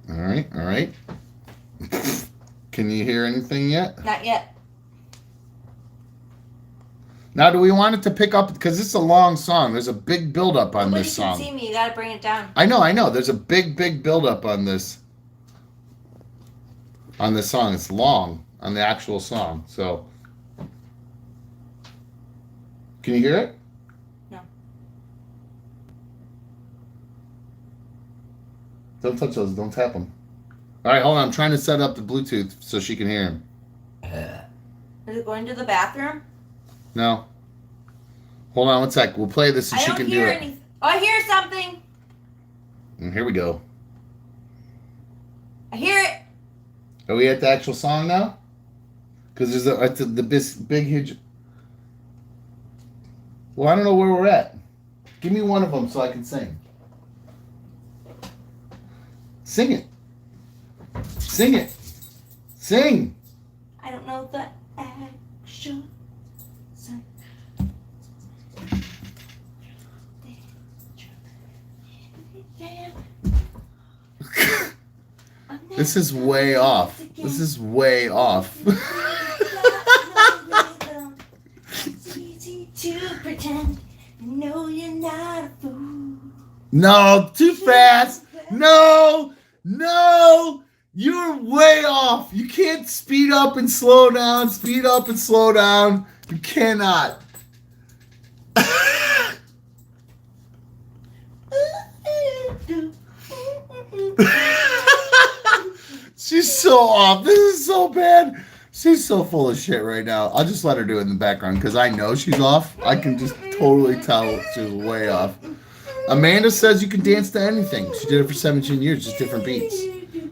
All right. Can you hear anything yet? Not yet. Now, do we want it to pick up? Because it's a long song. There's a big build-up on Nobody this song. can see me. You gotta bring it down. I know. There's a big build-up on this. On this song. It's long on the actual song. So, can you hear it? No. Don't touch those. Don't tap them. All right, hold on. I'm trying to set up the Bluetooth so she can hear him. Is it going to the bathroom? No. Hold on one sec. We'll play this so she can do it. Anything. Oh, I hear something. And here we go. I hear it. Are we at the actual song now? Because there's the big huge. Well, I don't know where we're at. Give me one of them so I can sing. Sing it. Sing it. Sing. I don't know the actual song. This is way off. This is way off. It's easy to pretend. No, you're not a fool. No, too fast. No. You're way off. You can't speed up and slow down. Speed up and slow down. You cannot. She's so off. This is so bad. She's so full of shit right now. I'll just let her do it in the background because I know she's off. I can just totally tell she's way off. Amanda says you can dance to anything. She did it for 17 years, just different beats.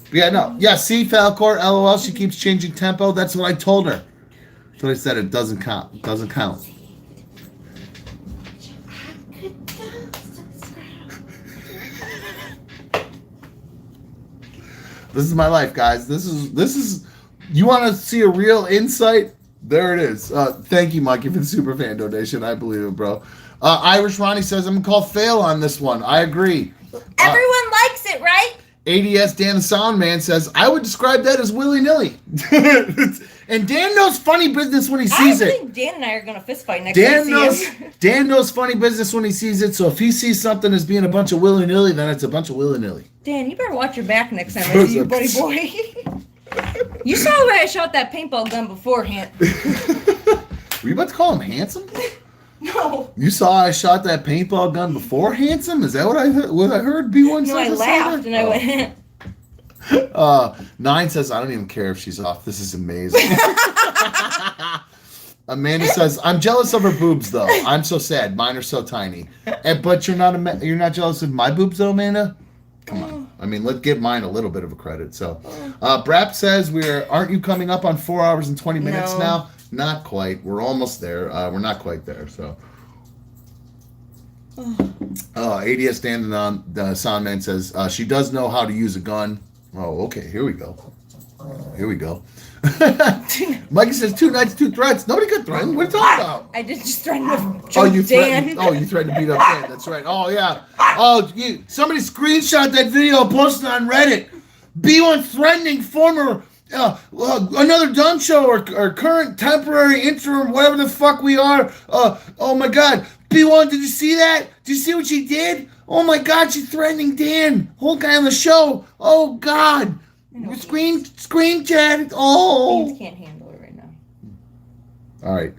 But yeah, no. Yeah, see, Falcor, LOL, she keeps changing tempo. That's what I told her. That's what I said. It doesn't count. It doesn't count. This is my life, guys. This is. You want to see a real insight? There it is. Thank you, Mikey, for the super fan donation. I believe it, bro. Irish Ronnie says I'm gonna call fail on this one. I agree. Everyone likes it, right? ADS Dan the Sound Man says I would describe that as willy nilly. And Dan knows funny business when he sees I it. think Dan and I are gonna fist fight next time I see him. Dan knows funny business when he sees it. So if he sees something as being a bunch of willy nilly, then it's a bunch of willy nilly. Dan, you better watch your back next time I see you, buddy boy. You saw the way I shot that paintball gun beforehand. Were you about to call him handsome? No. You saw I shot that paintball gun before handsome? Is that what I heard? What I heard? B1 No, I laughed and I went. 9 says I don't even care if she's off. This is amazing. Amanda says I'm jealous of her boobs though. I'm so sad. Mine are so tiny. But you're not jealous of my boobs though, Amanda? Come on. I mean, let's give mine a little bit of a credit. So, Brap says aren't you coming up on 4 hours and 20 minutes now? Not quite. We're almost there. We're not quite there. So, ADS Dan the Soundman says she does know how to use a gun. Oh, okay. Here we go. Mikey says 2 nights, 2 threats. Nobody got threatened. What are you talking about? I did just threaten to You Dan. threatened to beat up Dan. That's right. Oh yeah. Somebody screenshot that video, posted on Reddit. B1 threatening former another dumb show or current temporary interim, whatever the fuck we are. Oh my God. B1, did you see that? Did you see what she did? Oh my God, she's threatening Dan. Whole guy on the show. Oh God. Screen chat. Oh. Beans can't handle it right now. All right.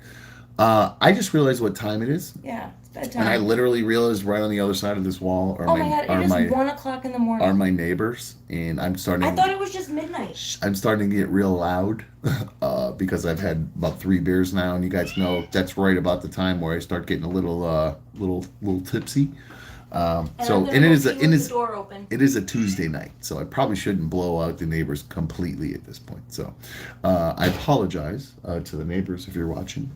I just realized what time it is. Yeah, it's bedtime. And I literally realized right on the other side of this wall oh my God, it is 1 o'clock in the morning. Are my neighbors, and I'm starting. I thought it was just midnight. I'm starting to get real loud because I've had about 3 beers now, and you guys know that's right about the time where I start getting a little tipsy. It is the door open. It is a Tuesday night, so I probably shouldn't blow out the neighbors completely at this point. So I apologize to the neighbors if you're watching.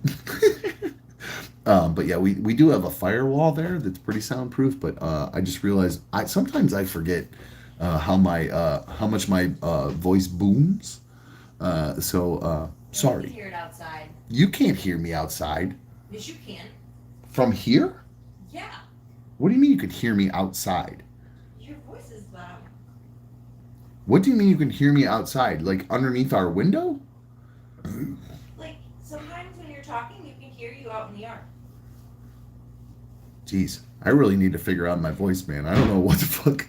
But yeah, we do have a firewall there that's pretty soundproof. But I just realized sometimes I forget how much my voice booms. Sorry. You can hear it outside. You can't hear me outside. Yes, you can. From here? Yeah. What do you mean you could hear me outside? Your voice is loud. What do you mean you can hear me outside? Like underneath our window? Like sometimes when you're talking, you can hear you out in the yard. Jeez, I really need to figure out my voice, man. I don't know what the fuck.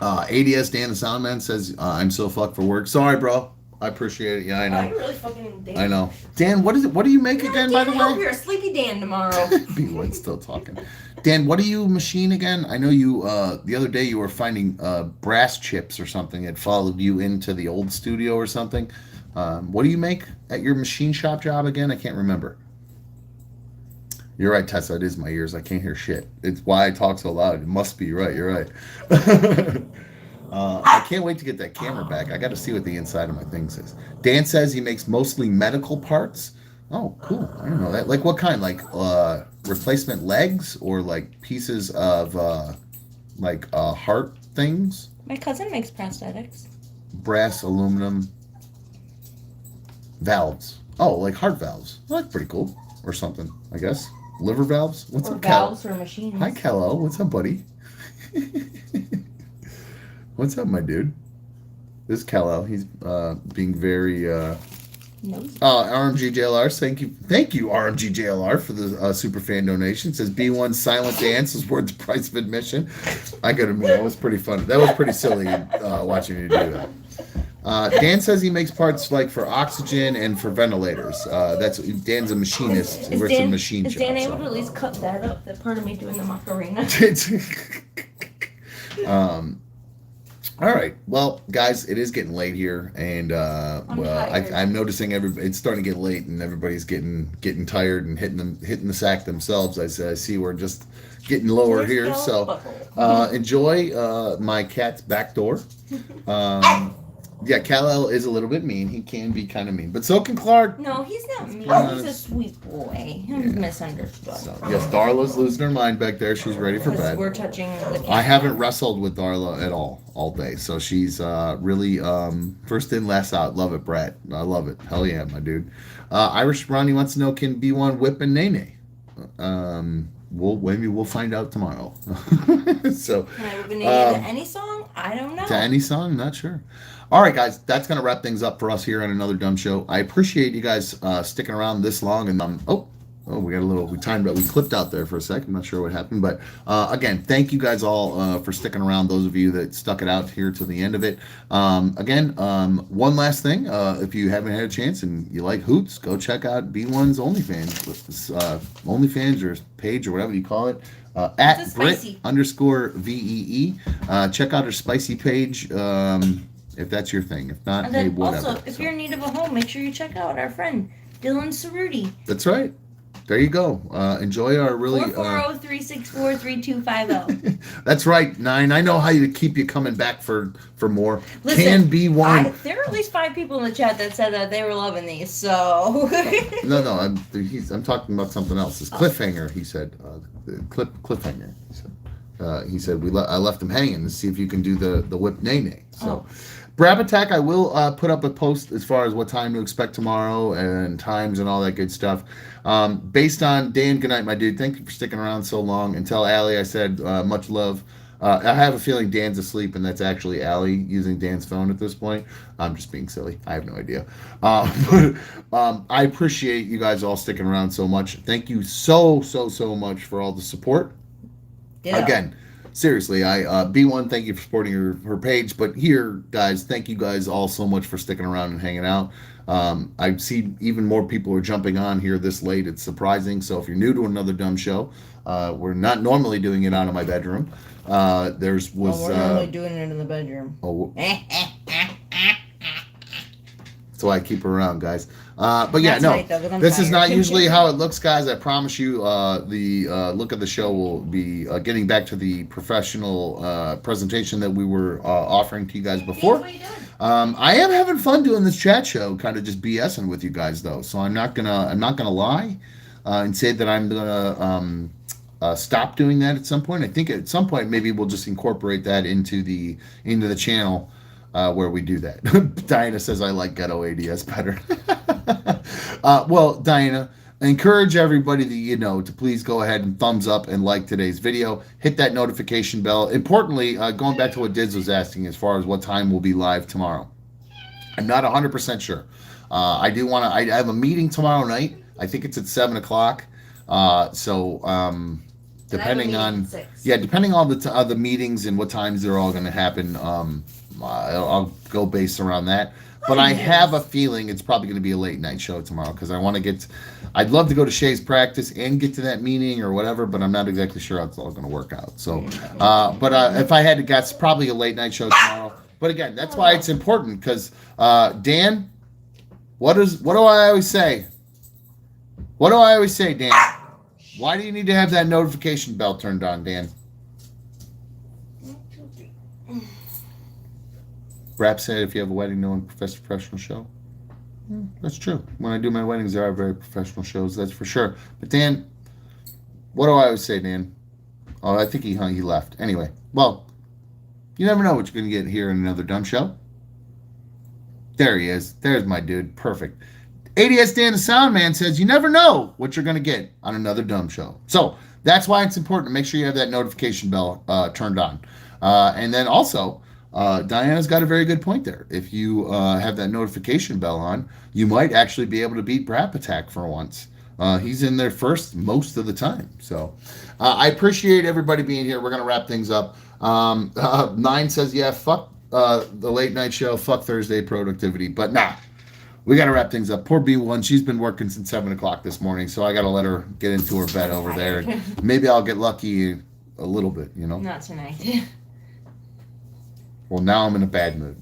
ADS Dan the Soundman says, I'm so fucked for work. Sorry, bro. I appreciate it. Yeah, I know. You're really fucking Dan. I know. Dan, what is it? What do you make again, by the way? You're a sleepy Dan tomorrow. B1's still talking. Dan, what do you machine again? I know you, the other day you were finding brass chips or something that followed you into the old studio or something. What do you make at your machine shop job again? I can't remember. You're right, Tessa. It is my ears. I can't hear shit. It's why I talk so loud. It must be right. You're right. I can't wait to get that camera back. I got to see what the inside of my thing says. Dan says he makes mostly medical parts. Oh, cool. I don't know that. Like what kind? Like replacement legs or like pieces of heart things? My cousin makes prosthetics. Brass, aluminum, valves. Oh, like heart valves. Well, that's pretty cool. Or something, I guess. Liver valves? What's up, valves for machines. Hi, Kal-El. What's up, buddy? What's up, my dude? This is Kal-El. He's being very RMG JLR, thank you RMG JLR for the super fan donation. Says B1 silent dance is worth the price of admission. I gotta admit, that was pretty fun. That was pretty silly watching you do that. Dan says he makes parts like for oxygen and for ventilators. Dan's a machinist. He works in a machine shop. Is Dan able to at least cut that up? That part of me doing the Macarena. All right. Well, guys, it is getting late here, and I'm noticing it's starting to get late, and everybody's getting tired and hitting the sack themselves. I see we're just getting lower here. So enjoy my cat's back door. Yeah, Kal-El is a little bit mean. He can be kind of mean, but so can Clark. No, he's not mean. He's a sweet boy. He's misunderstood. So, yes, Darla's losing her mind back there. She's ready for bed. We're touching the cat. I haven't wrestled with Darla at all day, so she's really first in, last out. Love it, Brett. I love it. Hell yeah, my dude. Irish Ronnie wants to know, can B1 whip and Nene? We'll find out tomorrow. So, can I whip and Nene to any song? I don't know. To any song? Not sure. All right, guys, that's going to wrap things up for us here on another Dumb Show. I appreciate you guys sticking around this long. And we clipped out there for a second. I'm not sure what happened. But again, thank you guys all for sticking around, those of you that stuck it out here to the end of it. One last thing. If you haven't had a chance and you like hoots, go check out B1's OnlyFans or page or whatever you call it. At Brit_VEE. Check out her spicy page. If that's your thing. If not, and then hey, whatever. Also, if you're in need of a home, make sure you check out our friend Dylan Cerruti. That's right. There you go. Enjoy our really. 440-364-3250. That's right, 9. I know how to keep you coming back for more. Listen, Can be one. There are at least 5 people in the chat that said that they were loving these. So. No. I'm talking about something else. This cliffhanger. He said. Cliffhanger. He said I left him hanging to see if you can do the whip nay. So. Brab Attack, I will put up a post as far as what time to expect tomorrow and times and all that good stuff. Based on Dan, good night, my dude. Thank you for sticking around so long. And tell Allie I said much love. I have a feeling Dan's asleep, and that's actually Allie using Dan's phone at this point. I'm just being silly. I have no idea. But I appreciate you guys all sticking around so much. Thank you so much for all the support. Yeah. Again, seriously, B1, thank you for supporting her page. But here, guys, thank you guys all so much for sticking around and hanging out. I see even more people are jumping on here this late. It's surprising. So if you're new to Another Dumb Show, we're not normally doing it out of my bedroom. We're normally doing it in the bedroom. That's why I keep her around, guys. But yeah, no, this is not usually how it looks, guys. I promise you, the look of the show will be getting back to the professional presentation that we were offering to you guys before. I am having fun doing this chat show, kind of just BSing with you guys, though. So I'm not gonna lie and say that I'm gonna stop doing that at some point. I think at some point maybe we'll just incorporate that into the channel. Where we do that. Diana says, I like ghetto ADS better. Well, Diana, encourage everybody that you know to please go ahead and thumbs up and like today's video. Hit that notification bell. Importantly, going back to what Diz was asking as far as what time we'll be live tomorrow. I'm not 100% sure. I have a meeting tomorrow night. I think it's at 7 o'clock. Depending on the meetings and what times they're all going to happen, I'll go based around that. But I have a feeling it's probably going to be a late night show tomorrow because I'd love to go to Shay's practice and get to that meeting or whatever, but I'm not exactly sure how it's all going to work out. So, if I had to guess, probably a late night show tomorrow. But again, that's why it's important because, Dan, what do I always say? What do I always say, Dan? Why do you need to have that notification bell turned on, Dan? Rap said if you have a wedding, no one professes a professional show. That's true. When I do my weddings, there are very professional shows, that's for sure. But Dan, what do I always say, Dan? Oh, I think he left. Anyway, well, you never know what you're going to get here in Another Dumb Show. There he is. There's my dude. Perfect. ADS Dan the Sound Man says you never know what you're going to get on Another Dumb Show. So that's why it's important to make sure you have that notification bell turned on. And then also, Diana's got a very good point there. If you have that notification bell on, you might actually be able to beat Brap Attack for once. He's in there first most of the time. So I appreciate everybody being here. We're going to wrap things up. 9 says, yeah, fuck the late night show. Fuck Thursday productivity. But nah, we got to wrap things up. Poor B1. She's been working since 7 o'clock this morning. So I got to let her get into her bed over there. And maybe I'll get lucky a little bit, you know. Not tonight. Well, now I'm in a bad mood.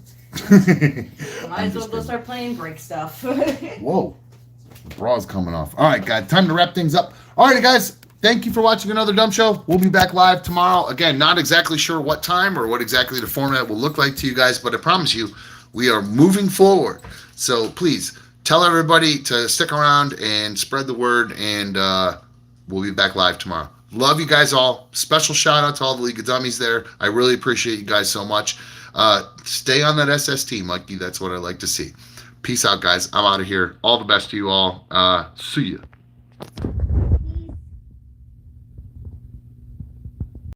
Might as well go start playing break stuff. Whoa. The bra's coming off. All right, guys. Time to wrap things up. All right, guys. Thank you for watching Another Dumb Show. We'll be back live tomorrow. Again, not exactly sure what time or what exactly the format will look like to you guys, but I promise you, we are moving forward. So please tell everybody to stick around and spread the word, and we'll be back live tomorrow. Love you guys all. Special shout out to all the League of Dummies there. I really appreciate you guys so much. Stay on that SST, Mikey. That's what I like to see. Peace out, guys. I'm out of here. All the best to you all. See ya.